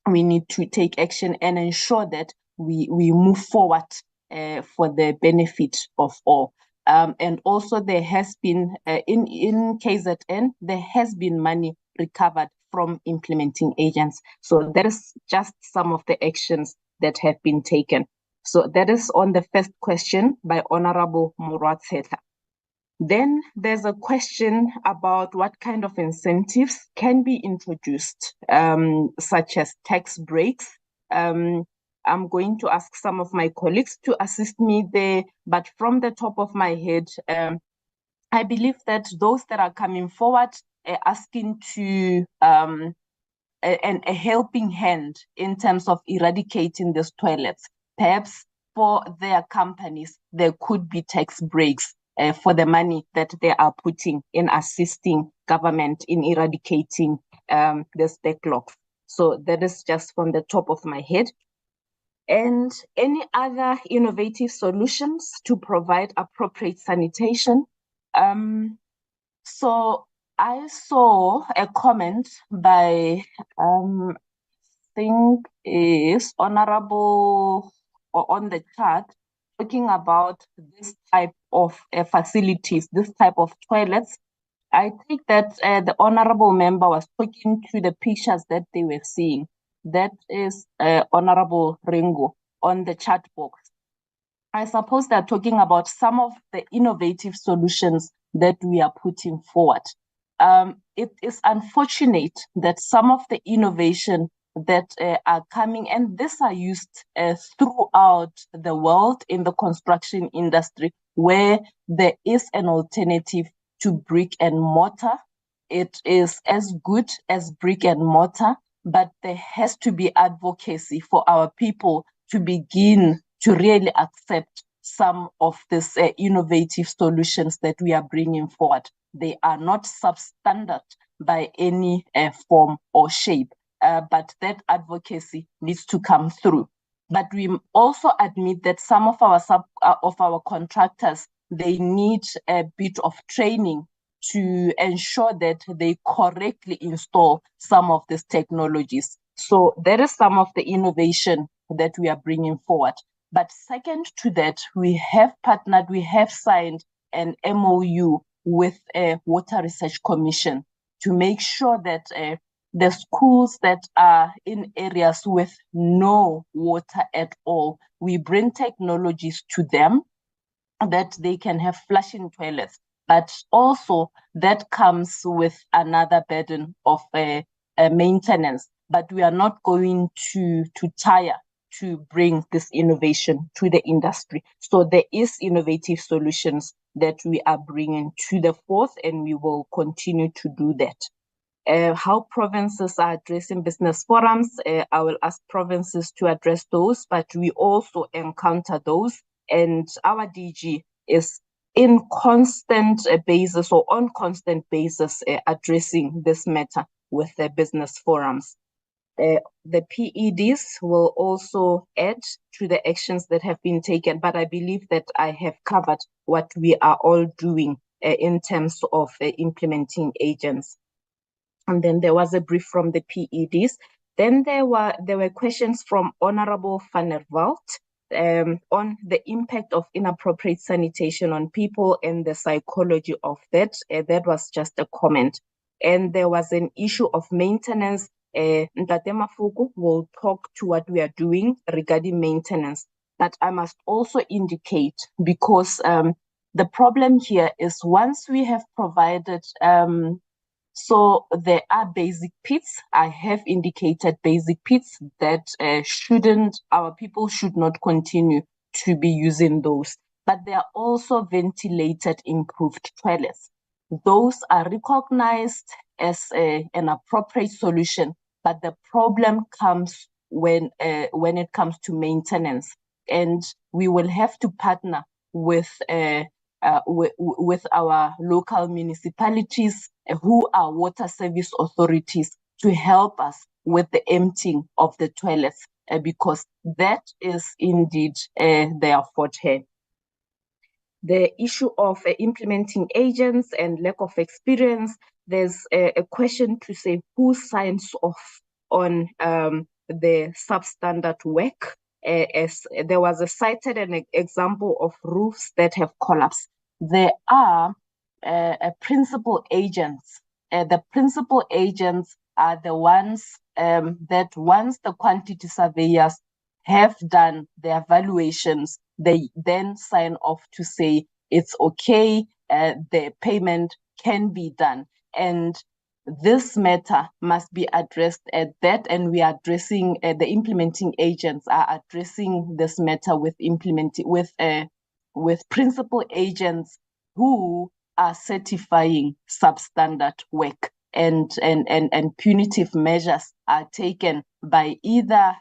we need to take action and ensure that we move forward for the benefit of all. And also there has been, in KZN, there has been money recovered from implementing agents. So that is just some of the actions that have been taken. So that is on the first question by Honorable Murwatseta. Then there's a question about what kind of incentives can be introduced, such as tax breaks. I'm going to ask some of my colleagues to assist me there, but from the top of my head, I believe that those that are coming forward asking to a helping hand in terms of eradicating these toilets, perhaps for their companies, there could be tax breaks for the money that they are putting in assisting government in eradicating this backlog. So that is just from the top of my head. And any other innovative solutions to provide appropriate sanitation. So I saw a comment by, I think is Honorable on the chat, talking about this type of facilities, this type of toilets. I think that the Honorable member was talking to the pictures that they were seeing. That is Honorable Ringo on the chat box. I suppose they're talking about some of the innovative solutions that we are putting forward. It is unfortunate that some of the innovation that are coming, and these are used throughout the world in the construction industry, where there is an alternative to brick and mortar. It is as good as brick and mortar, but there has to be advocacy for our people to begin to really accept some of these innovative solutions that we are bringing forward. They are not substandard by any form or shape, but that advocacy needs to come through. But we also admit that some of our contractors, they need a bit of training to ensure that they correctly install some of these technologies. So that is some of the innovation that we are bringing forward. But second to that, we have partnered, we have signed an MOU with a Water Research Commission to make sure that the schools that are in areas with no water at all, we bring technologies to them that they can have flushing toilets. But also that comes with another burden of maintenance. But we are not going to tire to bring this innovation to the industry. So there is innovative solutions that we are bringing to the forth, and we will continue to do that. How provinces are addressing business forums, I will ask provinces to address those, but we also encounter those, and our DG is in constant basis or on constant basis addressing this matter with the business forums. The PEDs will also add to the actions that have been taken, but I believe that I have covered what we are all doing in terms of implementing agents. And then there was a brief from the PEDs. Then there were questions from Honorable Van der Walt on the impact of inappropriate sanitation on people and the psychology of that. That was just a comment. And there was an issue of maintenance. Ntate Mfocwa will talk to what we are doing regarding maintenance. But I must also indicate, because the problem here is once we have provided, so there are basic pits. I have indicated basic pits that our people should not continue to be using those. But there are also ventilated improved toilets. Those are recognized as an appropriate solution, but the problem comes when it comes to maintenance, and we will have to partner with our local municipalities who are water service authorities to help us with the emptying of the toilets, because that is indeed their forte. The issue of implementing agents and lack of experience, there's a question to say who signs off on the substandard work. As there was cited an example of roofs that have collapsed. There are principal agents. The principal agents are the ones that once the quantity surveyors have done their evaluations, they then sign off to say it's okay, the payment can be done. And this matter must be addressed at that, and we are addressing, the implementing agents are addressing this matter with principal agents who are certifying substandard work, and punitive measures are taken by either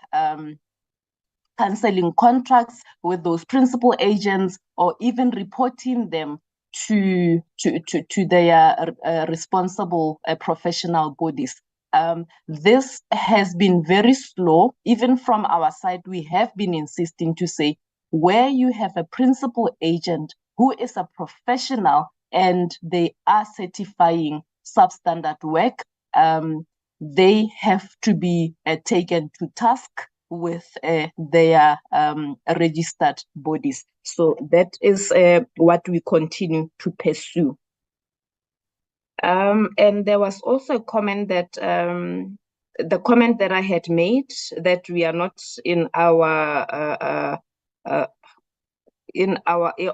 cancelling contracts with those principal agents or even reporting them to their responsible professional bodies. This has been very slow. Even from our side, we have been insisting to say, where you have a principal agent who is a professional and they are certifying substandard work, they have to be taken to task with their registered bodies. So that is what we continue to pursue. And there was also a comment that the comment that I had made, that we are not in our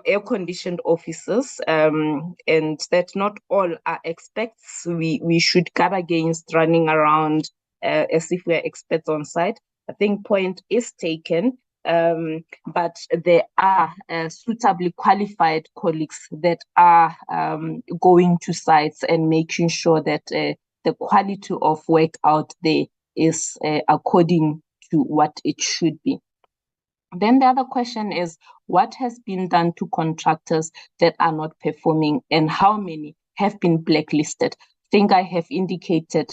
air-conditioned offices, and that not all are experts. We should guard against running around as if we are experts on site. I think point is taken, but there are suitably qualified colleagues that are going to sites and making sure that the quality of work out there is according to what it should be. Then the other question is, what has been done to contractors that are not performing, and how many have been blacklisted? I think I have indicated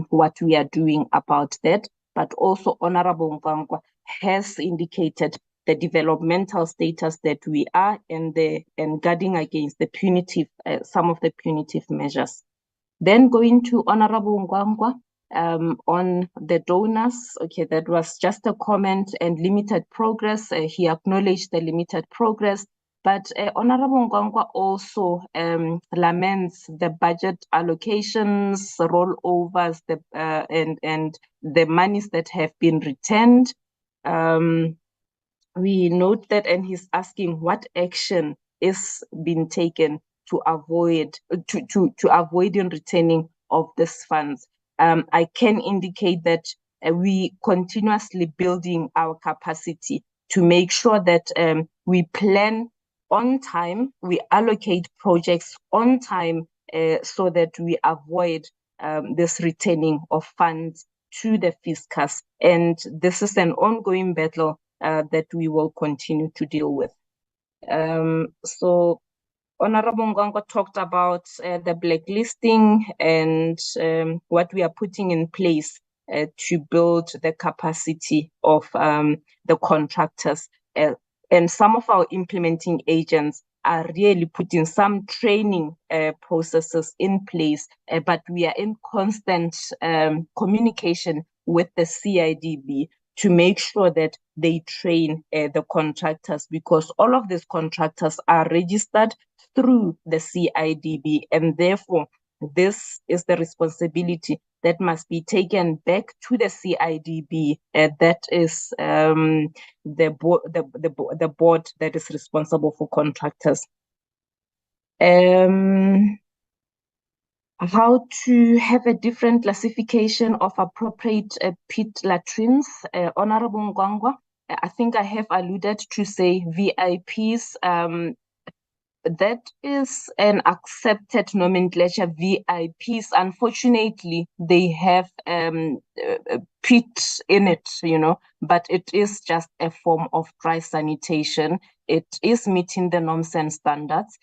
what we are doing about that, but also Honorable Mfocwa has indicated the developmental status that we are and guarding against the punitive, some of the punitive measures. Then going to Honorable Mfocwa, on the donors, okay, that was just a comment and limited progress. He acknowledged the limited progress, but Honorable Mfocwa also laments the budget allocations, rollovers, and the monies that have been returned. We note that, and he's asking what action is being taken to avoid avoiding returning of these funds. I can indicate that we continuously building our capacity to make sure that we plan on time, we allocate projects on time, so that we avoid this returning of funds to the fiscus. And this is an ongoing battle that we will continue to deal with. So Honorable Mfocwa talked about the blacklisting and what we are putting in place to build the capacity of the contractors. And some of our implementing agents are really putting some training processes in place, but we are in constant communication with the CIDB to make sure that they train the contractors, because all of these contractors are registered through the CIDB, and therefore this is the responsibility that must be taken back to the CIDB. That is the board that is responsible for contractors. How to have a different classification of appropriate pit-latrines, Honorable Mfocwa. I think I have alluded to say VIPs. That is an accepted nomenclature. VIPs, unfortunately, they have pit in it, but it is just a form of dry sanitation. It is meeting the norms and standards.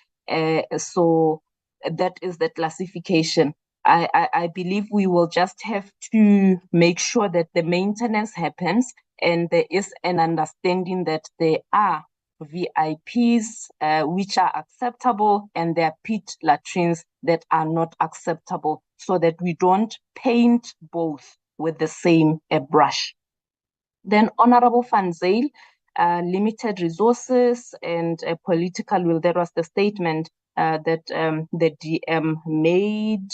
So that is the classification. I believe we will just have to make sure that the maintenance happens and there is an understanding that there are VIPs which are acceptable and there are pit-latrines that are not acceptable, so that we don't paint both with the same brush. Then Honorable Van Zyl, limited resources and political will. There was the statement that the DM made.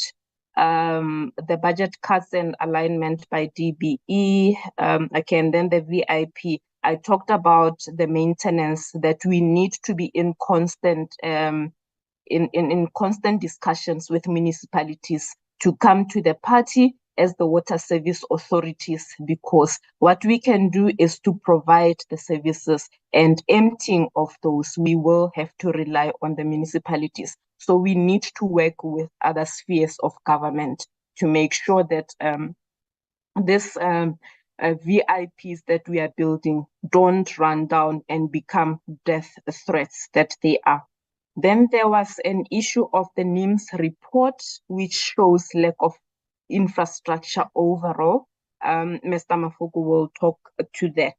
the budget cuts and alignment by DBE, again, then the VIP. I talked about the maintenance, that we need to be in constant in constant discussions with municipalities to come to the party as the water service authorities, because what we can do is to provide the services, and emptying of those, we will have to rely on the municipalities. So we need to work with other spheres of government to make sure that this VIPs that we are building don't run down and become death threats that they are. Then there was an issue of the NIMS report, which shows lack of infrastructure overall. Mr. Mfocwa will talk to that.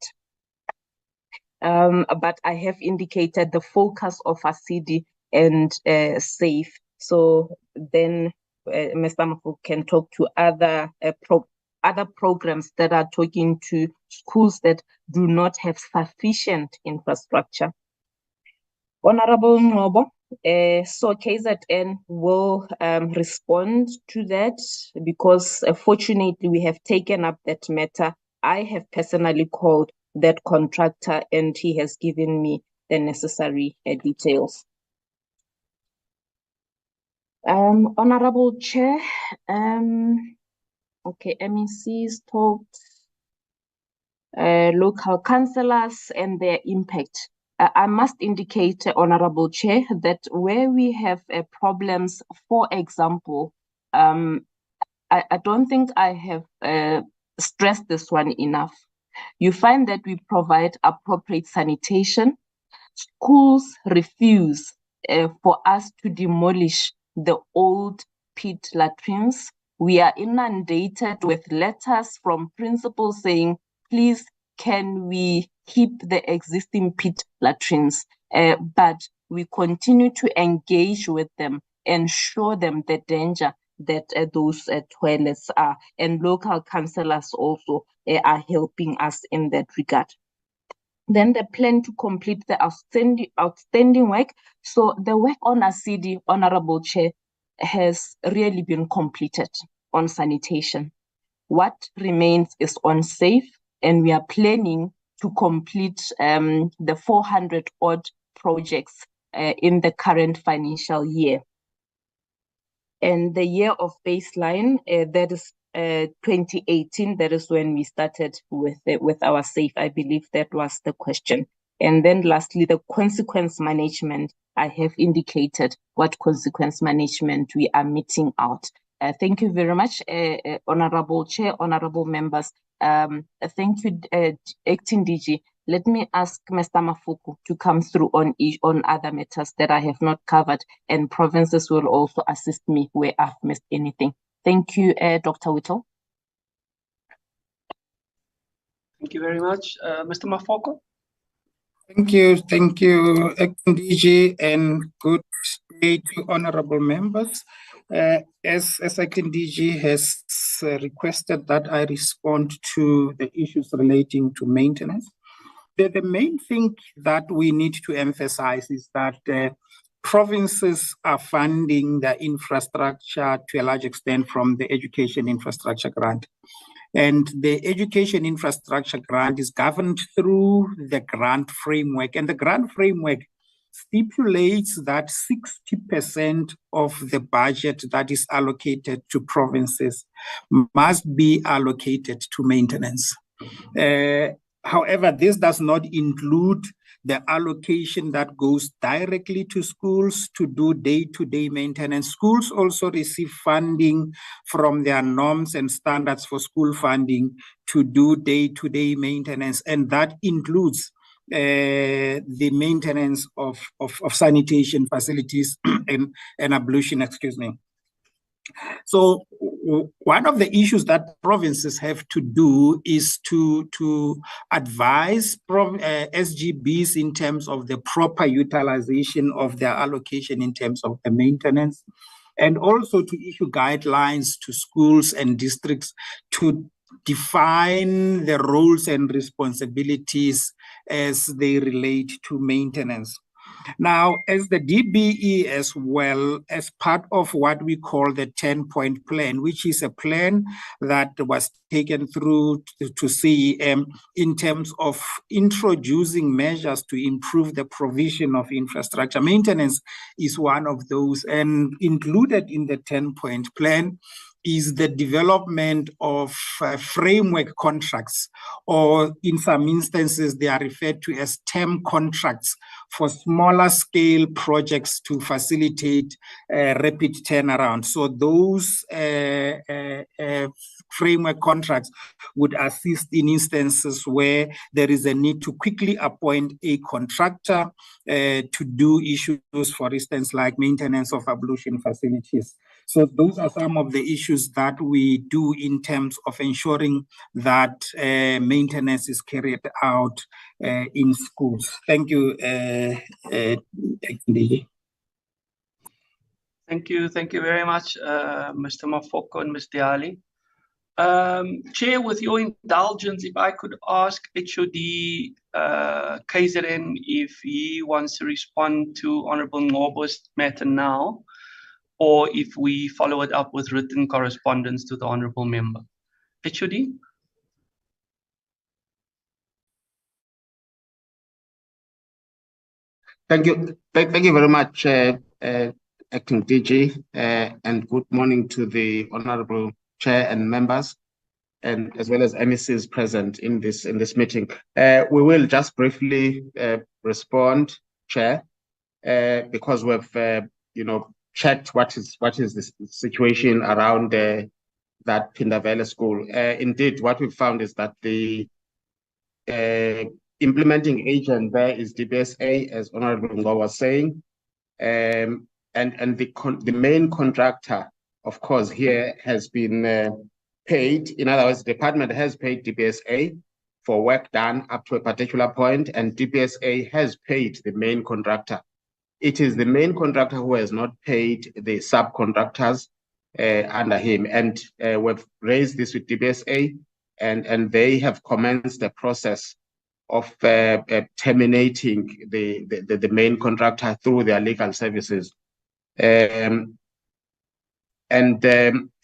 But I have indicated the focus of ASIDI and SAFE. So then Mr. Mfocwa can talk to other programs that are talking to schools that do not have sufficient infrastructure. Honorable Ngobo, so KZN will respond to that, because fortunately we have taken up that matter. I have personally called that contractor and he has given me the necessary details. Honorable Chair, okay, MECs talked, local councillors and their impact. I must indicate, Honorable Chair, that where we have problems, for example, I don't think I have stressed this one enough. You find that we provide appropriate sanitation. Schools refuse for us to demolish the old pit latrines. We are inundated with letters from principals saying, please, can we keep the existing pit latrines? But we continue to engage with them and show them the danger that those toilets are. And local councillors also are helping us in that regard. Then the plan to complete the outstanding work. So the work on ASIDI, Honorable Chair, has really been completed on sanitation. What remains is on SAFE, and we are planning to complete the 400 odd projects in the current financial year. And the year of baseline, that is 2018, that is when we started with our SAFE. I believe that was the question. And then lastly, the consequence management. I have indicated what consequence management we are meting out. Thank you very much, Honorable Chair, Honorable members. Thank you, Acting DG. Let me ask Mr. Mfocwa to come through on other matters that I have not covered, and provinces will also assist me where I've missed anything. Thank you, Dr. Whittle. Thank you very much. Mr. Mfocwa. Thank you, Acting DG, and good day to honorable members. As Acting DG has requested that I respond to the issues relating to maintenance, the main thing that we need to emphasize is that provinces are funding the infrastructure to a large extent from the Education Infrastructure Grant. And the Education Infrastructure Grant is governed through the grant framework. And the grant framework stipulates that 60% of the budget that is allocated to provinces must be allocated to maintenance. However, this does not include the allocation that goes directly to schools to do day-to-day maintenance. Schools also receive funding from their norms and standards for school funding to do day-to-day maintenance, and that includes the maintenance of sanitation facilities and ablution, excuse me. So one of the issues that provinces have to do is to advise SGBs in terms of the proper utilization of their allocation in terms of the maintenance, and also to issue guidelines to schools and districts to define the roles and responsibilities as they relate to maintenance. Now, as the DBE as well, as part of what we call the 10-point plan, which is a plan that was taken through to CEM in terms of introducing measures to improve the provision of infrastructure. Maintenance is one of those, and included in the 10-point plan is the development of framework contracts, or in some instances, they are referred to as term contracts for smaller scale projects to facilitate rapid turnaround. So those framework contracts would assist in instances where there is a need to quickly appoint a contractor to do issues, for instance, like maintenance of ablution facilities. So those are some of the issues that we do in terms of ensuring that maintenance is carried out in schools. Thank you, KZNDOE. Thank you very much, Mr. Mfocwa and Ms. Diali. Chair, with your indulgence, if I could ask HOD KZN if he wants to respond to Honorable Ngobo's matter now, or if we follow it up with written correspondence to the Honorable Member. HOD? Thank you. Thank you very much, Acting DG, and good morning to the Honorable Chair and members, and as well as MECs present in this meeting. We will just briefly respond, Chair, because we've checked what is the situation around that Pindavele school. Indeed, what we found is that the implementing agent there is DBSA, as Honorable Ngo was saying, and the main contractor, of course, here has been paid. In other words, the department has paid DBSA for work done up to a particular point, and DBSA has paid the main contractor. It is the main contractor who has not paid the subcontractors under him, and we've raised this with DBSA, and they have commenced the process of terminating the main contractor through their legal services.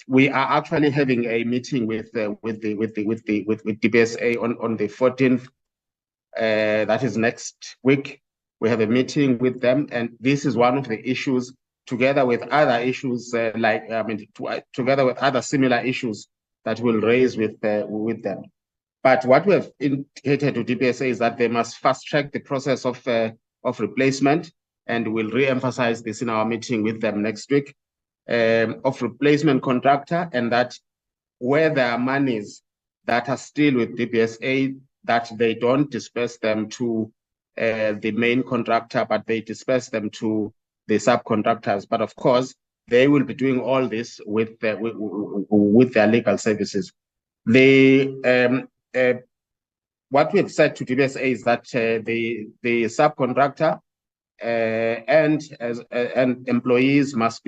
We are actually having a meeting with DBSA on the 14th. That is next week. We have a meeting with them, and this is one of the issues, together with other issues together with other similar issues that we'll raise with them. But what we have indicated to DBSA is that they must fast track the process of replacement, and we'll re-emphasize this in our meeting with them next week, of replacement contractor, and that where there are monies that are still with DBSA, that they don't disperse them to the main contractor, but they disperse them to the subcontractors. But of course, they will be doing all this with their legal services. What we've said to DBSA is that the subcontractor and employees must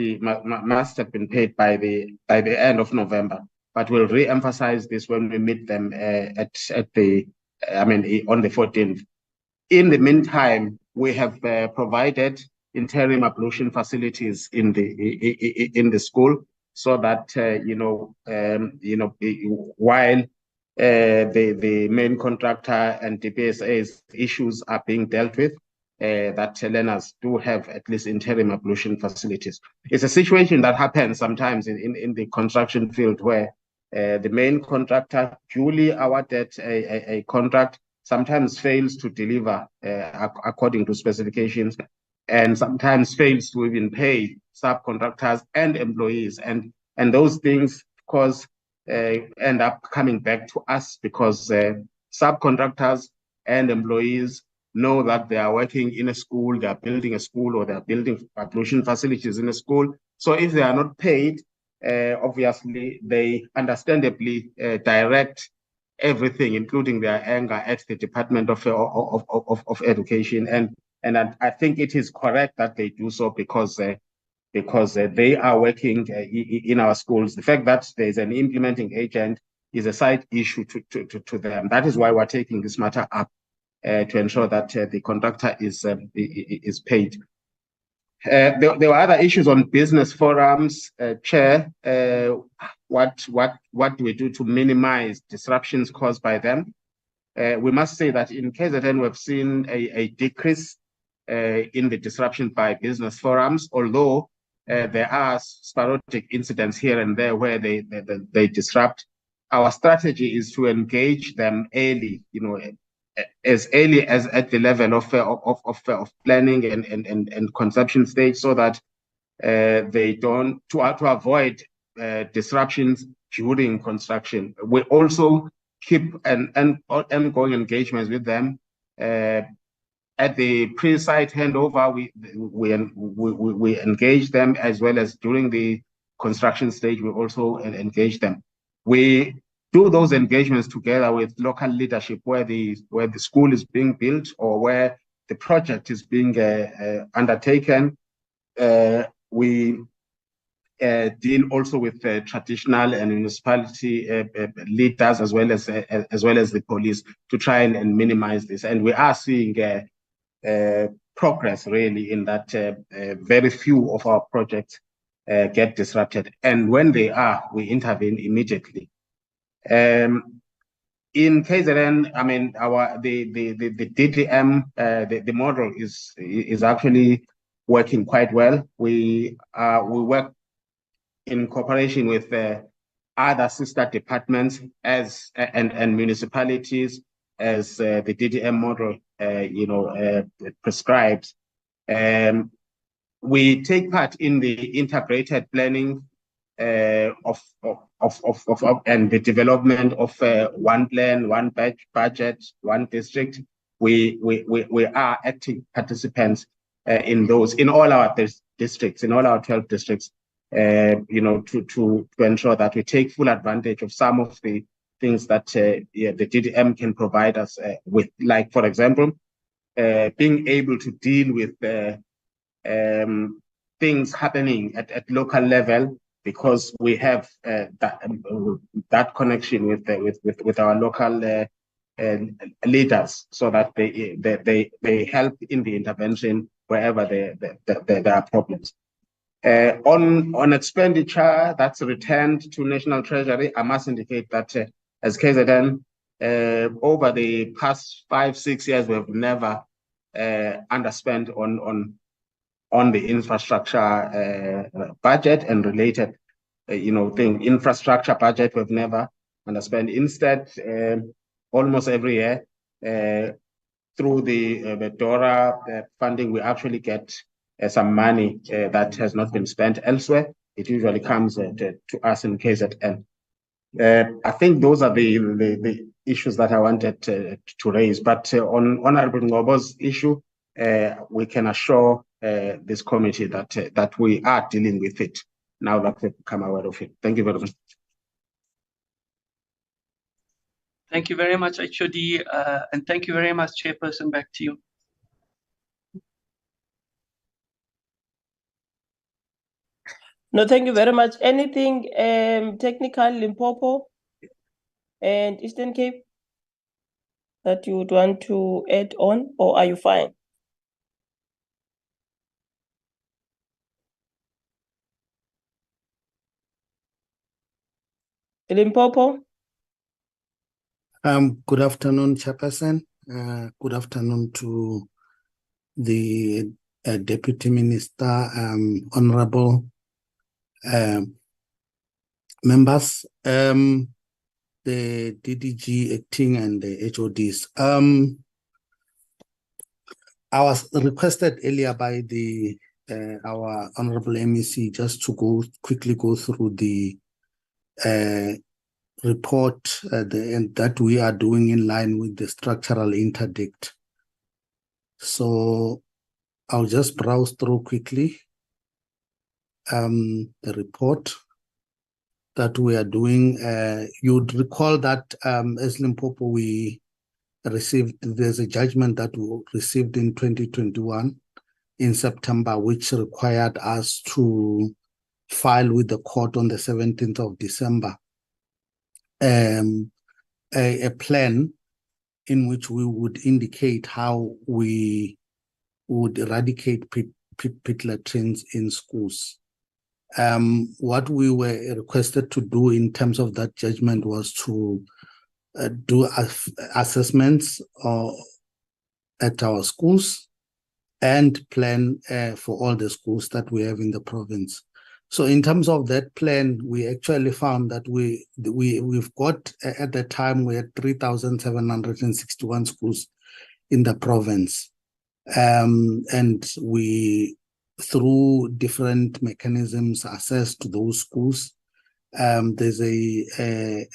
have been paid by the end of November. But we'll re-emphasize this when we meet them on the 14th. In the meantime, we have provided interim ablution facilities in the school, so that while the main contractor and DBSA's issues are being dealt with, that learners do have at least interim ablution facilities. It's a situation that happens sometimes in the construction field, where the main contractor duly awarded a contract sometimes fails to deliver according to specifications, and sometimes fails to even pay subcontractors and employees. And those things, of course, end up coming back to us, because subcontractors and employees know that they are working in a school, they are building a school, or they are building ablution facilities in a school. So if they are not paid, obviously they understandably direct everything, including their anger, at the Department of Education. And I think it is correct that they do so, because they are working in our schools. The fact that there's an implementing agent is a side issue to them. That is why we're taking this matter up to ensure that the contractor is paid. There were other issues on business forums, Chair. What do we do to minimize disruptions caused by them? We must say that in KZN, we've seen a decrease in the disruption by business forums, although there are sporadic incidents here and there where they disrupt. Our strategy is to engage them early, as early as at the level of planning and conception stage, so that they don't to avoid disruptions during construction. We also keep an ongoing engagements with them. At the pre-site handover, we engage them, as well as during the construction stage, we also engage them. We do those engagements together with local leadership where the school is being built or where the project is being undertaken. We deal also with traditional and municipality leaders, as well as the police, to try and minimize this. And we are seeing progress really in that. Very few of our projects get disrupted, and when they are, we intervene immediately. In KZN, I mean, the DDM, the model is actually working quite well. We work in cooperation with other sister departments and municipalities, as the DDM model prescribes. We take part in the integrated planning of and the development of one plan, one budget, one district. We are active participants in those, in all our districts, in all our 12 districts. To ensure that we take full advantage of some of the things that the DDM can provide us with, like, for example, being able to deal with things happening at local level, because we have that connection with our local leaders, so that they help in the intervention wherever there are problems. On expenditure that's returned to National Treasury, I must indicate that as KZN, over the past 5-6 years, we've never underspent on the infrastructure budget and related, infrastructure budget. We've never underspent. Instead, almost every year, through the DORA funding, we actually get some money that has not been spent elsewhere. It usually comes to us in KZN. I think those are the issues that I wanted to raise. But on Honorable Ngobo's issue, we can assure this committee that we are dealing with it now that we've become aware of it. Thank you very much. Thank you very much, HOD, and thank you very much, Chairperson. Back to you. No, thank you very much. Anything technical, Limpopo and Eastern Cape, that you would want to add on, or are you fine? Limpopo? Good afternoon, Chairperson. Good afternoon to the Deputy Minister, Honorable members, the DDG acting and the HODs. I was requested earlier by our Honorable MEC just to quickly go through the report that we are doing in line with the structural interdict. So I'll just browse through quickly the report that we are doing. You'd recall that as Limpopo, there's a judgment that we received in 2021 in September, which required us to file with the court on the 17th of December a plan in which we would indicate how we would eradicate pit latrines in schools. What we were requested to do in terms of that judgment was to do assessments at our schools and plan for all the schools that we have in the province. So in terms of that plan, we actually found that we've got, at the time, we had 3,761 schools in the province. And we, through different mechanisms, assessed those schools. There's a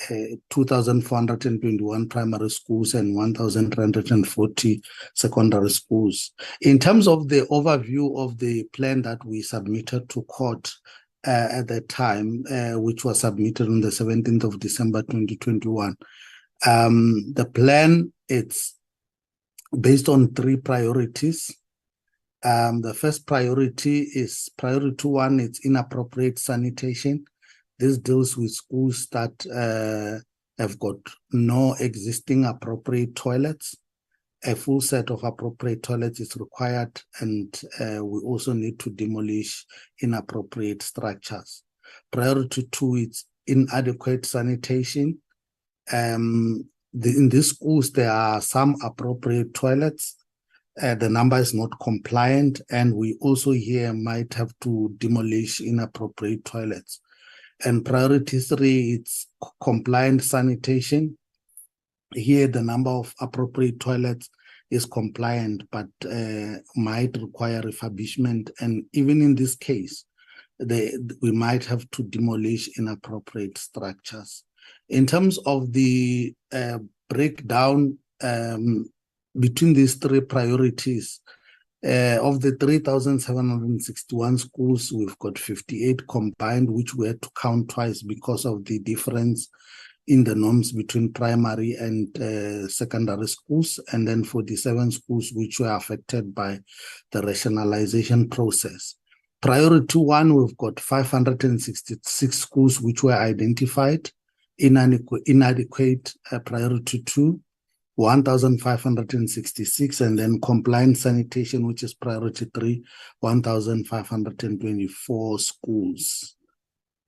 2,421 primary schools and 1,340 secondary schools. In terms of the overview of the plan that we submitted to court at that time, which was submitted on the 17th of December 2021, the plan, it's based on 3 priorities. The first priority is priority 1, it's inappropriate sanitation. This deals with schools that have got no existing appropriate toilets. A full set of appropriate toilets is required, and we also need to demolish inappropriate structures. Priority 2 is inadequate sanitation. In these schools, there are some appropriate toilets. The number is not compliant, and we also here might have to demolish inappropriate toilets. And priority 3, it's compliant sanitation. Here, the number of appropriate toilets is compliant, but might require refurbishment. And even in this case, we might have to demolish inappropriate structures. In terms of the breakdown between these 3 priorities, of the 3,761 schools, we've got 58 combined, which we had to count twice because of the difference in the norms between primary and secondary schools, and then 47 schools which were affected by the rationalization process. Priority 1, we've got 566 schools which were identified. Inadequate priority 2, 1,566, and then compliant sanitation, which is priority 3, 1,524 schools.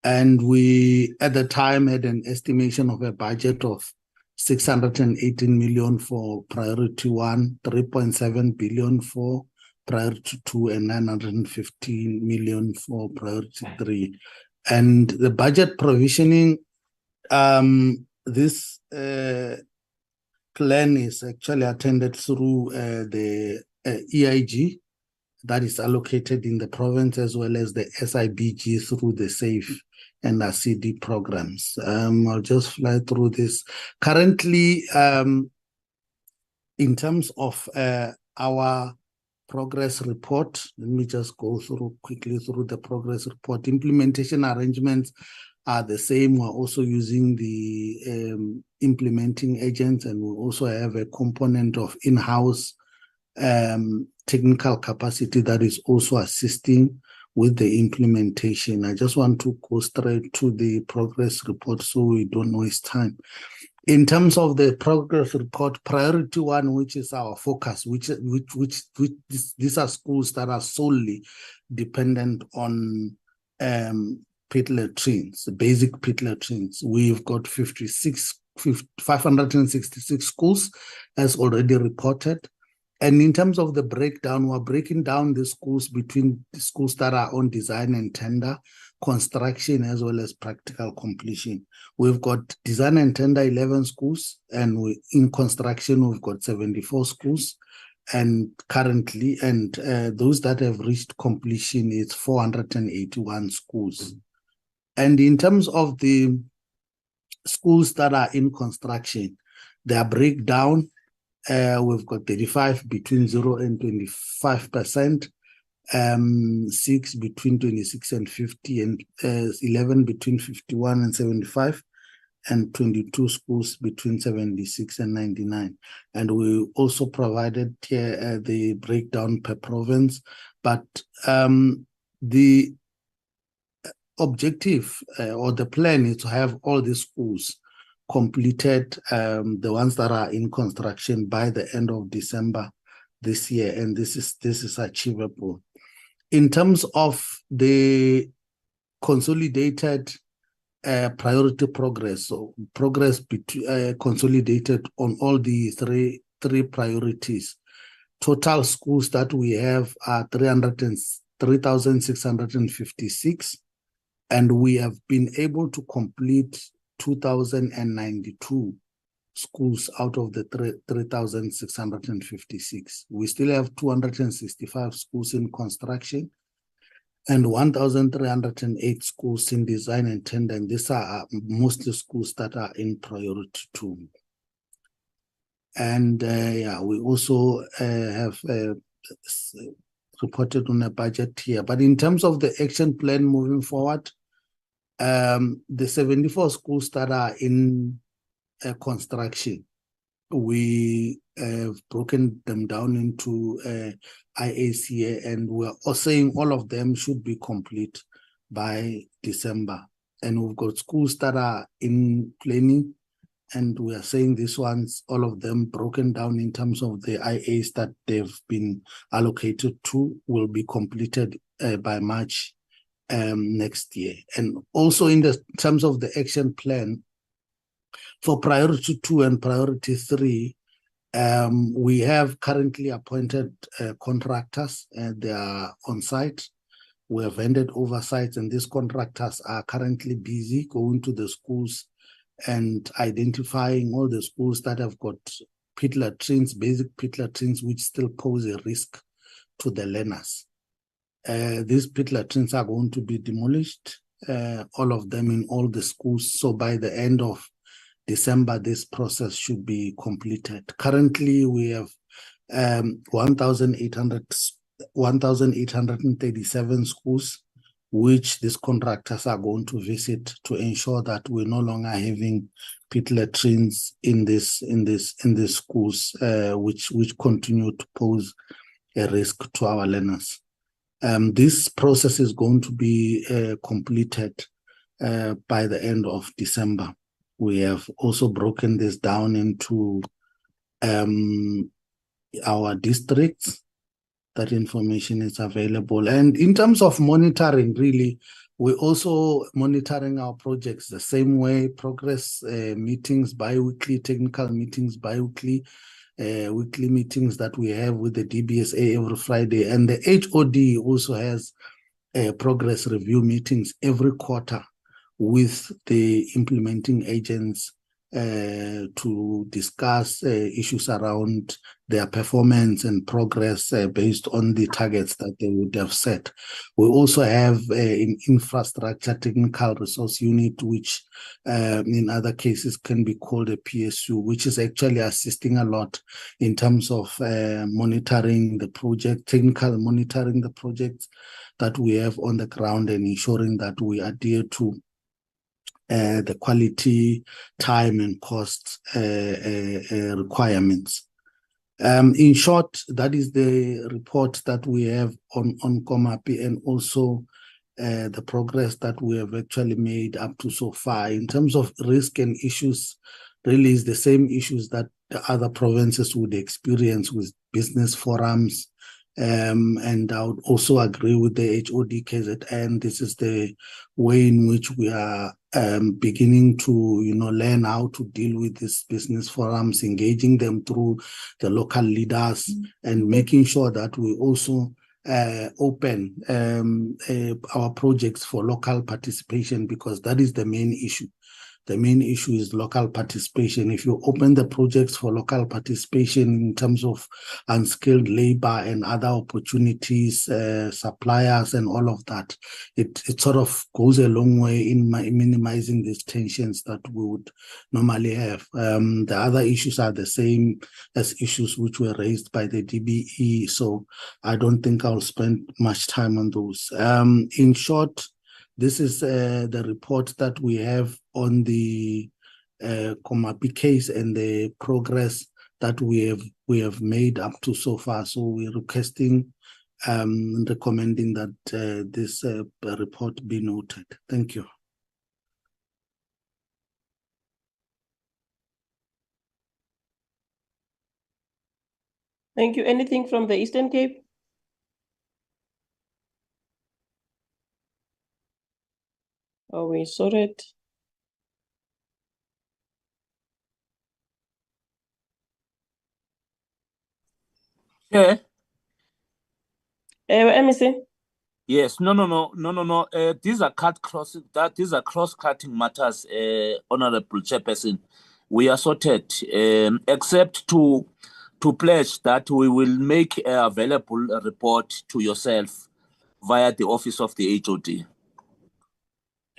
And we, at the time, had an estimation of a budget of 618 million for priority 1, 3.7 billion for priority 2, and 915 million for priority 3. And the budget provisioning, this plan is actually attended through the EIG that is allocated in the province, as well as the SIBG through the SAFE and RCD programs. I'll just fly through this. Currently, in terms of our progress report, let me just go quickly through the progress report. Implementation arrangements are the same. We're also using the implementing agents, and we also have a component of in-house technical capacity that is also assisting with the implementation. I just want to go straight to the progress report so we don't waste time. In terms of the progress report, priority 1, which is our focus, which these are schools that are solely dependent on pit latrines, basic pit latrines. We've got 566 schools as already reported. And in terms of the breakdown, we're breaking down the schools between the schools that are on design and tender, construction, as well as practical completion. We've got design and tender 11 schools, and in construction, we've got 74 schools. And currently, and those that have reached completion is 481 schools. And in terms of the schools that are in construction, their breakdown, we've got 35 between 0 and 25%, 6 between 26 and 50, and 11 between 51 and 75, and 22 schools between 76 and 99. And we also provided here the breakdown per province, but the objective or the plan is to have all these schools completed the ones that are in construction by the end of December this year, and this is achievable. In terms of the consolidated priority progress, so progress consolidated on all the three priorities. Total schools that we have are 3,656, and we have been able to complete 2,092 schools out of the 3,656. We still have 265 schools in construction and 1,308 schools in design and tender, and these are mostly schools that are in priority 2. And we also have reported on a budget here. But in terms of the action plan moving forward, the 74 schools that are in construction, we have broken them down into IACA, and we're saying all of them should be complete by December. And we've got schools that are in planning, and we are saying these ones, all of them broken down in terms of the IAs that they've been allocated to, will be completed by March next year. And also in the terms of the action plan, for priority 2 and priority 3, we have currently appointed contractors, and they are on site. We have handed over sites, and these contractors are currently busy going to the schools and identifying all the schools that have got pit-latrines, basic pit-latrines, which still pose a risk to the learners. These pit-latrines are going to be demolished, all of them in all the schools. So by the end of December, this process should be completed. Currently, we have 1,837 schools, which these contractors are going to visit to ensure that we're no longer having pit-latrines in these schools, which continue to pose a risk to our learners. This process is going to be completed by the end of December. We have also broken this down into our districts. That information is available. And in terms of monitoring, really, we're also monitoring our projects the same way: progress meetings, bi-weekly, technical meetings, bi-weekly, weekly meetings that we have with the DBSA every Friday. And the HOD also has progress review meetings every quarter with the implementing agents to discuss issues around their performance and progress based on the targets that they would have set. We also have an infrastructure technical resource unit, which in other cases can be called a PSU, which is actually assisting a lot in terms of monitoring the project, technical monitoring the projects that we have on the ground, and ensuring that we adhere to the quality, time, and cost requirements. In short, that is the report that we have on Komapi, and also the progress that we have actually made up to so far. In terms of risk and issues, really is the same issues that the other provinces would experience with business forums. And I would also agree with the HOD KZN. This is the way in which we are beginning to, learn how to deal with these business forums, engaging them through the local leaders, and making sure that we also open our projects for local participation, because that is the main issue. The main issue is local participation. If you open the projects for local participation in terms of unskilled labor and other opportunities, suppliers and all of that, it sort of goes a long way in minimizing these tensions that we would normally have. The other issues are the same as issues which were raised by the DBE, so I don't think I'll spend much time on those. In short, this is the report that we have on the Komapi case and the progress that we have made up to so far. So we're requesting, recommending that this report be noted. Thank you. Thank you. Anything from the Eastern Cape? Oh, we sorted. Yeah. MEC? Yes, no. These are these are cross-cutting matters, Honorable Chairperson. We are sorted, except to pledge that we will make available a report to yourself via the office of the HOD.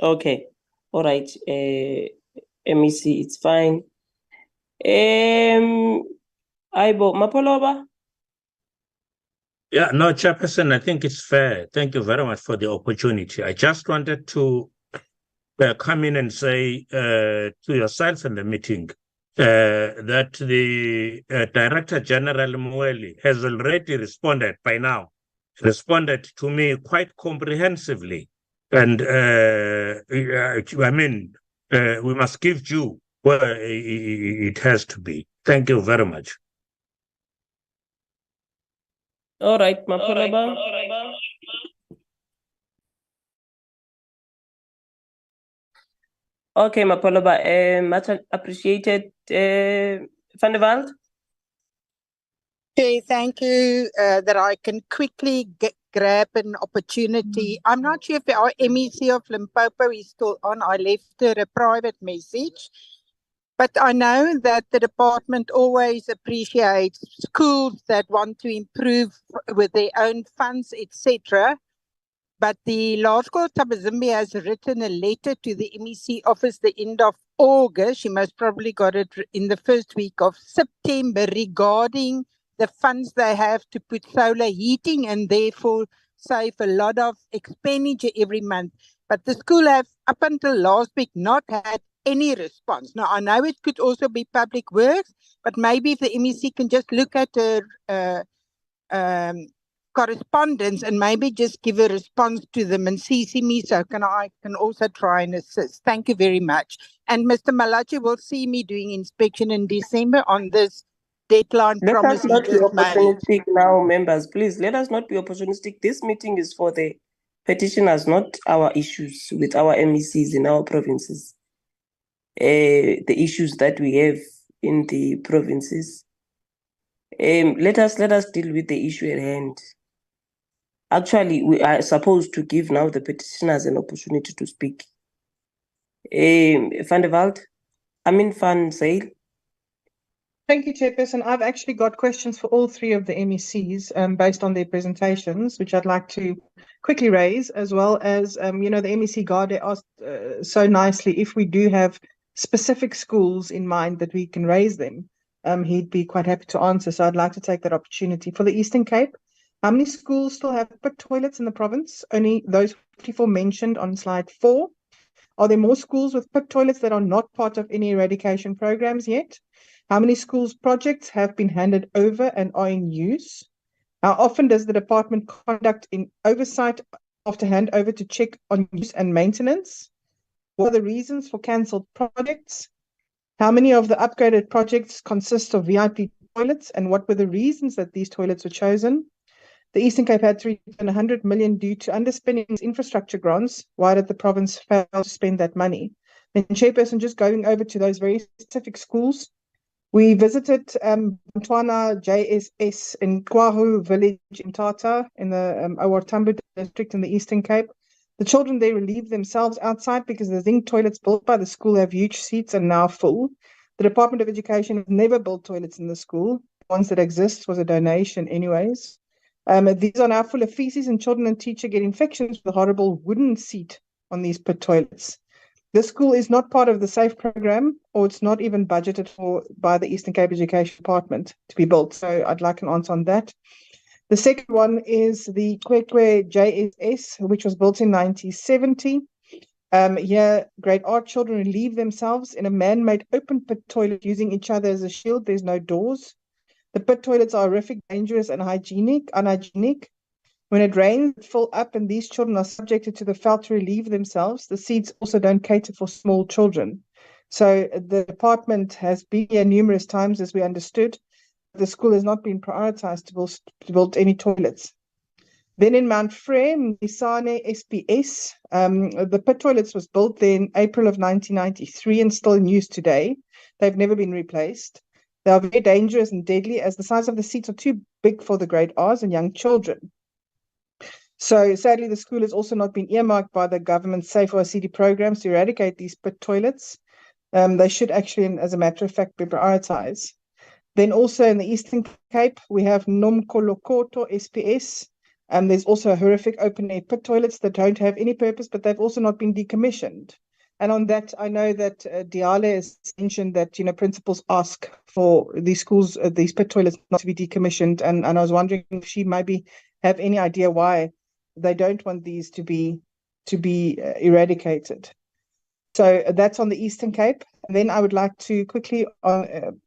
Okay. All right. MEC, it's fine. Aibo Mapoloba? Yeah, no, Chairperson, I think it's fair. Thank you very much for the opportunity. I just wanted to come in and say to yourself in the meeting that the Director General Mweli has already responded to me quite comprehensively. And I mean, we must give due where it has to be. Thank you very much. All right, Mapoloba. Okay, Mapoloba, much appreciated. Van der Walt? Okay, thank you that I can quickly grab an opportunity. I'm not sure if our MEC of Limpopo is still on. I left her a private message. But I know that the department always appreciates schools that want to improve with their own funds, etc. But the Law School Tabazimbi has written a letter to the MEC office the end of August. She most probably got it in the first week of September regarding the funds they have to put solar heating and therefore save a lot of expenditure every month. But the school have up until last week not had any response. Now, I know it could also be public works, but maybe if the MEC can just look at her correspondence and maybe just give a response to them and CC me, so I can also try and assist. Thank you very much. And Mr. Malachi will see me doing inspection in December on this deadline Let promise us not be just made. opportunistic now, members. Please, let us not be opportunistic. This meeting is for the petitioners, not our issues with our MECs in our provinces. The issues that we have in the provinces. Let us deal with the issue at hand. Actually, we are supposed to give now the petitioners an opportunity to speak. Van der Walt, Van Zyl. Thank you, Chairperson. I've actually got questions for all three of the MECs based on their presentations, which I'd like to quickly raise, as well as, the MEC Gade asked so nicely if we do have specific schools in mind that we can raise them. He'd be quite happy to answer, so I'd like to take that opportunity. For the Eastern Cape, how many schools still have pit toilets in the province? Only those 54 mentioned on slide 4. Are there more schools with pit toilets that are not part of any eradication programs yet? How many schools projects have been handed over and are in use? How often does the department conduct in oversight after handover to check on use and maintenance? What are the reasons for cancelled projects? How many of the upgraded projects consist of VIP toilets, and what were the reasons that these toilets were chosen? The Eastern Cape had 300 million due to underspending its infrastructure grants. Why did the province fail to spend that money? Then, Chairperson, just going over to those very specific schools. We visited Bantwana JSS in Kwahu village in Tata in the Owartambo district in the Eastern Cape. The children there relieve themselves outside because the zinc toilets built by the school have huge seats and now full. The Department of Education has never built toilets in the school. The ones that exist was a donation anyways. These are now full of feces and children and teachers get infections with the horrible wooden seat on these pit toilets. This school is not part of the SAFE program, or it's not even budgeted for by the Eastern Cape Education Department to be built. So I'd like an answer on that. The second one is the Kwekwe JSS, which was built in 1970. Here, grade R children relieve themselves in a man-made open pit toilet using each other as a shield. There's no doors. The pit toilets are horrific, dangerous, and unhygienic. When it rains, it fill up, and these children are subjected to the felt to relieve themselves. The seats also don't cater for small children. So the department has been here numerous times, as we understood. the school has not been prioritized to build any toilets. Then in Mount Frere, Misane SPS, the pit toilets was built there in April of 1993 and still in use today. They've never been replaced. They are very dangerous and deadly as the size of the seats are too big for the grade R's and young children. So sadly, the school has also not been earmarked by the government's Safe OCD programs to eradicate these pit toilets. They should actually, as a matter of fact, be prioritized. Then also in the Eastern Cape, we have Noxolo SPS. There's also horrific open-air pit toilets that don't have any purpose, but they've also not been decommissioned. And on that, I know that Diale has mentioned that, principals ask for these schools, these pit toilets not to be decommissioned. And I was wondering if she maybe have any idea why they don't want these to be eradicated. So that's on the Eastern Cape. And then I would like to quickly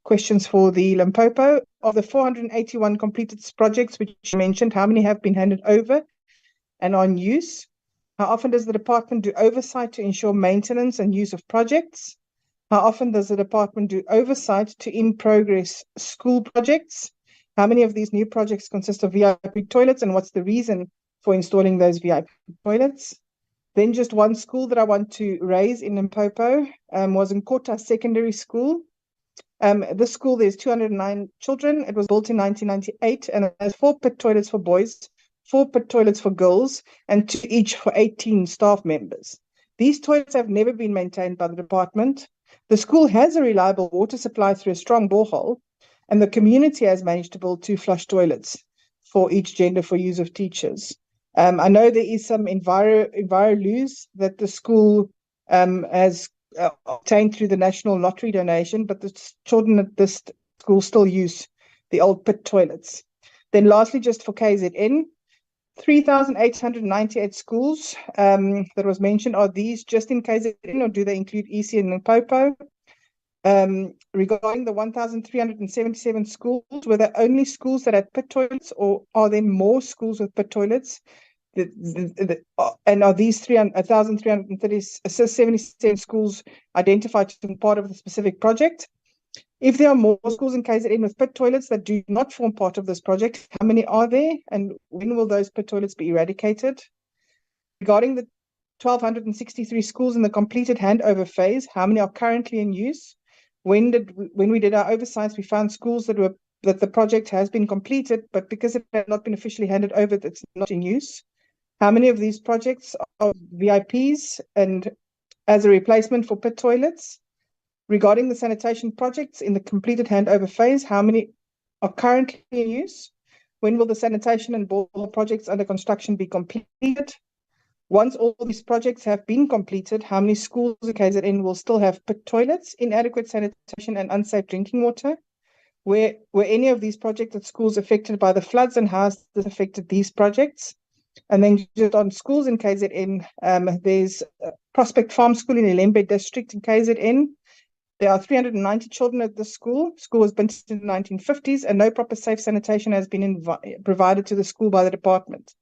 questions for the Limpopo. Of the 481 completed projects which you mentioned, how many have been handed over and on use? How often does the department do oversight to ensure maintenance and use of projects? How often does the department do oversight to in-progress school projects? How many of these new projects consist of VIP toilets, and what's the reason for installing those VIP toilets? Then just one school that I want to raise in Limpopo was in Kota Secondary School. This school, there's 209 children. It was built in 1998 and it has 4 pit toilets for boys, 4 pit toilets for girls, and 2 each for 18 staff members. These toilets have never been maintained by the department. The school has a reliable water supply through a strong borehole, and the community has managed to build 2 flush toilets for each gender for use of teachers. I know there is some enviro-loos that the school has obtained through the national lottery donation, but the children at this school still use the old pit toilets. Then lastly, just for KZN, 3,898 schools that was mentioned, are these just in KZN or do they include EC and Limpopo? Regarding the 1,377 schools, were there only schools that had pit toilets, or are there more schools with pit toilets? And are these 1,377 schools identified to be part of the specific project? If there are more schools in KZN with pit toilets that do not form part of this project, how many are there, and when will those pit toilets be eradicated? Regarding the 1,263 schools in the completed handover phase, how many are currently in use? When we did our oversights, we found schools that the project has been completed, but because it had not been officially handed over, it's not in use. How many of these projects are VIPs and as a replacement for pit toilets? Regarding the sanitation projects in the completed handover phase, how many are currently in use? When will the sanitation and borehole projects under construction be completed? Once all these projects have been completed, how many schools in KZN will still have pit toilets, inadequate sanitation, and unsafe drinking water? Were any of these projects at schools affected by the floods, and how has this affected these projects? And then just on schools in KZN, there's Prospect Farm School in Ilembe District in KZN. There are 390 children at the school. School was built in the 1950s, and no proper safe sanitation has been provided to the school by the department.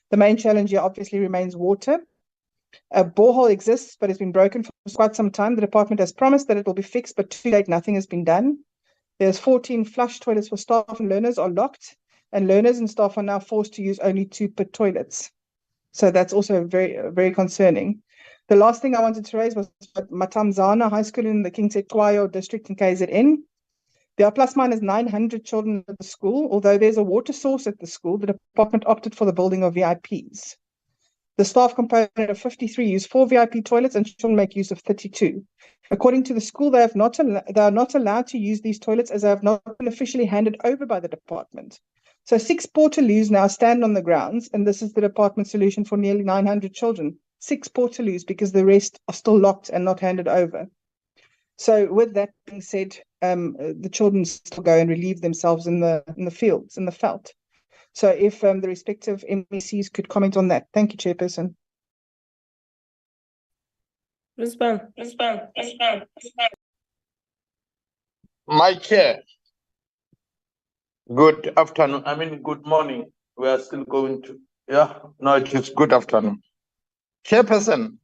The main challenge here obviously remains water. A borehole exists, but it's been broken for quite some time. The department has promised that it will be fixed, but to date, nothing has been done. There's 14 flush toilets for staff, and learners are locked, and learners and staff are now forced to use only 2 pit toilets. So that's also very, very concerning. The last thing I wanted to raise was Matamzana High School in the Mfocwa district in KZN. There are plus minus 900 children at the school. Although there's a water source at the school, the department opted for the building of VIPs. The staff component of 53 use 4 VIP toilets and children make use of 32. According to the school, they are not allowed to use these toilets as they have not been officially handed over by the department. So 6 portaloos now stand on the grounds, and this is the department's solution for nearly 900 children. 6 portaloos, because the rest are still locked and not handed over. So with that being said, the children still go and relieve themselves in the fields, in the veld. So if the respective MECs could comment on that. Thank you, Chairperson. Respond. My chair. Good afternoon. I mean, good morning. We are still going to, no, it is good afternoon. Chairperson,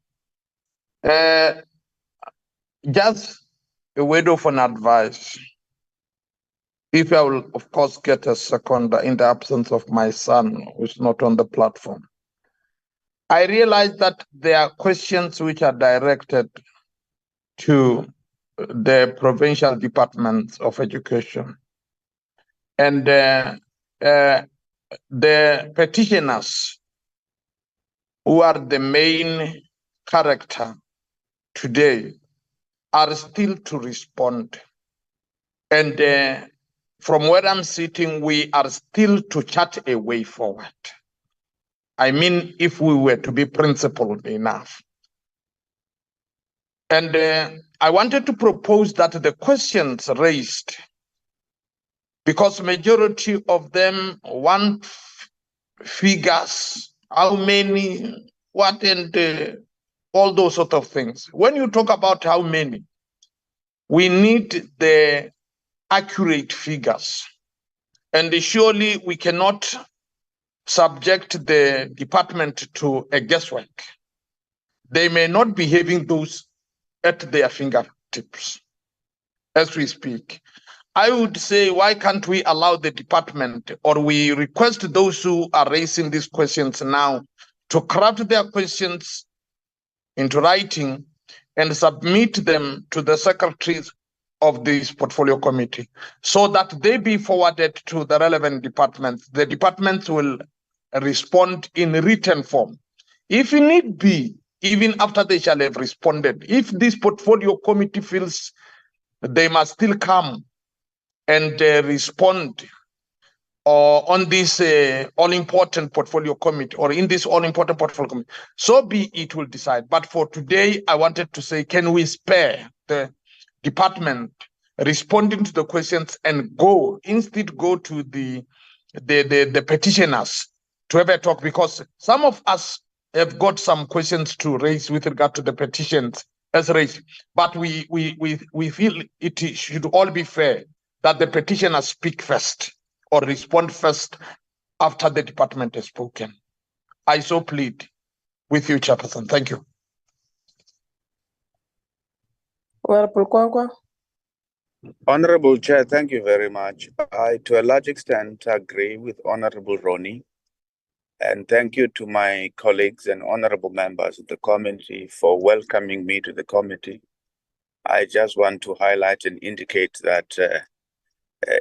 just a word of an advice. if I will, of course, get a second in the absence of my son, who is not on the platform. I realize that there are questions which are directed to the provincial departments of education. And the petitioners, who are the main character today, are still to respond. And from where I'm sitting, we are still to chart a way forward. I mean, if we were to be principled enough. And I wanted to propose that the questions raised, because majority of them want figures, how many, what, and all those sort of things. When you talk about how many, we need the accurate figures. And surely we cannot subject the department to a guesswork. They may not be having those at their fingertips as we speak. I would say, why can't we allow the department, or we request those who are raising these questions now to craft their questions into writing and submit them to the secretaries of this portfolio committee so that they be forwarded to the relevant departments. The departments will respond in written form. If need be, even after they shall have responded, if this portfolio committee feels they must still come and respond on this all-important portfolio committee, or in this all-important portfolio committee, so be it, will decide. But for today, I wanted to say, can we spare the department responding to the questions and instead go to the petitioners to have a talk, because some of us have got some questions to raise with regard to the petitions as raised, but we feel it should all be fair that the petitioners speak first or respond first after the department has spoken. I so plead with you, Chairperson. Thank you. Honorable Chair, thank you very much. I, to a large extent, agree with Honorable Ronnie, and thank you to my colleagues and honorable members of the committee for welcoming me to the committee. I just want to highlight and indicate that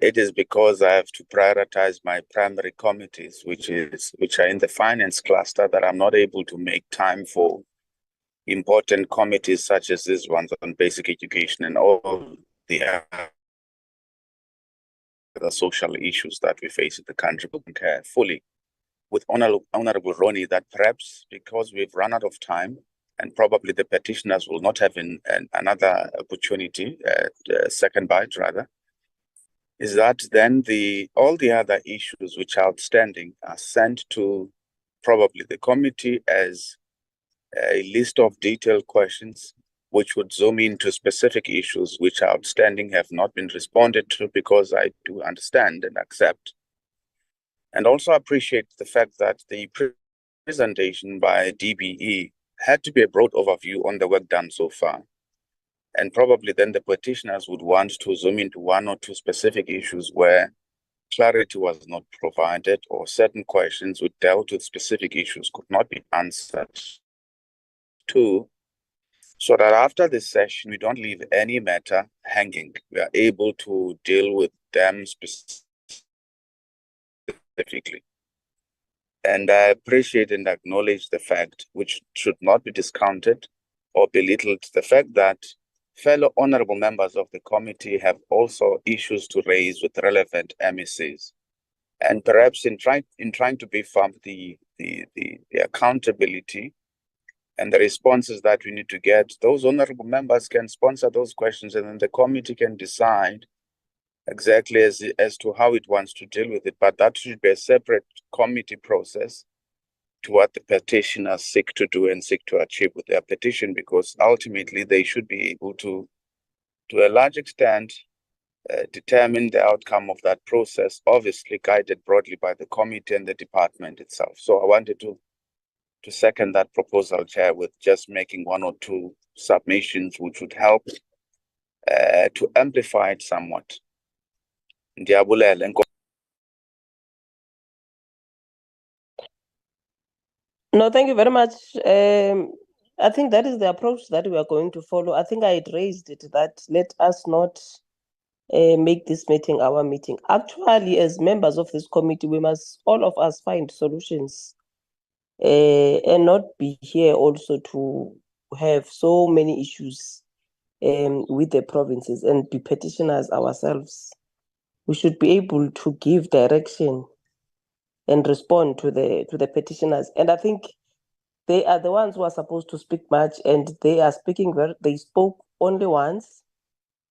it is because I have to prioritize my primary committees, which are in the finance cluster, that I'm not able to make time for important committees such as this one on basic education and all the other social issues that we face in the country. We concur fully with Honorable Ronnie that perhaps because we've run out of time, and probably the petitioners will not have another opportunity, second bite rather, is that then all the other issues which are outstanding are sent to probably the committee as a list of detailed questions which would zoom into specific issues which are outstanding, have not been responded to, because I do understand and accept. And also appreciate the fact that the presentation by DBE had to be a broad overview on the work done so far. And probably then the petitioners would want to zoom into one or two specific issues where clarity was not provided, or certain questions which dealt with specific issues could not be answered to, so that after this session, we don't leave any matter hanging. We are able to deal with them specifically. And I appreciate and acknowledge the fact, which should not be discounted or belittled, the fact that fellow honorable members of the committee have also issues to raise with relevant MECs. And perhaps in trying to beef up the accountability and the responses that we need to get, those honorable members can sponsor those questions, and then the committee can decide exactly as to how it wants to deal with it. But that should be a separate committee process to what the petitioners seek to do and seek to achieve with their petition, because ultimately they should be able to a large extent, determine the outcome of that process, obviously guided broadly by the committee and the department itself. So I wanted to second that proposal, Chair, with just making one or two submissions which would help to amplify it somewhat. Ndiyabulela. No, thank you very much. I think that is the approach that we are going to follow. I think I had raised it that let us not make this meeting our meeting. Actually, as members of this committee, we must all of us find solutions and not be here also to have so many issues with the provinces and be petitioners ourselves. We should be able to give direction and respond to the petitioners. And I think they are the ones who are supposed to speak much, and they are speaking they spoke only once,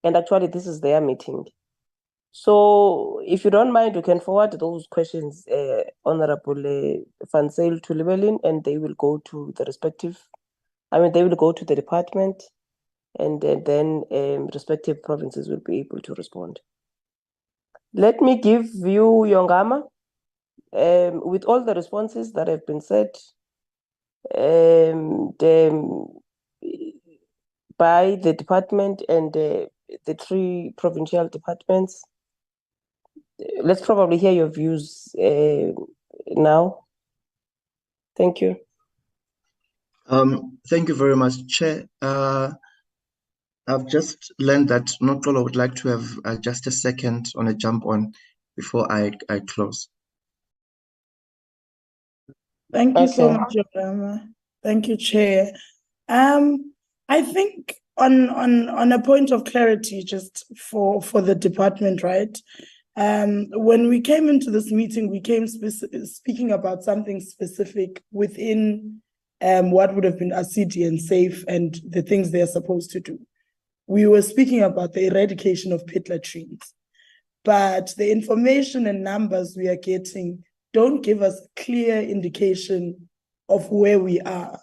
and actually this is their meeting. So if you don't mind, you can forward those questions, Honorable Van Zyl, to Llewellyn, and they will go to the they will go to the department, and then respective provinces will be able to respond. Let me give you Yongama. With all the responses that have been said by the department and the 3 provincial departments, let's probably hear your views now. Thank you. Thank you very much, Chair. I've just learned that Noxolo would like to have just a second on a jump on before I close. Thank you so much, Yongama. Thank you, Chair. I think on a point of clarity, just for the department, right? When we came into this meeting, we came speaking about something specific within what would have been ECDOE and SAFE and the things they are supposed to do. We were speaking about the eradication of pit-latrines, but the information and numbers we are getting don't give us a clear indication of where we are.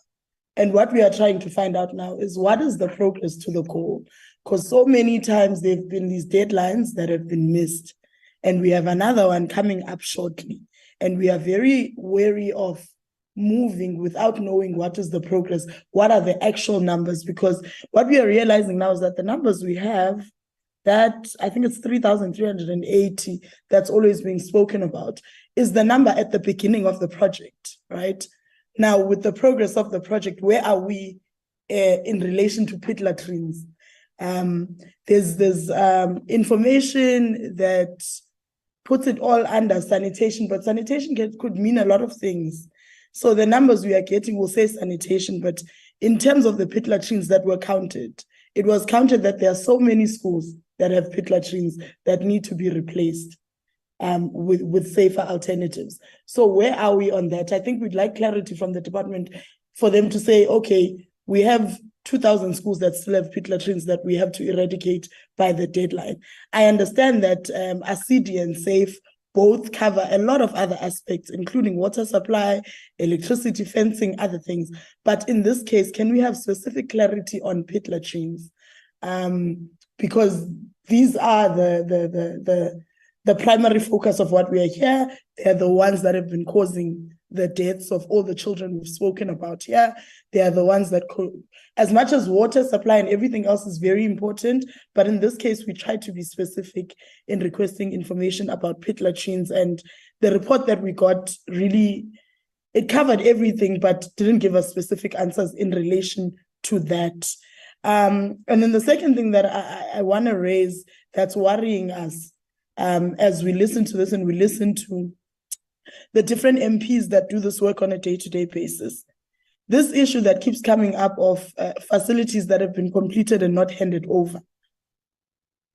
And what we are trying to find out now is what is the progress to the goal? Because so many times there have been these deadlines that have been missed. And we have another one coming up shortly. And we are very wary of moving without knowing what is the progress, what are the actual numbers, because what we are realizing now is that the numbers we have, that I think it's 3,380 that's always being spoken about, is the number at the beginning of the project, right? Now, with the progress of the project, where are we in relation to pit-latrines? There's information that puts it all under sanitation, but sanitation could mean a lot of things. So the numbers we are getting will say sanitation, but in terms of the pit-latrines that were counted, it was counted that there are so many schools that have pit-latrines that need to be replaced with safer alternatives. So where are we on that? I think we'd like clarity from the department for them to say, okay, we have 2,000 schools that still have pit-latrines that we have to eradicate by the deadline. I understand that ECDOE and SAFE both cover a lot of other aspects, including water supply, electricity, fencing, other things. But in this case, can we have specific clarity on pit-latrines? Because these are the primary focus of what we are here. They're the ones that have been causing the deaths of all the children we've spoken about here. They are the ones that, as much as water supply and everything else is very important, but in this case, we try to be specific in requesting information about pit-latrines, and the report that we got really, it covered everything, but didn't give us specific answers in relation to that. And then the second thing that I want to raise that's worrying us as we listen to this and we listen to the different MPs that do this work on a day-to-day basis. This issue that keeps coming up of facilities that have been completed and not handed over.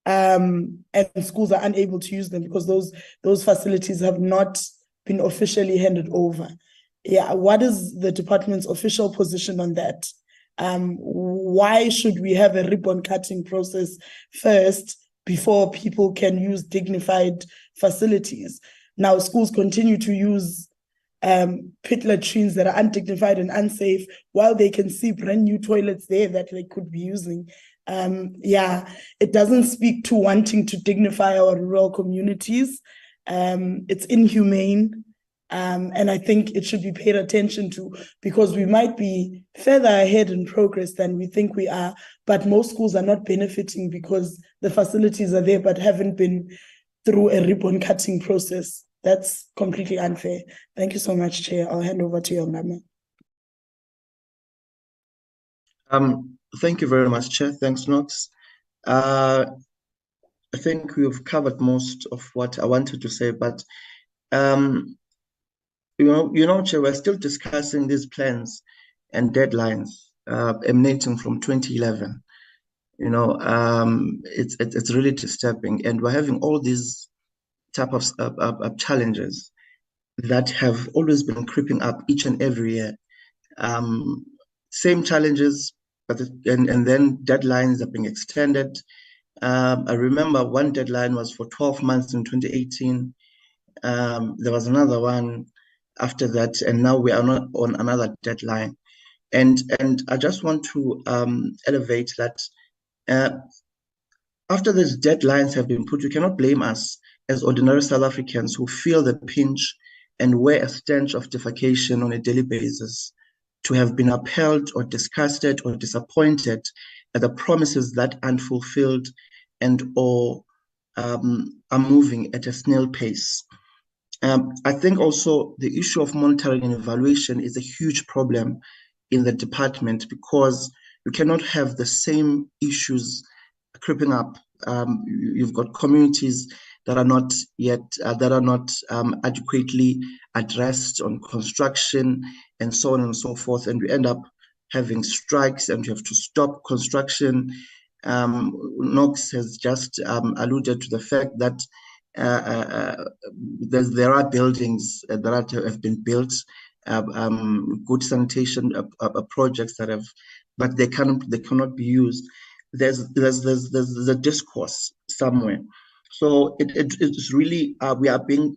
And schools are unable to use them because those facilities have not been officially handed over. Yeah, what is the department's official position on that? Why should we have a ribbon cutting process first before people can use dignified facilities? Now, schools continue to use pit-latrines that are undignified and unsafe while they can see brand new toilets there that they could be using. Yeah, it doesn't speak to wanting to dignify our rural communities. It's inhumane. And I think it should be paid attention to, because we might be further ahead in progress than we think we are, but most schools are not benefiting because the facilities are there but haven't been through a ribbon cutting process. That's completely unfair. Thank you so much, Chair. I'll hand over to you, Mama. Thank you very much, Chair. Thanks, Nox. I think we've covered most of what I wanted to say, but you know, Chair, we're still discussing these plans and deadlines emanating from 2011. You know, it's really disturbing, and we're having all these type of challenges that have always been creeping up each and every year. Same challenges, but and then deadlines are being extended. I remember one deadline was for 12 months in 2018. There was another one after that, and now we are not on another deadline. And I just want to elevate that after these deadlines have been put, you cannot blame us as ordinary South Africans who feel the pinch and wear a stench of defecation on a daily basis to have been upheld or disgusted or disappointed at the promises that aren't fulfilled and or are moving at a snail pace. I think also the issue of monitoring and evaluation is a huge problem in the department because you cannot have the same issues creeping up. You've got communities that are not yet adequately addressed on construction and so on and so forth, and you end up having strikes and you have to stop construction. Nox has just alluded to the fact that there are buildings that have been built, good sanitation projects that have, but they cannot be used. There's a discourse somewhere. So it's really we are being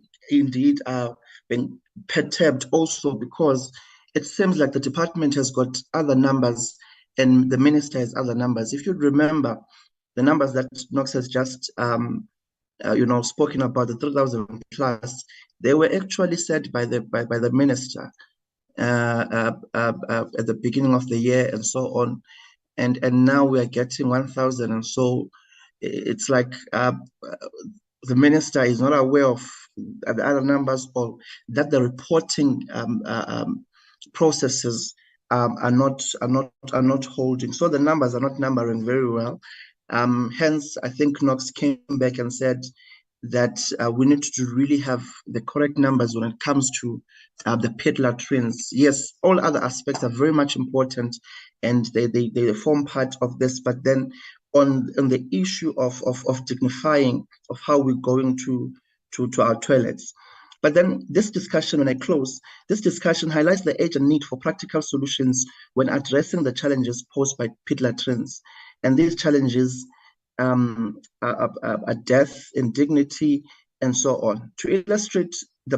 perturbed also because it seems like the department has got other numbers and the minister has other numbers. If you remember the numbers that Nox has just spoken about, the 3,000 plus, they were actually set by the minister at the beginning of the year and so on. And now we are getting 1,000, and so it's like the minister is not aware of the other numbers, or that the reporting processes are not holding. So the numbers are not numbering very well. Hence, I think Nox came back and said that we need to really have the correct numbers when it comes to the pit-latrines. Yes, all other aspects are very much important, and they form part of this. But then on the issue of dignifying of how we're going to our toilets. But then this discussion, when I close, this discussion highlights the urgent need for practical solutions when addressing the challenges posed by pit-latrines. And these challenges are death, indignity, and so on. To illustrate the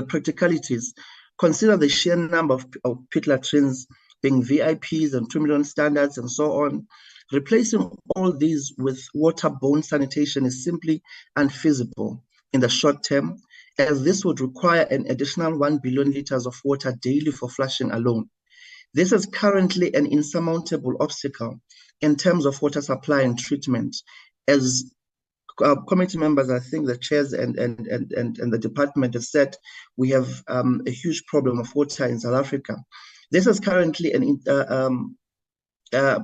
practicalities, consider the sheer number of pit-latrines being VIPs and 2 million standards and so on. Replacing all these with waterborne sanitation is simply unfeasible in the short term, as this would require an additional 1 billion liters of water daily for flushing alone. This is currently an insurmountable obstacle in terms of water supply and treatment. As committee members, I think the chairs and the department have said, we have a huge problem of water in South Africa. This is currently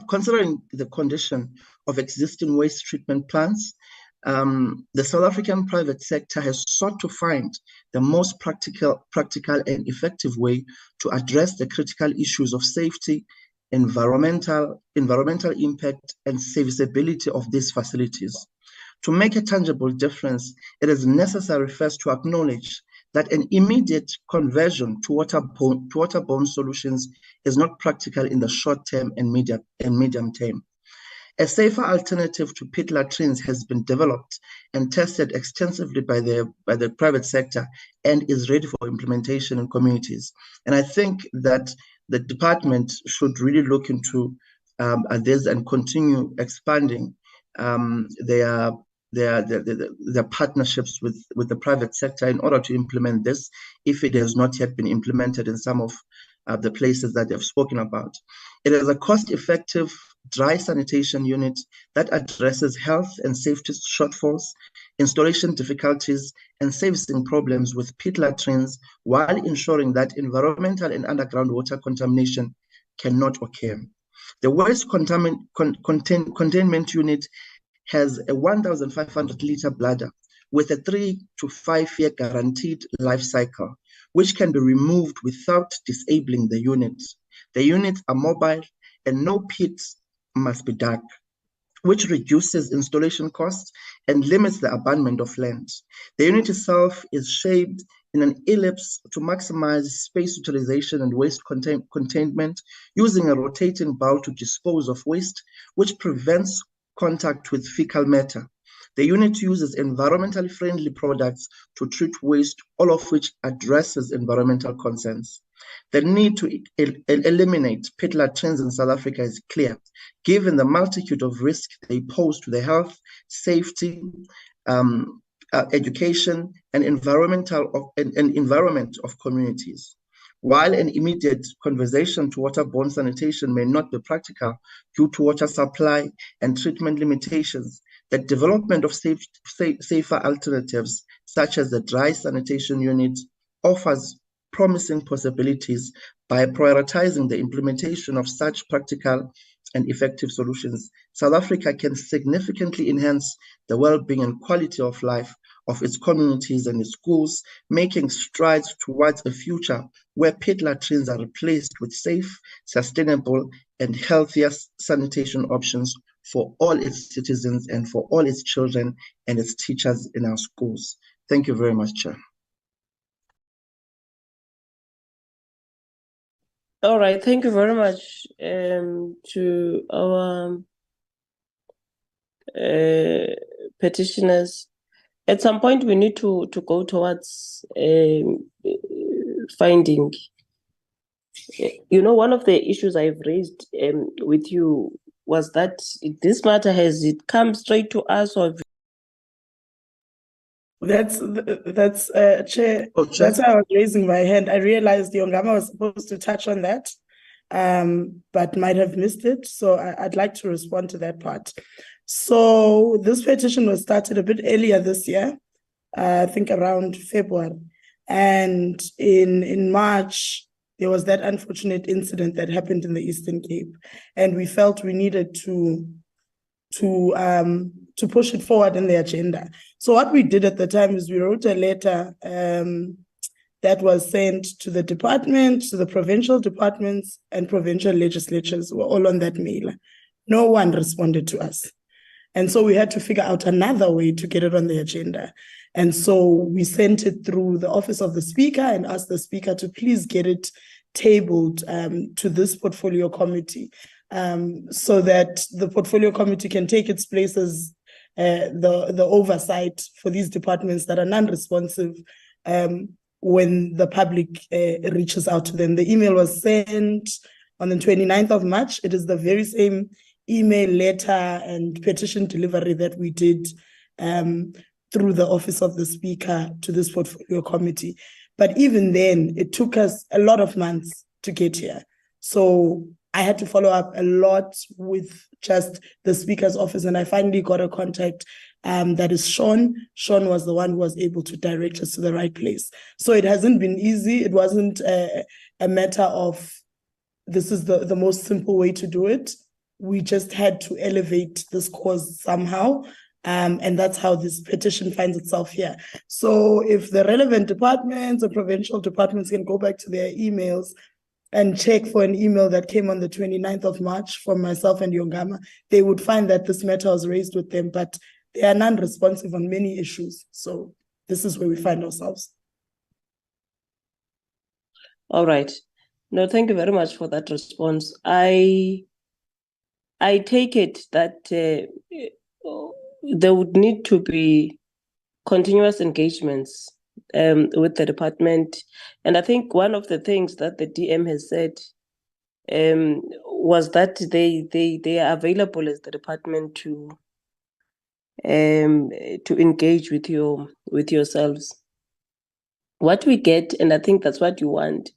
considering the condition of existing waste treatment plants. The South African private sector has sought to find the most practical and effective way to address the critical issues of safety, environmental impact, and serviceability of these facilities. To make a tangible difference, it is necessary first to acknowledge that an immediate conversion to waterborne solutions is not practical in the short term and medium term. A safer alternative to pit-latrines has been developed and tested extensively by the private sector and is ready for implementation in communities. And I think that the department should really look into this and continue expanding their partnerships with the private sector in order to implement this, if it has not yet been implemented in some of the places that they've spoken about. It is a cost-effective dry sanitation unit that addresses health and safety shortfalls installation difficulties, and servicing problems with pit latrines while ensuring that environmental and underground water contamination cannot occur. The waste containment unit has a 1,500 litre bladder with a 3 to 5 year guaranteed life cycle, which can be removed without disabling the units. The units are mobile and no pits must be dug, which reduces installation costs and limits the abandonment of land. The unit itself is shaped in an ellipse to maximize space utilization and waste containment using a rotating bowl to dispose of waste, which prevents contact with fecal matter. The unit uses environmentally friendly products to treat waste, all of which addresses environmental concerns. The need to eliminate pit latrines in South Africa is clear, given the multitude of risks they pose to the health, safety, education, and environment of communities. While an immediate conversion to waterborne sanitation may not be practical due to water supply and treatment limitations, the development of safer alternatives, such as the dry sanitation unit, offers promising possibilities by prioritizing the implementation of such practical and effective solutions. South Africa can significantly enhance the well-being and quality of life of its communities and its schools, making strides towards a future where pit latrines are replaced with safe, sustainable, and healthier sanitation options for all its citizens and for all its children and its teachers in our schools. Thank you very much, Chair. All right, thank you very much to our petitioners. At some point, we need to go towards finding. You know, one of the issues I've raised with you was that this matter, has it come straight to us, or That's Chair. Oh, Chair. That's why I was raising my hand. I realized Yongama was supposed to touch on that, but might have missed it. So I'd like to respond to that part. So this petition was started a bit earlier this year, I think around February, and in March there was that unfortunate incident that happened in the Eastern Cape, and we felt we needed to push it forward in the agenda. So what we did at the time is we wrote a letter that was sent to the department, to the provincial departments, and provincial legislatures were all on that mail. No one responded to us. And so we had to figure out another way to get it on the agenda. And so we sent it through the office of the speaker and asked the speaker to please get it tabled to this portfolio committee, so that the portfolio committee can take its place as the oversight for these departments that are non-responsive when the public reaches out to them. The email was sent on the 29th of March. It is the very same email, letter, and petition delivery that we did through the office of the speaker to this portfolio committee. But even then, it took us a lot of months to get here. So I had to follow up a lot with just the speaker's office, and I finally got a contact that is Sean. Sean was the one who was able to direct us to the right place. So it hasn't been easy. It wasn't a matter of this is the most simple way to do it. We just had to elevate this cause somehow. And that's how this petition finds itself here. So if the relevant departments or provincial departments can go back to their emails and check for an email that came on the 29th of March from myself and Yongama, they would find that this matter was raised with them, but they are non-responsive on many issues. So this is where we find ourselves. all right? No, thank you very much for that response. I take it that there would need to be continuous engagements with the department. And I think one of the things that the DM has said was that they are available as the department to engage with yourselves. What we get, and I think that's what you want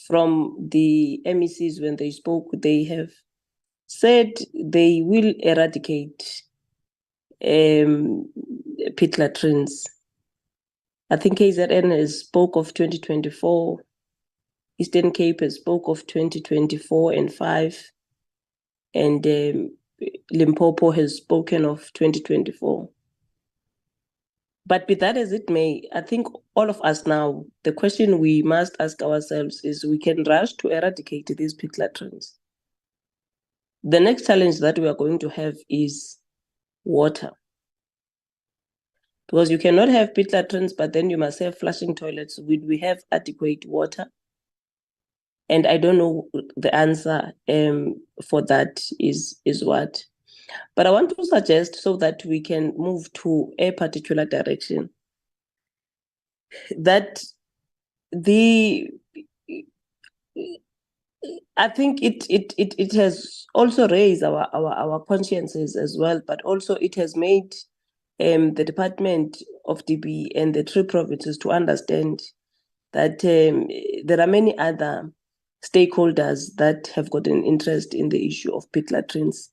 from the MECs when they spoke, they have said they will eradicate pit-latrines. I think KZN has spoke of 2024. Eastern Cape has spoke of 2024 and 5. And Limpopo has spoken of 2024. But be that as it may, I think all of us now, the question we must ask ourselves is, we can rush to eradicate these pit-latrines. The next challenge that we are going to have is water. Because you cannot have pit-latrines, but then you must have flushing toilets. We have adequate water? And I don't know the answer for that is what. But I want to suggest, so that we can move to a particular direction, that I think it has also raised our consciences as well, but also it has made the Department of DB and the 3 provinces to understand that there are many other stakeholders that have got an interest in the issue of pit-latrines.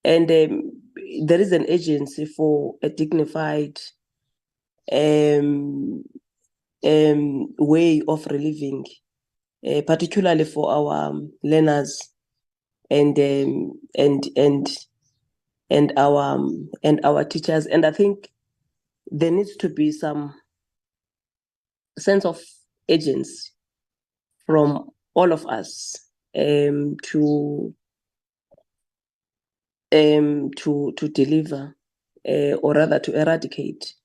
And there is an agency for a dignified way of reliving, particularly for our learners and our teachers. And I think there needs to be some sense of agency from all of us to deliver, or rather to eradicate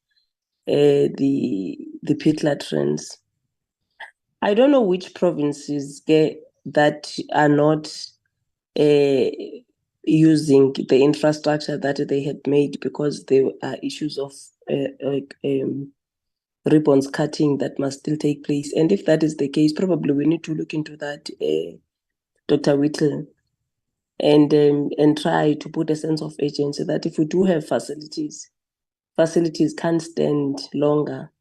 the pit-latrines. I don't know which provinces that are not using the infrastructure that they had made, because there are issues of ribbons cutting that must still take place. And if that is the case, probably we need to look into that, Dr. Whittle, and try to put a sense of agency that if we do have facilities can't stand longer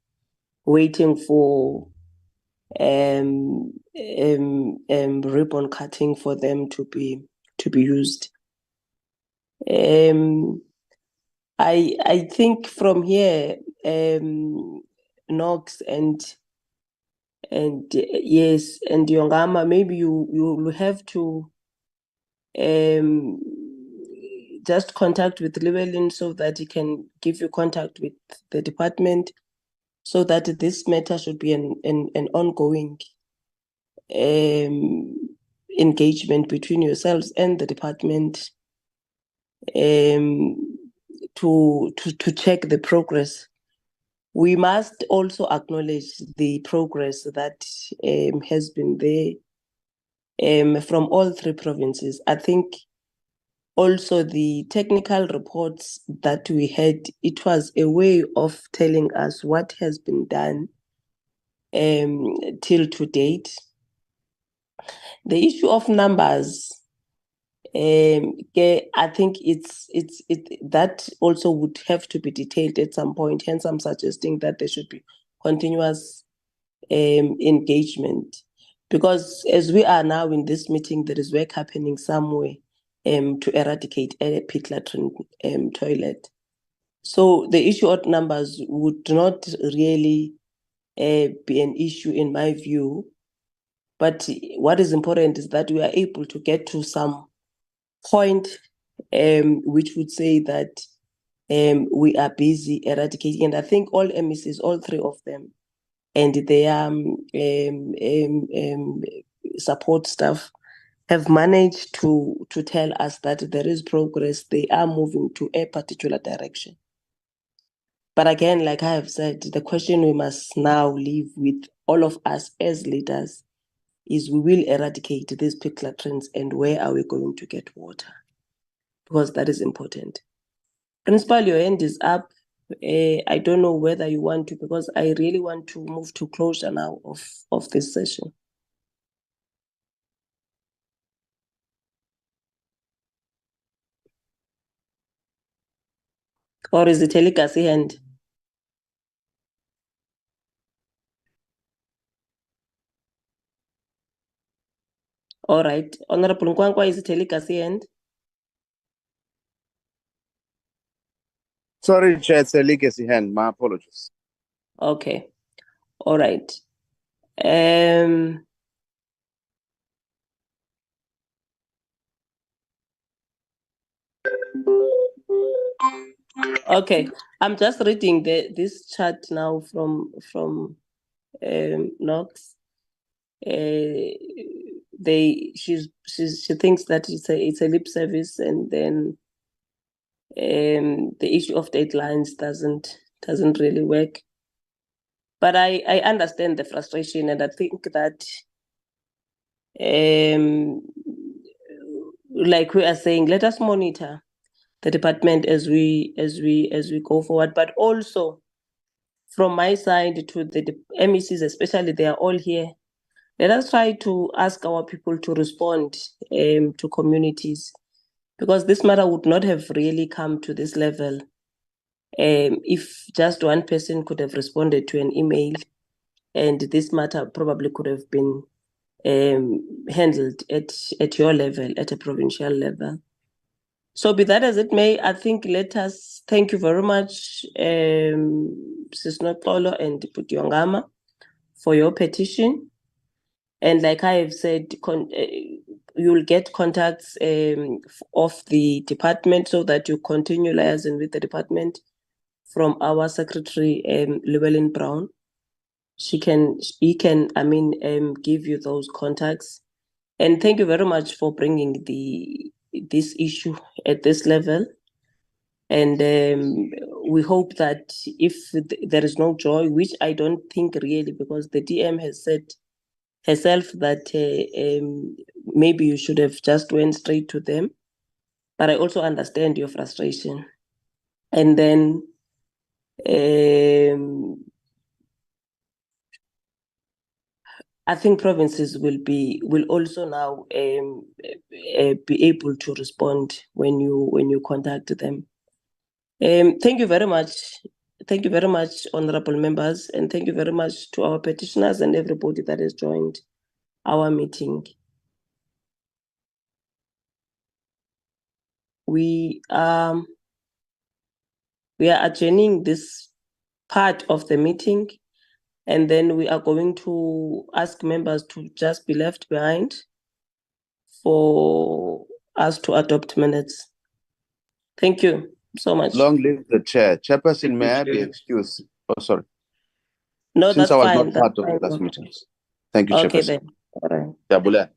waiting for ribbon cutting for them to be used. I think from here, Nox and yes, and Yongama, maybe you will have to just contact with Llewellyn so that he can give you contact with the department, so that this matter should be an ongoing engagement between yourselves and the department, to check the progress. We must also acknowledge the progress that has been there from all 3 provinces. I think also the technical reports that we had, it was a way of telling us what has been done till to date. The issue of numbers, I think that also would have to be detailed at some point. Hence, I'm suggesting that there should be continuous engagement, because as we are now in this meeting, there is work happening somewhere to eradicate a pit-latrine toilet. So the issue of numbers would not really be an issue in my view. But what is important is that we are able to get to some point which would say that we are busy eradicating. And I think all MECs, all 3 of them, and their support staff have managed to tell us that there is progress. They are moving to a particular direction. But again, like I have said, the question we must now leave with all of us as leaders is, we will eradicate these pit-latrines, and where are we going to get water? Because that is important. Principal, your hand is up. I don't know whether you want to, because I really want to move to closure now of this session. Or is it Elikasi hand? All right. Honorable Nkwankwa, is it Elikasi hand? Sorry, Chair, it's a legacy hand. My apologies. Okay. All right. Okay, I'm just reading this chat now from Nox. She thinks that it's a lip service, and then the issue of deadlines doesn't really work. But I understand the frustration, and I think that like we are saying, let us monitor the department as we go forward. But also from my side to the MECs, especially, they are all here. Let us try to ask our people to respond to communities, because this matter would not have really come to this level if just one person could have responded to an email, and this matter probably could have been handled at your level, at a provincial level. So be that as it may, I think let us thank you very much, Sis Noxolo and Putiongama, for your petition. And like I have said, you'll get contacts of the department so that you continue liaising with the department from our secretary, Llewellyn Brown. He can give you those contacts. And thank you very much for bringing this issue at this level. And we hope that if there is no joy, which I don't think really, because the DM has said herself that maybe you should have just went straight to them. But I also understand your frustration. And then I think provinces will also now be able to respond when you contact them. Thank you very much. Thank you very much, honorable members, and thank you very much to our petitioners and everybody that has joined our meeting. We are adjourning this part of the meeting, and then we are going to ask members to just be left behind for us to adopt minutes. Thank you so much. Long live the chair. Chairperson, may I be excused? Oh, sorry. No, Since that's I was fine. not part of the last meetings. Thank you, Okay, Chairperson. then. All right. Jabula.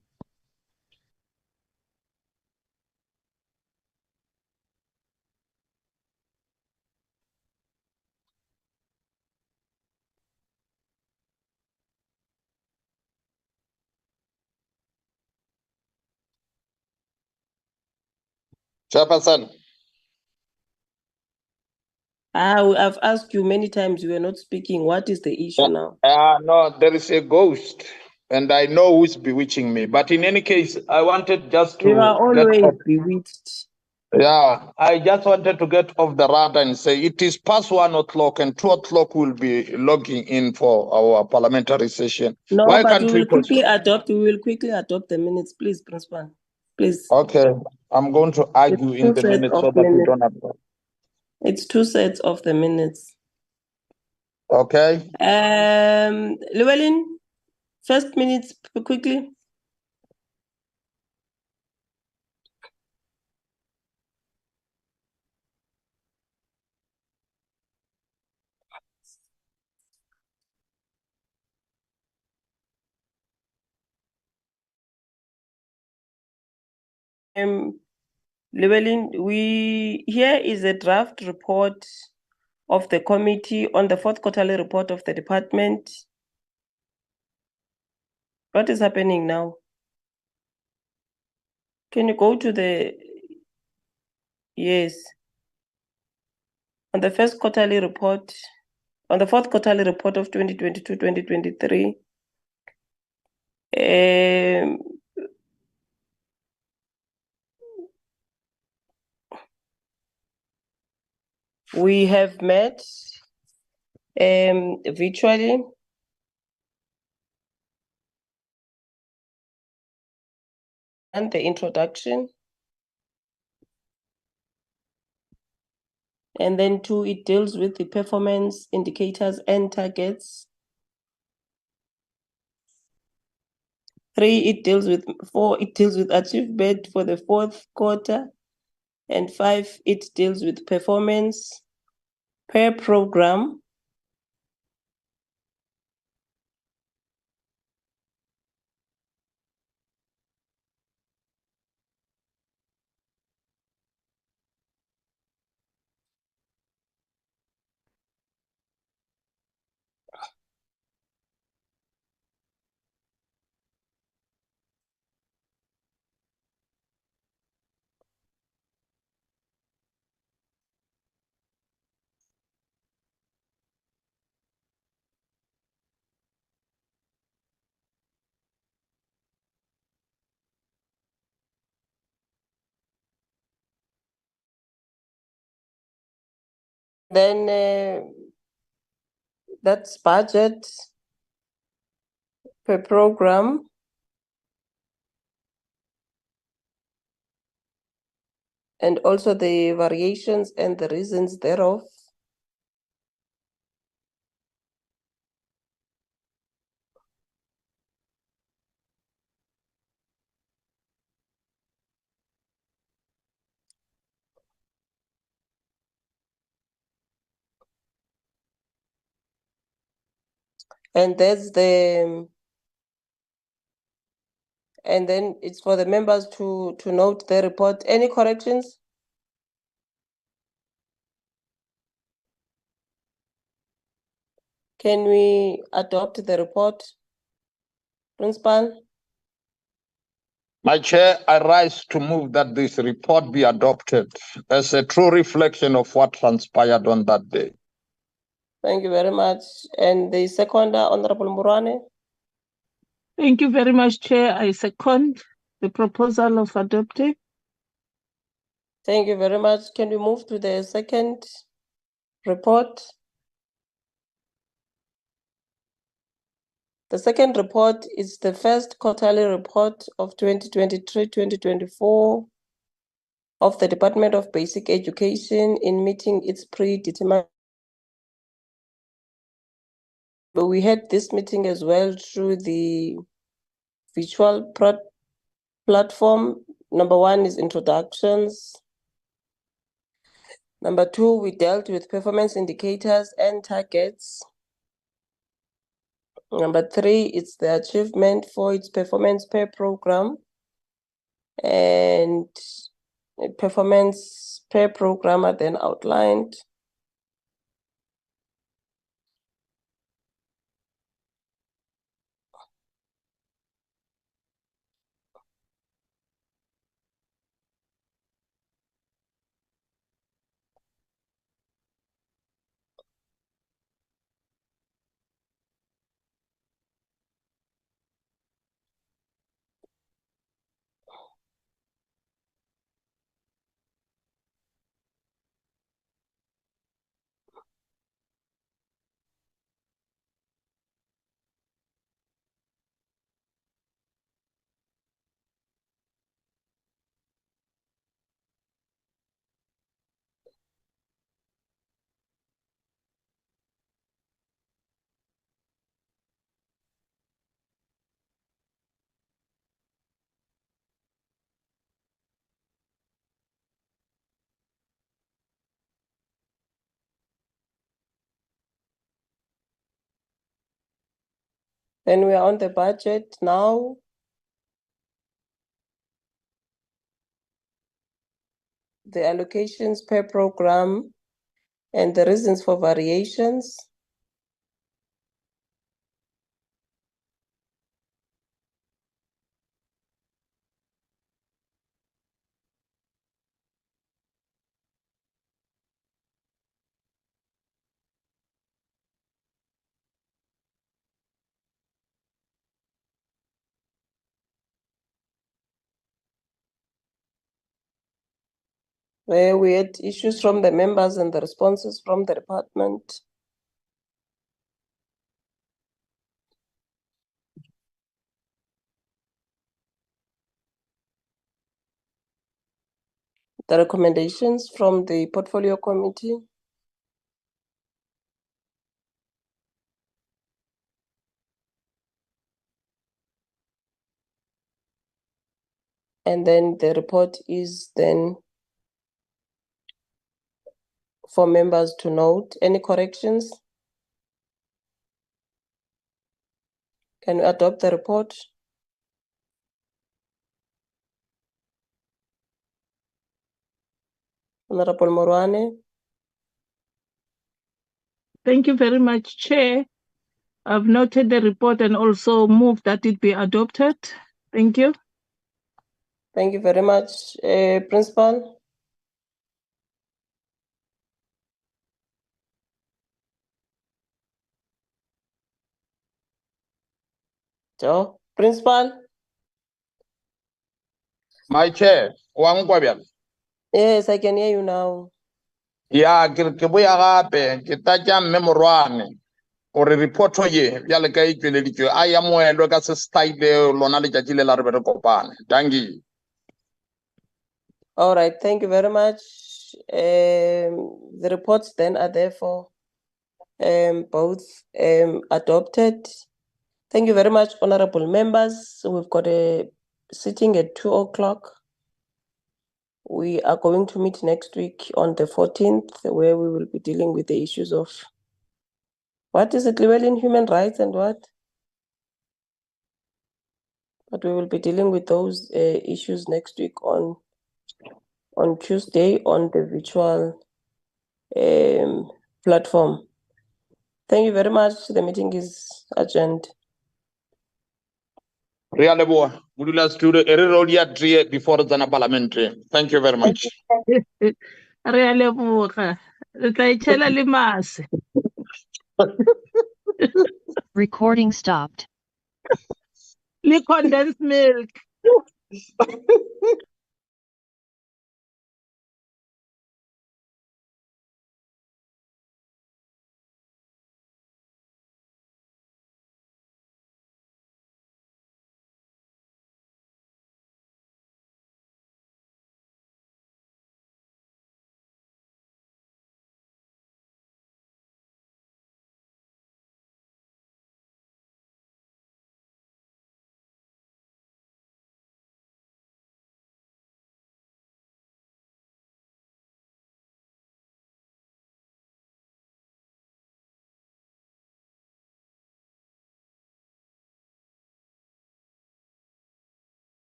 Chairperson. I've asked you many times, you were not speaking. What is the issue now? No, there is a ghost, and I know who's bewitching me. But in any case, I wanted just to You are always bewitched. Yeah, I just wanted to get off the radar and say it is past 1 o'clock, and 2 o'clock we'll be logging in for our parliamentary session. No, Why but can't we we will quickly adopt the minutes, please, Principal. Please. Okay, I'm going to argue in the minutes so that we don't have to. It's 2 sets of the minutes. Okay. Llewellyn, first minutes quickly. Llewellyn, here is a draft report of the committee on the 4th quarterly report of the department. What is happening now? Can you go to yes. On the 1st quarterly report, on the 4th quarterly report of 2022-2023, we have met virtually. And the introduction. And then 2, it deals with the performance indicators and targets. 3, it deals with 4, it deals with achievement for the 4th quarter. And 5, it deals with performance per program. Then that's budget per program. And also the variations and the reasons thereof. And there's the, and then it's for the members to note the report. Any corrections? Can we adopt the report, Principal? My chair, I rise to move that this report be adopted as a true reflection of what transpired on that day. Thank you very much. And the second, Honorable Murane. Thank you very much, Chair. I second the proposal of adopting. Thank you very much. Can we move to the second report? The second report is the first quarterly report of 2023-2024 of the Department of Basic Education in meeting its predetermined. But we had this meeting as well through the virtual platform. Number 1 is introductions. Number 2, we dealt with performance indicators and targets. Number 3, it's the achievement for its performance per program. And performance per program are then outlined. Then we are on the budget now. The allocations per program and the reasons for variations. Where we had issues from the members and the responses from the department. The recommendations from the portfolio committee. And then the report is then for members to note. Any corrections? Can we adopt the report? Honorable Morwane. Thank you very much, Chair. I've noted the report and also move that it be adopted. Thank you. Thank you very much, Principal. Joe, Principal. My chair, Yes, I can hear you now. ya ke boya gape ke tatja mmemorwane gore report ye bjale ka e tsweleditswe a ya moelo ka se style lona letšatši le la re be re kopane. Thank you. All right, thank you very much. The reports then are therefore both adopted. Thank you very much, honorable members. We've got a sitting at 2 o'clock. We are going to meet next week on the 14th, where we will be dealing with the issues of what is it, Llewellyn, human rights and what? But we will be dealing with those issues next week on Tuesday on the virtual platform. Thank you very much. The meeting is adjourned. Really, Mudula studio, ere rodia tree before the parliamentary. Thank you very much. Recording stopped. Condensed milk.